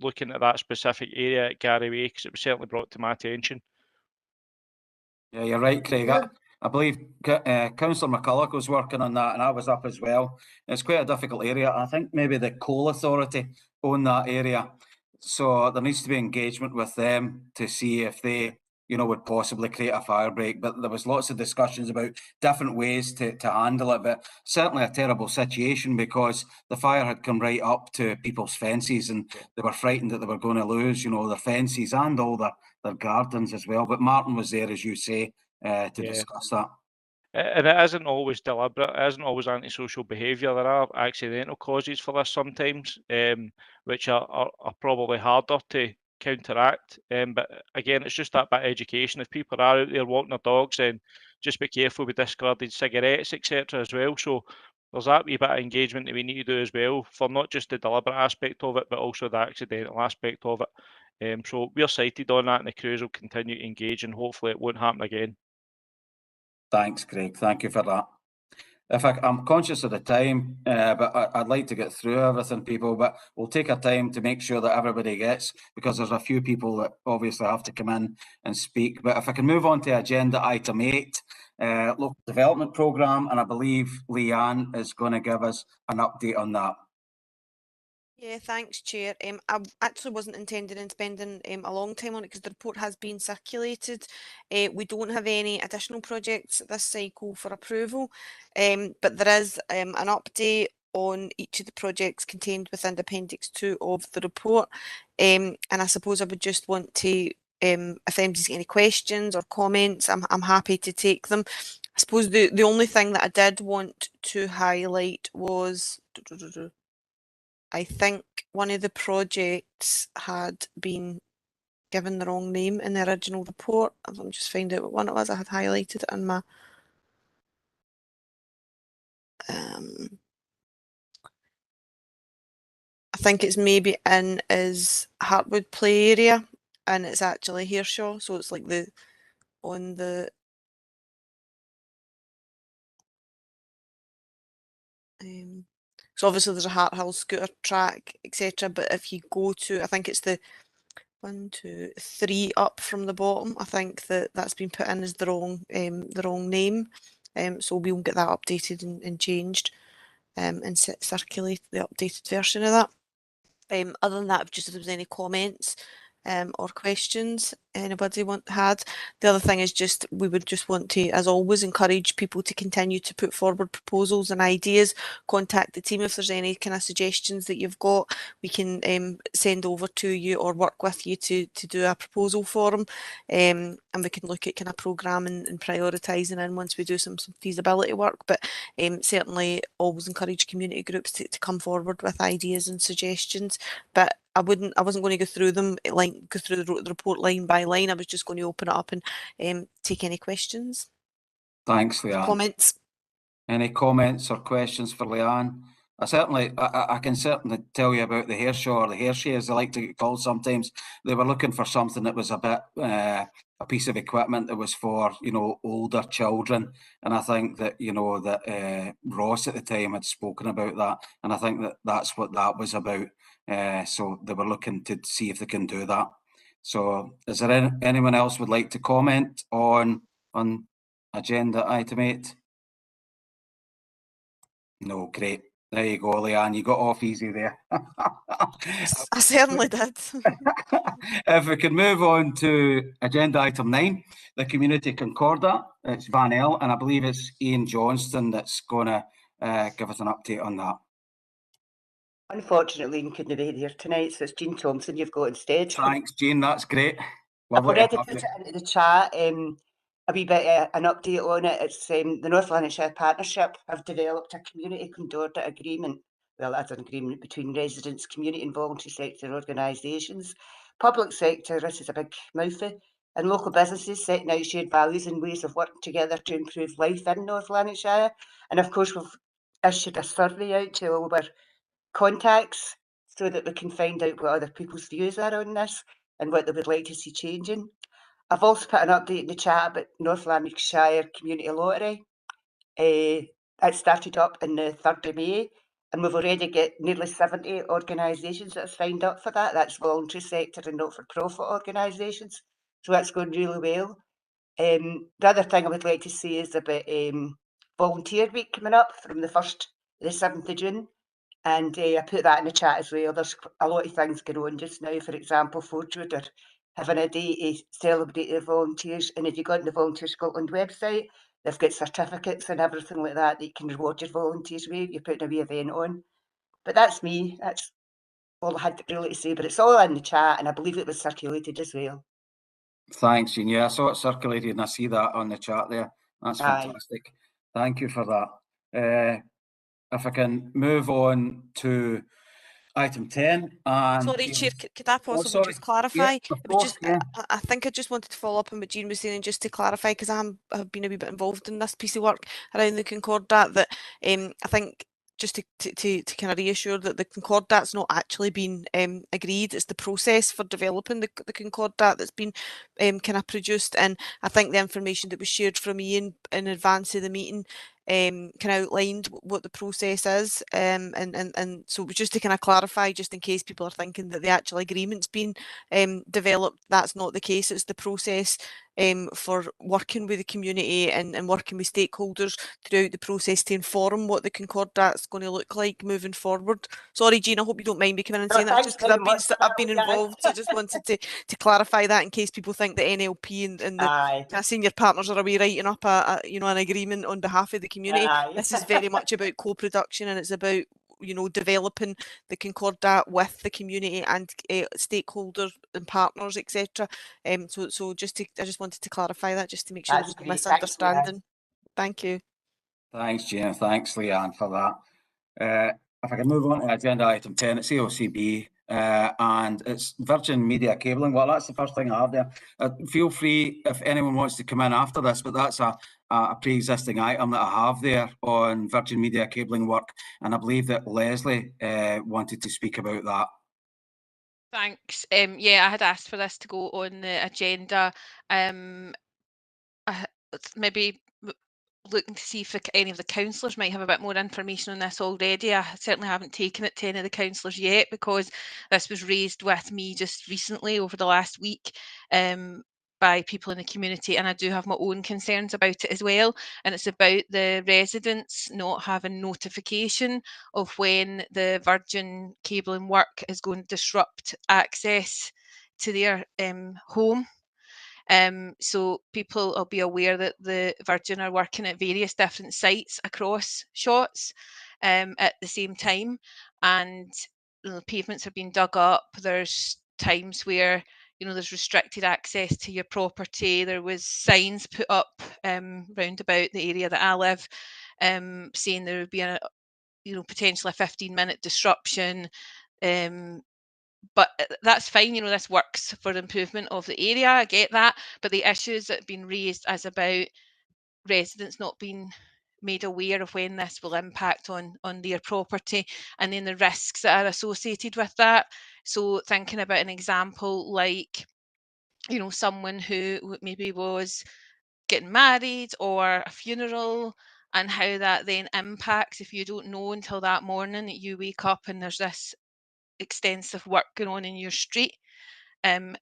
looking at that specific area at Gary Way, because it was certainly brought to my attention. Yeah, you're right, Craig. I believe Councillor McCulloch was working on that, and I was up as well. It's quite a difficult area. I think maybe the Coal Authority own that area, so there needs to be engagement with them to see if they, you know, would possibly create a fire break. But there was lots of discussions about different ways to handle it. But certainly a terrible situation, because the fire had come right up to people's fences, and they were frightened that they were going to lose, you know, their fences and all their gardens as well. But Martin was there, as you say, to discuss that. And it isn't always deliberate, it isn't always antisocial behaviour. There are accidental causes for this sometimes, which are probably harder to counteract. But again, it's just that bit of education. If people are out there walking their dogs, then just be careful with discarded cigarettes, etc. as well. So there's that wee bit of engagement that we need to do as well, for not just the deliberate aspect of it, but also the accidental aspect of it. So we're sighted on that, and the crews will continue to engage, and hopefully it won't happen again. Thanks, Craig. Thank you for that. I'm conscious of the time, but I'd like to get through everything, people, but we'll take our time to make sure that everybody gets, because there's a few people that obviously have to come in and speak. But if I can move on to agenda item 8, local development programme, and I believe Leanne is going to give us an update on that. Yeah, thanks, Chair. I actually wasn't intending on spending a long time on it because the report has been circulated. We don't have any additional projects this cycle for approval, but there is an update on each of the projects contained within Appendix 2 of the report. And I suppose I would just want to, if anybody's got any questions or comments, I'm happy to take them. I suppose the only thing that I did want to highlight was I think one of the projects had been given the wrong name in the original report. I'm just finding out what one it was. I had highlighted it in my I think it's maybe in his Hartwood play area, and it's actually Hearshaw, so it's like on the so obviously there's a Hart Hill scooter track, etc. But if you go to, I think it's the 1, 2, 3 up from the bottom, I think that's been put in as the wrong name. So we'll get that updated and changed and circulate the updated version of that. Other than that, just if there was any comments or questions anybody had. The other thing is just we would just want to, as always, encourage people to continue to put forward proposals and ideas. Contact the team if there's any kind of suggestions that you've got. We can send over to you or work with you to do a proposal for them, and we can look at kind of programming and prioritising in once we do some feasibility work. But certainly always encourage community groups to come forward with ideas and suggestions. But I wasn't going to go through them go through the report line by line. I was just going to open it up and take any questions. Thanks, Leanne. Comments. Any comments or questions for Leanne? I can certainly tell you about the Hearshaw, or the Hershey as they like to get called sometimes. They were looking for something that was a bit a piece of equipment that was for older children, and I think that that Ross at the time had spoken about that, and I think that's what that was about. So they were looking to see if they can do that. So is there anyone else would like to comment on agenda item 8? No, great. There you go, Leanne. You got off easy there. I certainly did. If we can move on to agenda item 9, the Community Concordat. It's Van El, and I believe it's Ian Johnston that's going to give us an update on that. Unfortunately, Ian couldn't be here tonight, so it's Jean Thompson you've got instead. Thanks, Jean. That's great. I've Lovely already put it into the chat. A wee bit an update on it. It's the North Lanarkshire Partnership have developed a community concordat agreement. Well, that's an agreement between residents, community and voluntary sector organisations, public sector, this is a big mouthful, and local businesses setting out shared values and ways of working together to improve life in North Lanarkshire. And of course, we've issued a survey out to all our contacts so that we can find out what other people's views are on this and what they would like to see changing. I've also put an update in the chat about North Lanarkshire Community Lottery. It started up on the 3rd of May, and we've already got nearly 70 organisations that have signed up for that. That's voluntary sector and not-for-profit organisations. So that's going really well. The other thing I would like to say is about Volunteer Week coming up from the 1st to the 7th of June. And I put that in the chat as well. There's a lot of things going on just now. For example, Fortwood are having a day to celebrate their volunteers. And if you go on the Volunteer Scotland website, they've got certificates and everything like that you can reward your volunteers with. You're putting a wee event on. But that's me. That's all I had really to say. But it's all in the chat, and I believe it was circulated as well. Thanks, Jean. Yeah, I saw it circulated and I see that on the chat there. That's fantastic. Thank you for that. If I can move on to item 10. Sorry, Chair, could I possibly just clarify? Yeah, of course, I think I just wanted to follow up on what Jean was saying, just to clarify, because I've been a wee bit involved in this piece of work around the Concordat, that I think just to kind of reassure that the Concordat's not actually been agreed. It's the process for developing the Concordat that's been kind of produced. And I think the information that was shared from Ian in advance of the meeting kind of outlined what the process is, and so just to kind of clarify, just in case people are thinking that the actual agreement's been developed, that's not the case. It's the process for working with the community and working with stakeholders throughout the process to inform what the Concordat's going to look like moving forward. Sorry, Jean, I hope you don't mind me coming in and saying that, just because I've been involved, so I just wanted to clarify that in case people think that NLP and the kind of senior partners are away writing up an agreement on behalf of the community. This is very much about co-production, and it's about developing the Concordat with the community and stakeholders and partners, etc. So I just wanted to clarify that, just to make sure there was no misunderstanding. Thank you. Thanks, Jane. Thanks, Leanne, for that. If I can move on to agenda item 10, it's COCB, and it's Virgin Media Cabling. Well, that's the first thing I have there. Feel free if anyone wants to come in after this, but that's a pre-existing item that I have there on Virgin Media Cabling work, and I believe that Leslie wanted to speak about that. Thanks. Yeah, I had asked for this to go on the agenda. Maybe looking to see if any of the councillors might have a bit more information on this already. I certainly haven't taken it to any of the councillors yet, because this was raised with me just recently over the last week by people in the community, and I do have my own concerns about it as well. And it's about the residents not having notification of when the Virgin cabling work is going to disrupt access to their home. So people will be aware that the Virgin are working at various different sites across Shotts at the same time, and the pavements are being dug up. There's times where there's restricted access to your property. There was signs put up round about the area that I live, saying there would be a potentially a 15-minute disruption. But that's fine, this works for the improvement of the area, I get that, but the issues that have been raised as about residents not being made aware of when this will impact on their property, and then the risks that are associated with that. So thinking about an example like, someone who maybe was getting married or a funeral, and how that then impacts if you don't know until that morning that you wake up and there's this extensive work going on in your street. The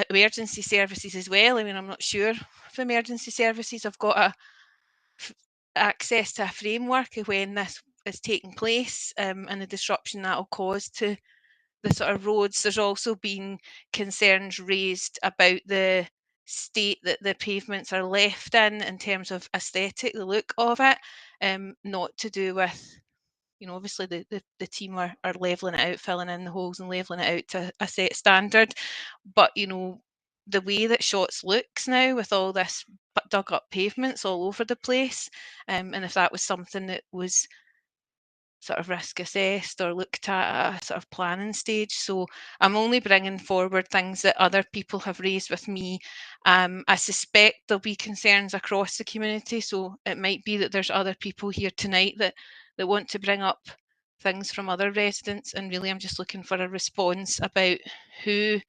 emergency services as well. I mean, I'm not sure if emergency services have got access to a framework of when this is taking place, and the disruption that will cause to the sort of roads. There's also been concerns raised about the state that the pavements are left in terms of aesthetic, the look of it, not to do with obviously the team are levelling it out, filling in the holes and levelling it out to a set standard. But, the way that Shotts looks now with all this dug up pavements all over the place, and if that was something that was sort of risk assessed or looked at a sort of planning stage. So I'm only bringing forward things that other people have raised with me. I suspect there'll be concerns across the community, so it might be that there's other people here tonight that want to bring up things from other residents, and really I'm just looking for a response about who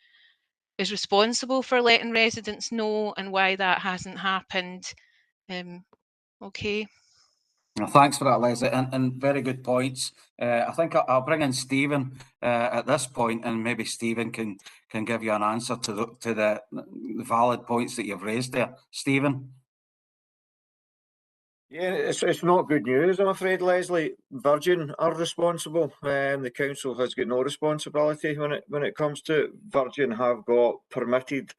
is responsible for letting residents know and why that hasn't happened. Okay. Thanks for that, Leslie, and very good points. I think I'll bring in Stephen at this point, and maybe Stephen can give you an answer to the valid points that you've raised there. Stephen? Yeah, it's not good news, I'm afraid, Leslie. Virgin are responsible. The council has got no responsibility when it comes to it. Virgin have got permitted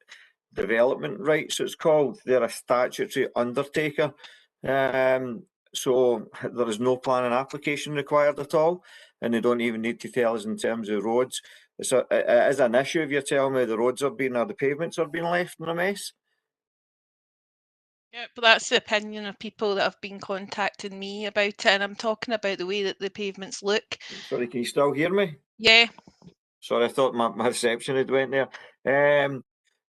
development rights, it's called. They're a statutory undertaker. So there is no planning application required at all, and they don't even need to tell us in terms of roads. It is an issue if you're telling me the roads are being, or the pavements are being left in a mess. Yeah, but that's the opinion of people that have been contacting me about it, and I'm talking about the way that the pavements look. Sorry, can you still hear me? Yeah. Sorry, I thought my reception had went there.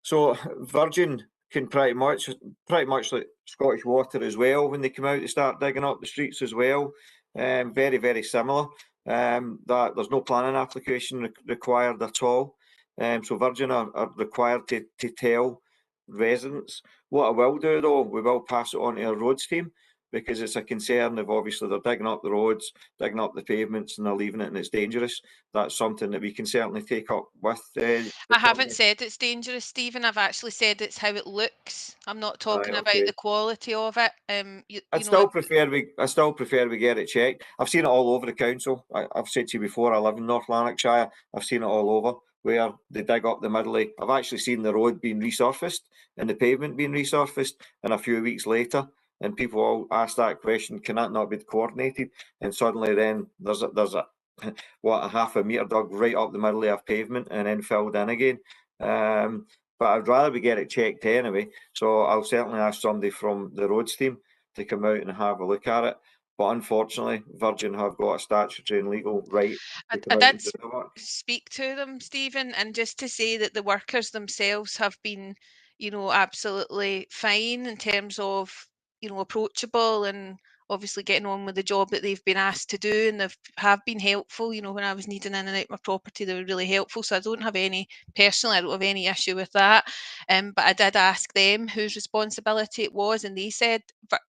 So Virgin can pretty much like Scottish Water as well, when they come out to start digging up the streets as well. Very, very similar. That there's no planning application required at all. So Virgin are required to tell residents. What I will do though, we will pass it on to our roads team, because it's a concern if obviously they're digging up the roads, digging up the pavements and they're leaving it and it's dangerous. That's something that we can certainly take up with I haven't said it's dangerous, Stephen. I've actually said it's how it looks. I'm not talking Right, about okay. the quality of it. I still prefer we get it checked. I've seen it all over the council. I've said to you before, I live in North Lanarkshire. I've seen it all over where they dig up the middle. I've actually seen the road being resurfaced and the pavement being resurfaced, and a few weeks later, and people all ask that question: can that not be coordinated? And suddenly, then there's a what, a half a metre dug right up the middle of pavement and then filled in again. But I'd rather we get it checked anyway. So I'll certainly ask somebody from the roads team to come out and have a look at it. But unfortunately, Virgin have got a statutory and legal right to come I out did and do the work. speak to them, Stephen, and just to say that the workers themselves have been, absolutely fine in terms of, approachable and obviously getting on with the job that they've been asked to do, and have been helpful. When I was needing in and out my property, they were really helpful. So I don't have any issue with that. But I did ask them whose responsibility it was, and they said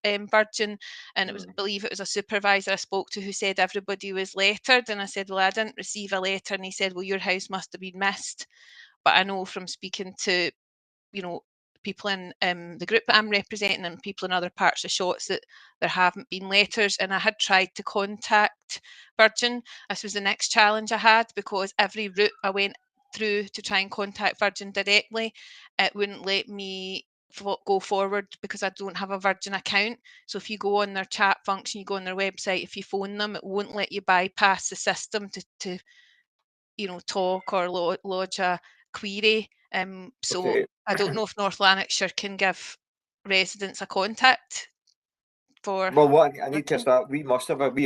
Virgin, and I believe it was a supervisor I spoke to who said everybody was lettered, and I said, well, I didn't receive a letter, and he said, well, your house must have been missed. But I know from speaking to people in the group that I'm representing and people in other parts of Shotts that there haven't been letters, and I had tried to contact Virgin. This was the next challenge I had, because every route I went through to try and contact Virgin directly, it wouldn't let me go forward because I don't have a Virgin account. So if you go on their chat function, you go on their website, if you phone them, it won't let you bypass the system to talk or lodge a query. So Okay. I don't know if North Lanarkshire can give residents a contact for. Well, what I need to start, we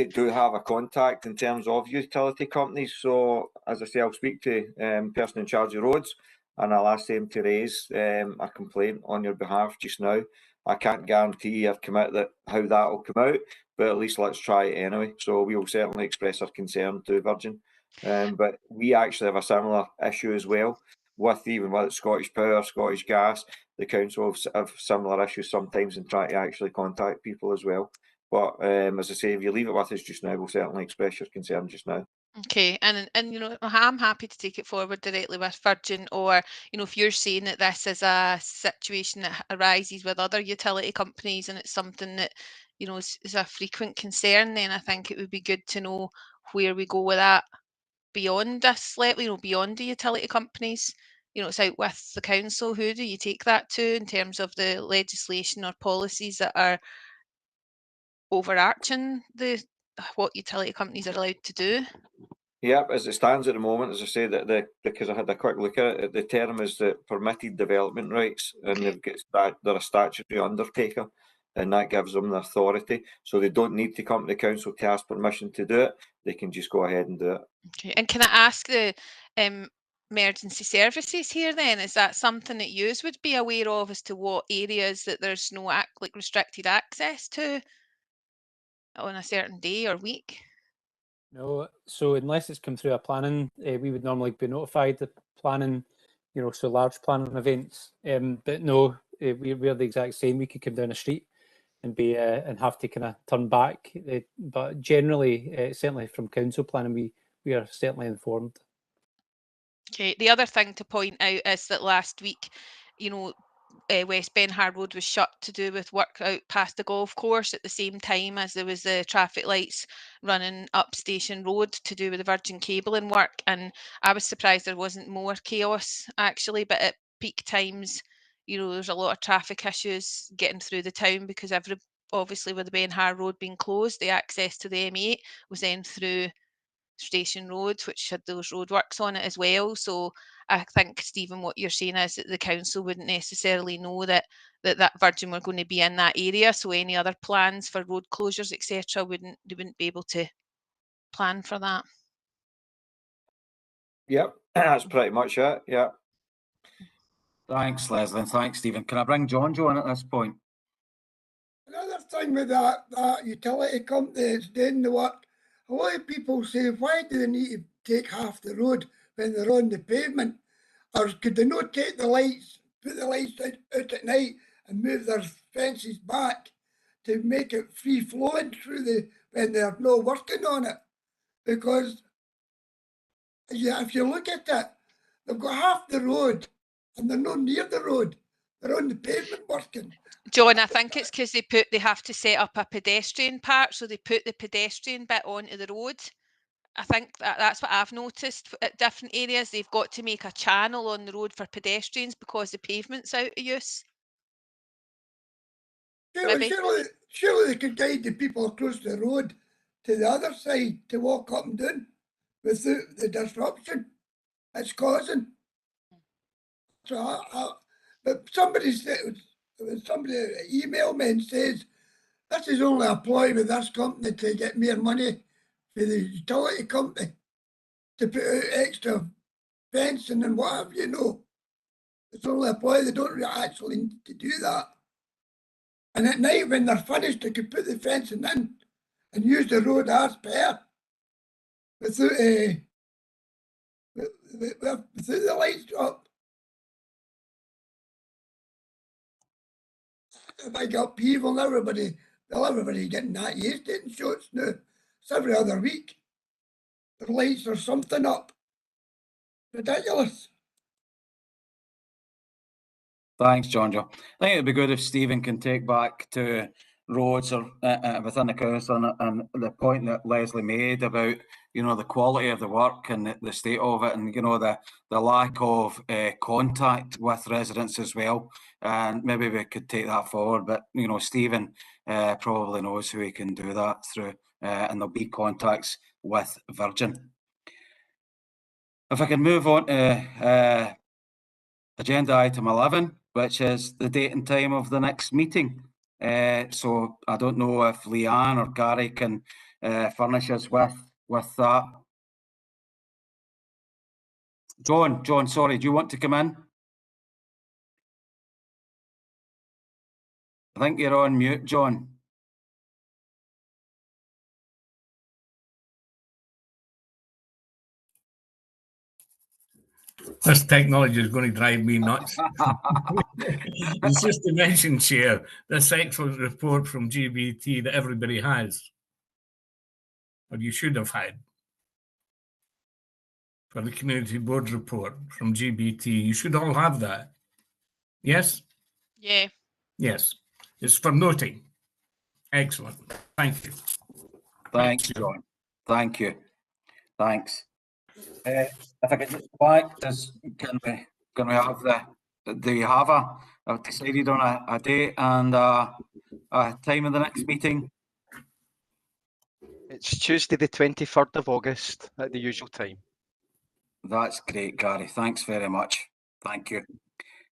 do have a contact in terms of utility companies. So as I say, I'll speak to person in charge of roads, and I'll ask them to raise a complaint on your behalf just now. I can't guarantee or commit that how that will come out, but at least let's try it anyway. So we will certainly express our concern to Virgin. But we actually have a similar issue as well with Scottish Power, Scottish Gas. The council have similar issues sometimes and try to actually contact people as well. But as I say, if you leave it with us just now, we'll certainly express your concern just now. Okay, and I'm happy to take it forward directly with Virgin, or if you're saying that this is a situation that arises with other utility companies and it's something that is a frequent concern, then I think it would be good to know where we go with that beyond this level, beyond the utility companies. It's out with the council. Who do you take that to in terms of the legislation or policies that are overarching what utility companies are allowed to do? Yep, as it stands at the moment, as I say, because I had a quick look at it, the term is the permitted development rights, and they're a statutory undertaker, and that gives them the authority. So they don't need to come to the council to ask permission to do it. They can just go ahead and do it. Okay, and can I ask the emergency services here then? Is that something that you would be aware of as to what areas that there's no restricted access to on a certain day or week? No, so unless it's come through a planning, we would normally be notified the planning, so large planning events. But no, we're the exact same. We could come down the street and be and have to kind of turn back. But generally, certainly from council planning, we are certainly informed. Okay, the other thing to point out is that last week, West Benhar Road was shut to do with work out past the golf course at the same time as there was the traffic lights running up Station Road to do with the Virgin cabling work. And I was surprised there wasn't more chaos actually, but at peak times, there's a lot of traffic issues getting through the town because obviously with the Benhar Road being closed, the access to the M8 was then through Station Road, which had those roadworks on it as well. So I think, Stephen, what you're saying is that the council wouldn't necessarily know that Virgin were going to be in that area. So any other plans for road closures, etc., they wouldn't be able to plan for that. Yep, that's pretty much it. Yeah. Thanks, Leslie, and thanks, Stephen. Can I bring John in at this point? Another thing with that utility company is doing the work. A lot of people say, why do they need to take half the road when they're on the pavement? Or could they not take the lights put the lights out at night and move their fences back to make it free flowing through when they're not working on it. Because if you look at it, they've got half the road and they're not near the road. They're on the pavement working. John, I think it's because they have to set up a pedestrian part, so they put the pedestrian bit onto the road. I think that's what I've noticed at different areas. They've got to make a channel on the road for pedestrians because the pavement's out of use. Surely they could guide the people across the road to the other side to walk up and down without the disruption it's causing. So, but somebody emailed me and says, this is only a ploy with this company to get more money for the utility company to put out extra fencing and whatever, you know. It's only a ploy, they don't actually need to do that. And at night when they're finished, they could put the fencing in and use the road as per without the lights up. A big upheaval, everybody getting that used to it in shots now. It's every other week. The lights or something up. Ridiculous. Thanks, John Joe. I think it'd be good if Stephen can take back to roads or within the council and the point that Leslie made about, you know, the quality of the work and the state of it, and, you know, the lack of contact with residents as well. And maybe we could take that forward. But, you know, Stephen probably knows who he can do that through, and there'll be contacts with Virgin. If I can move on to agenda item 11, which is the date and time of the next meeting. So I don't know if Leanne or Gary can furnish us with that. John, sorry, do you want to come in? I think you're on mute, John. This technology is going to drive me nuts. It's just to mention, Chair, this excellent report from GBT that everybody has, or you should have had, for the Community Board report from GBT. You should all have that. Yes? Yeah. Yes. It's for noting. Excellent. Thank you. Thanks, John. Thank you. Thanks. If I could just go back, can we have do you have decided on a date and a time of the next meeting? It's Tuesday the 23rd of August at the usual time. That's great, Gary. Thanks very much. Thank you.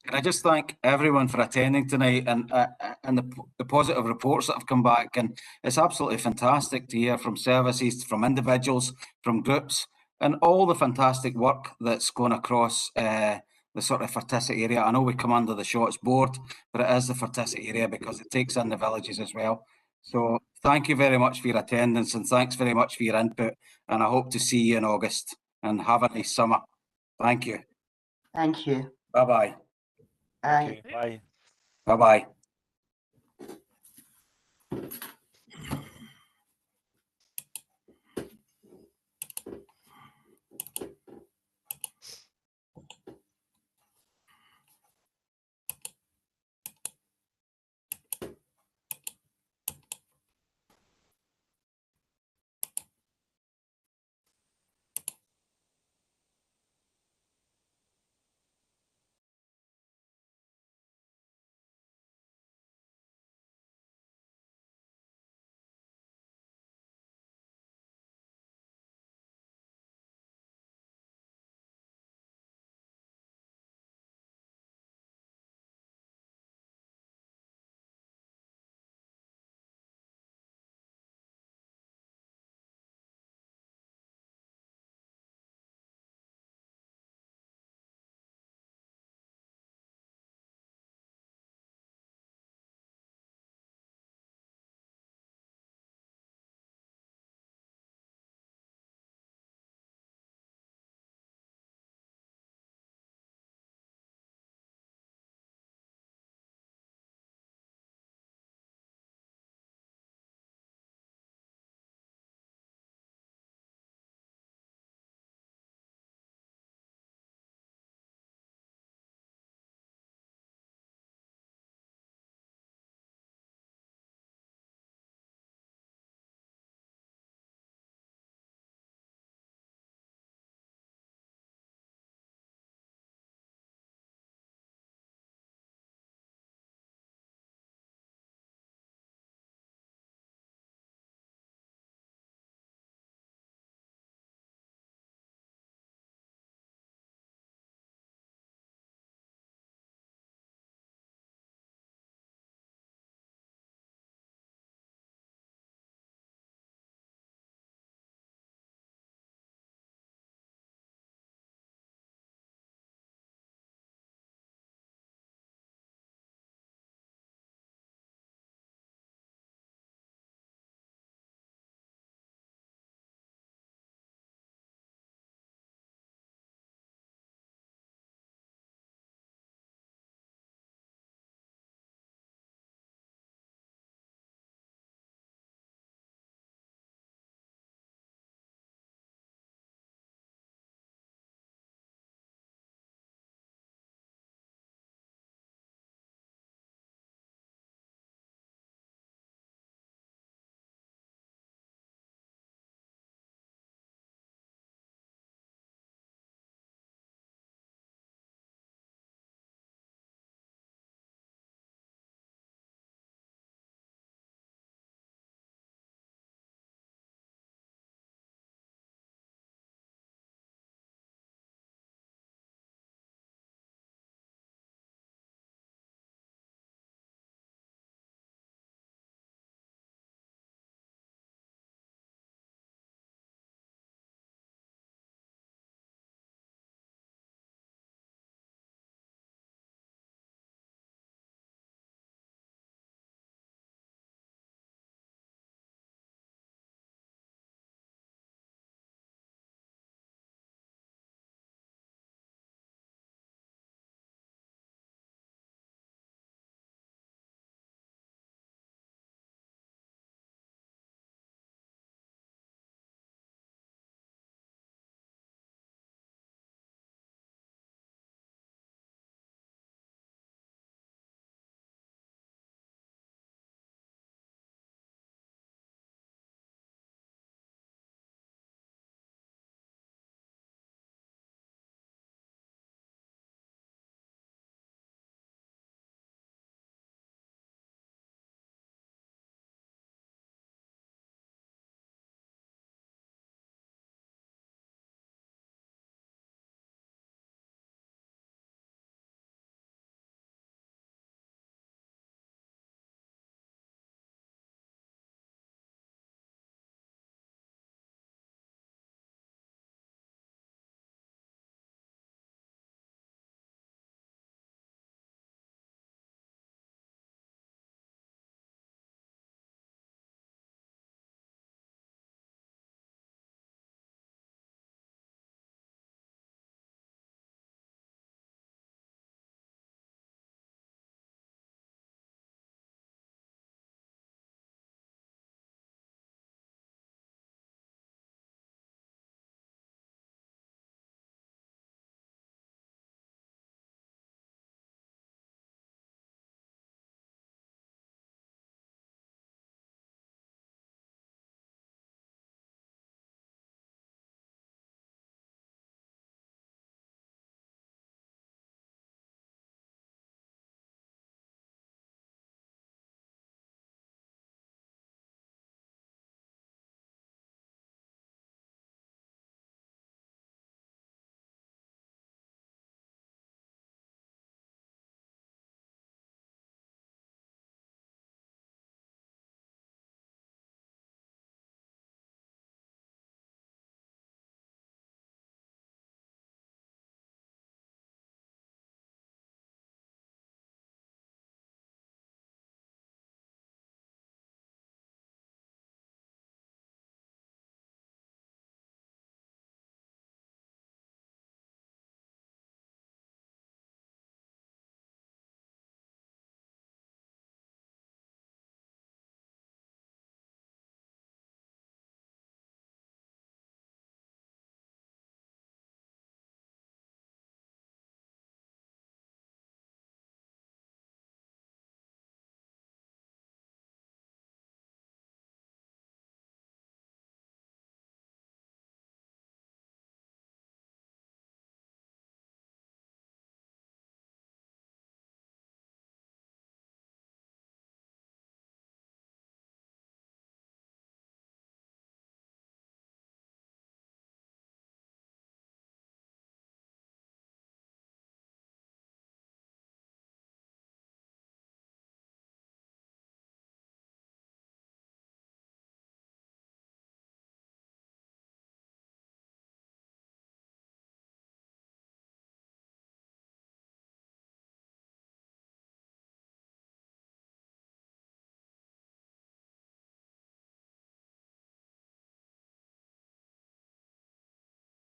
Can I just thank everyone for attending tonight and the positive reports that have come back. And it's absolutely fantastic to hear from services, from individuals, from groups, and all the fantastic work that's going across the sort of Ferticity area. I know we come under the Shotts board, but it is the Ferticity area because it takes in the villages as well. So thank you very much for your attendance and thanks very much for your input. And I hope to see you in August and have a nice summer. Thank you. Thank you. Bye-bye. Bye. Bye. Bye-bye.